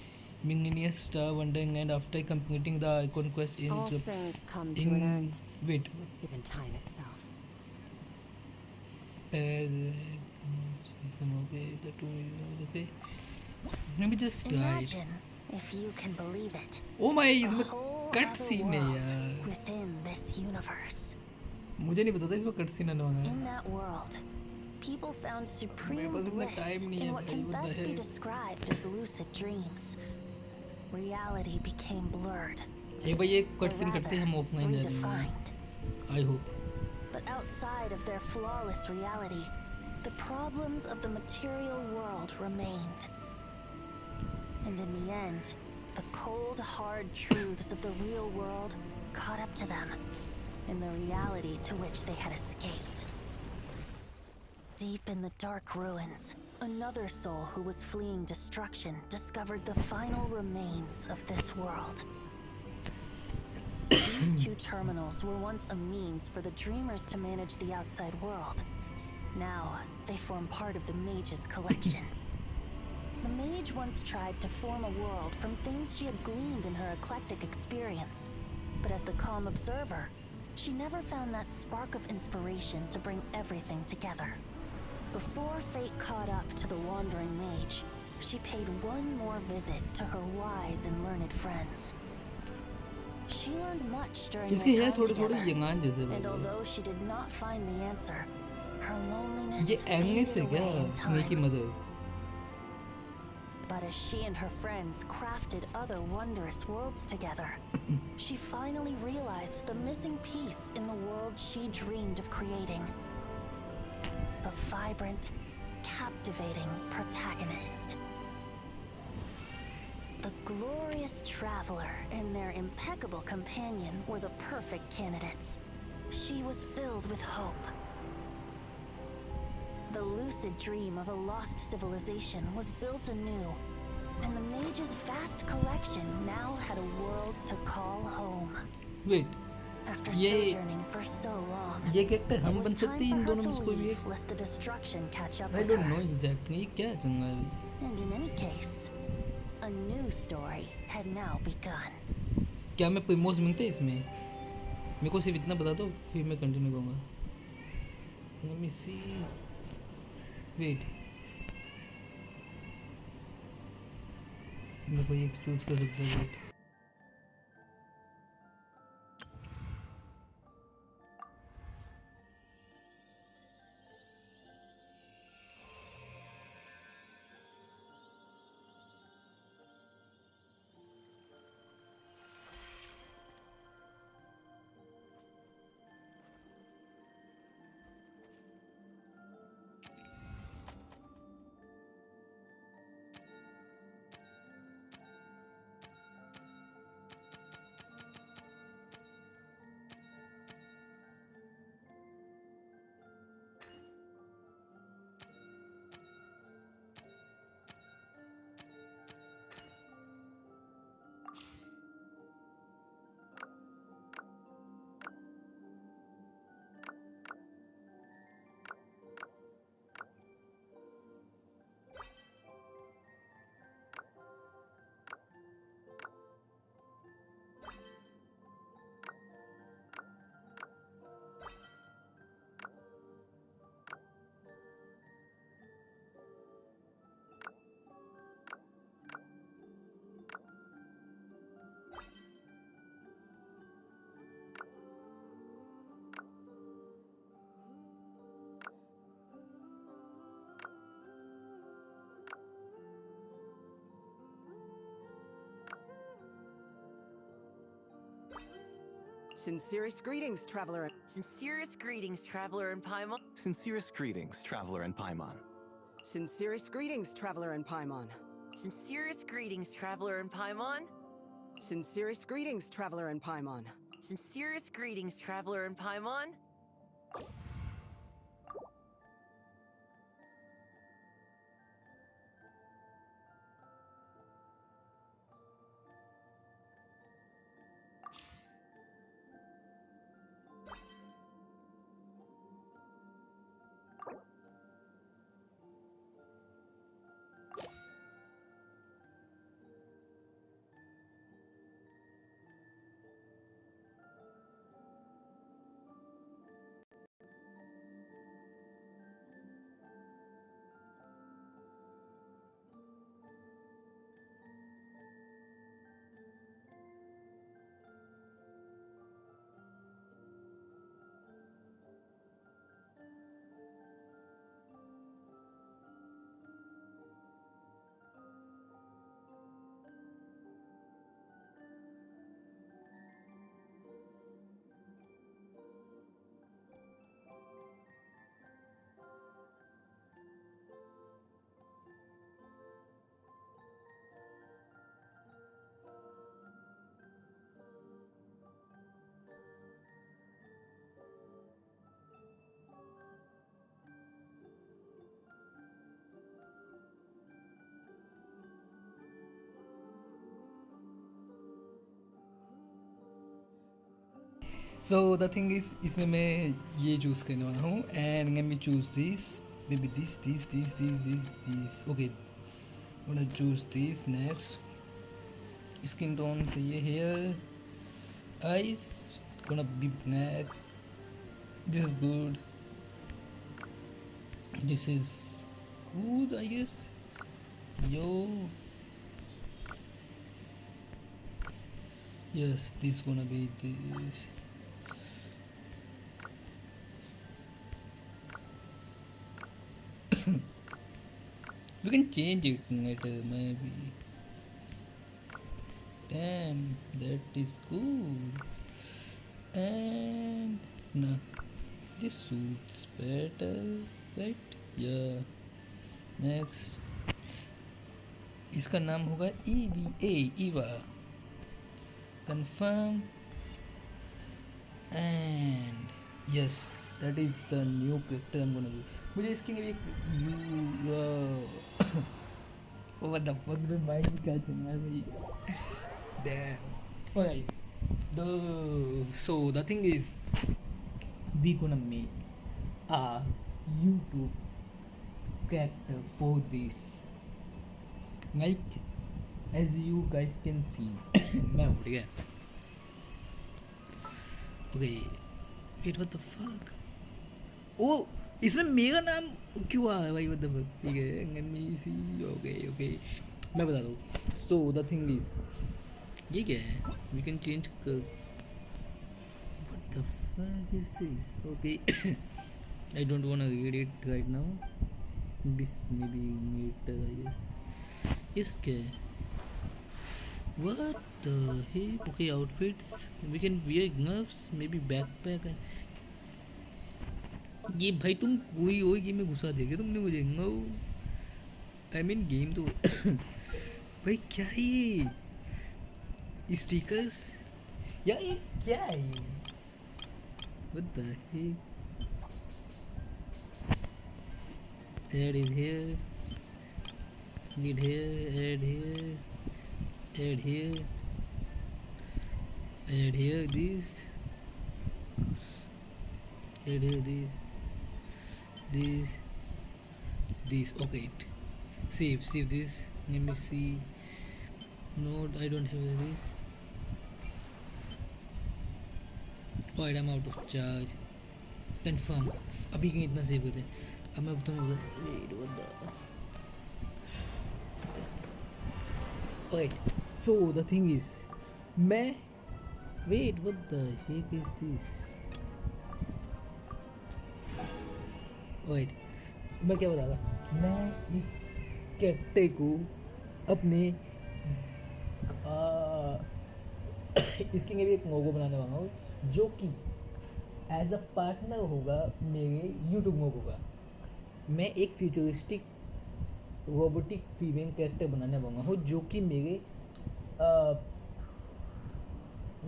Mingenius Star Wonderland after completing the icon quest in all things come to an end. Wait. Even time itself. Okay. Let me just Imagine if you can believe it. Oh my, A इसमें whole cut other scene है world यार। within this universe. मुझे नहीं पता था इसमें cut scene आने वाला है। In that world, people found supreme पास इतना bliss time नहीं in है what भाई, can what the best be hell? described as lucid dreams. Reality became blurred, एक बार ये or कट सीन करते हैं हम rather, ऑफलाइन जा redefined. रहे I hope. But outside of their flawless reality, the problems of the material world remained. And in the end, the cold, hard truths of the real world caught up to them in the reality to which they had escaped. Deep in the dark ruins, another soul who was fleeing destruction discovered the final remains of this world. These two terminals were once a means for the dreamers to manage the outside world. Now, they form part of the mage's collection. The mage once tried to form a world from things she had gleaned in her eclectic experience. But as the calm observer, she never found that spark of inspiration to bring everything together. Before fate caught up to the wandering mage, she paid one more visit to her wise and learned friends. She learned much during इसके their है time थोड़े together, यंगान जैसे and लग although she did not find the answer, her loneliness ये एंग्लिश faded है क्या away in किंगी की time. Mother? But as she and her friends crafted other wondrous worlds together, she finally realized the missing piece in the world she dreamed of creating. A vibrant, captivating protagonist. The glorious traveler and their impeccable companion were the perfect candidates. She was filled with hope. The lucid dream of a lost civilization was built anew, and the mage's vast collection now had a world to call home. Wait. After ये sojourning for so long, ये character it हम was बन सकते time हैं इन for her दोनों to में से कोई भी leave lest the destruction catch up I with don't her. know exactly ये क्या चल रहा है अभी? And in any case, a new story had now begun. क्या मैं प्रीमोस मिलते इसमें? मेरे को सिर्फ इतना बता दो फिर मैं कंटिन्यू करूँगा। Let me see. Wait. मैं कोई एक चूज कर सकता हूँ। Wait. Sincerest greetings, traveler. Sincerest greetings, traveler in Paimon. Sincerest greetings, traveler in Paimon. Sincerest greetings, traveler in Paimon. Sincerest greetings, traveler in Paimon. Sincerest greetings, traveler in Paimon. Sincerest greetings, traveler in Paimon. So the thing is, इसमें मैं ये choose करने वाला हूँ and let me choose this, maybe this. Okay, I'm gonna choose this next. Skin tone सही है, hair, eyes gonna be black. This is good. This is good, I guess. Yo. Yes, this gonna be this. We can change it later, maybe. Damn, that is good. And no, this suits better, right? Yeah. Next, इसका नाम होगा EVA. Confirm. And yes, that is the new character I'm gonna do. मुझे इसके लिए what the fuck, my mind is catching me. Damn. Alright. So the thing is, we gonna make a YouTube character for this. Like, as you guys can see, मैं उठ गया. Okay. Wait, what the fuck? Oh, इसमें मेरा नाम क्यों आ रहा है भाई? what the fuck? ठीक है, let me see. Okay. मैं बता दूँ. So the thing is, ये क्या है? We can change color. What the fuck is this? Okay. I don't wanna read it right now. Maybe later, I guess. Yes, okay. What the heck? Okay, outfits. We can wear gloves, maybe backpack. ये भाई तुम कोई और game में घुसा देगे तुमने मुझे. नो, आई मीन गेम तो भाई क्या है ये स्टिकर्स यार? ये क्या है? What the heck? Add it here, add here, add here, add here, add here this, add here this. Okay, save this. Let me see. No, I don't have this. Alright, I'm out of charge. Confirm. अभी कहीं इतना save करते हैं. अब मैं तुम्हें बता. Wait, what the? Alright. So the thing is, मैं. Wait, what the heck is this? Wait, मैं क्या बता रहा? मैं इस कैरेक्टर को अपने इसके लिए भी एक मोगो बनाने वाला हूँ जो कि एज अ पार्टनर होगा मेरे यूट्यूब मोगो का। मैं एक फ्यूचरिस्टिक रोबोटिक फीमेल कैरेक्टर बनाने वाला हूँ जो कि मेरे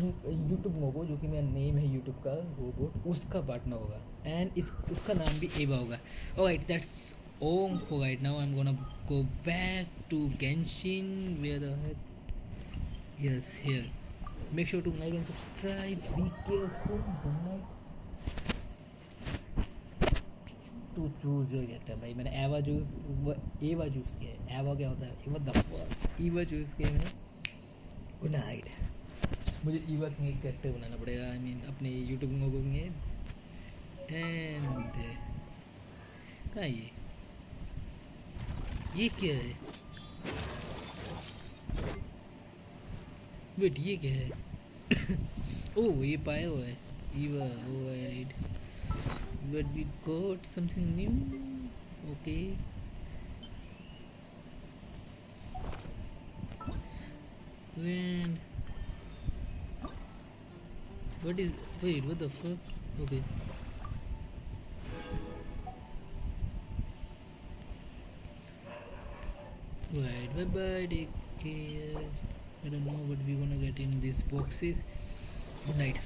यूट्यूब मोगो, जो कि मेरा नेम है यूट्यूब का रोबोट, उसका पार्टनर होगा। एंड इस उसका नाम भी एवा होगा। Alright, that's all for right now. I'm gonna go back to Genshin. Where the heck? Yes, here. Make sure to like and subscribe. Be careful. Good night. To choose your character भाई, मैंने एवा choose किया है। एवा क्या होता है? What the fuck? Eva choose किया मैंने। Good night. मुझे ईवा का एक कैरेक्टर बनाना पड़ेगा, आई मीन अपने यूट्यूब मोगो में। एंड कहाँ है ये क्या है? वेट, ये क्या है? ओह, ये पाया हुआ है Eva. Right, but we got something new. Okay, and what the fuck? Okay, right, bye bye, take care. I don't know what we gonna get in these boxes. Good night.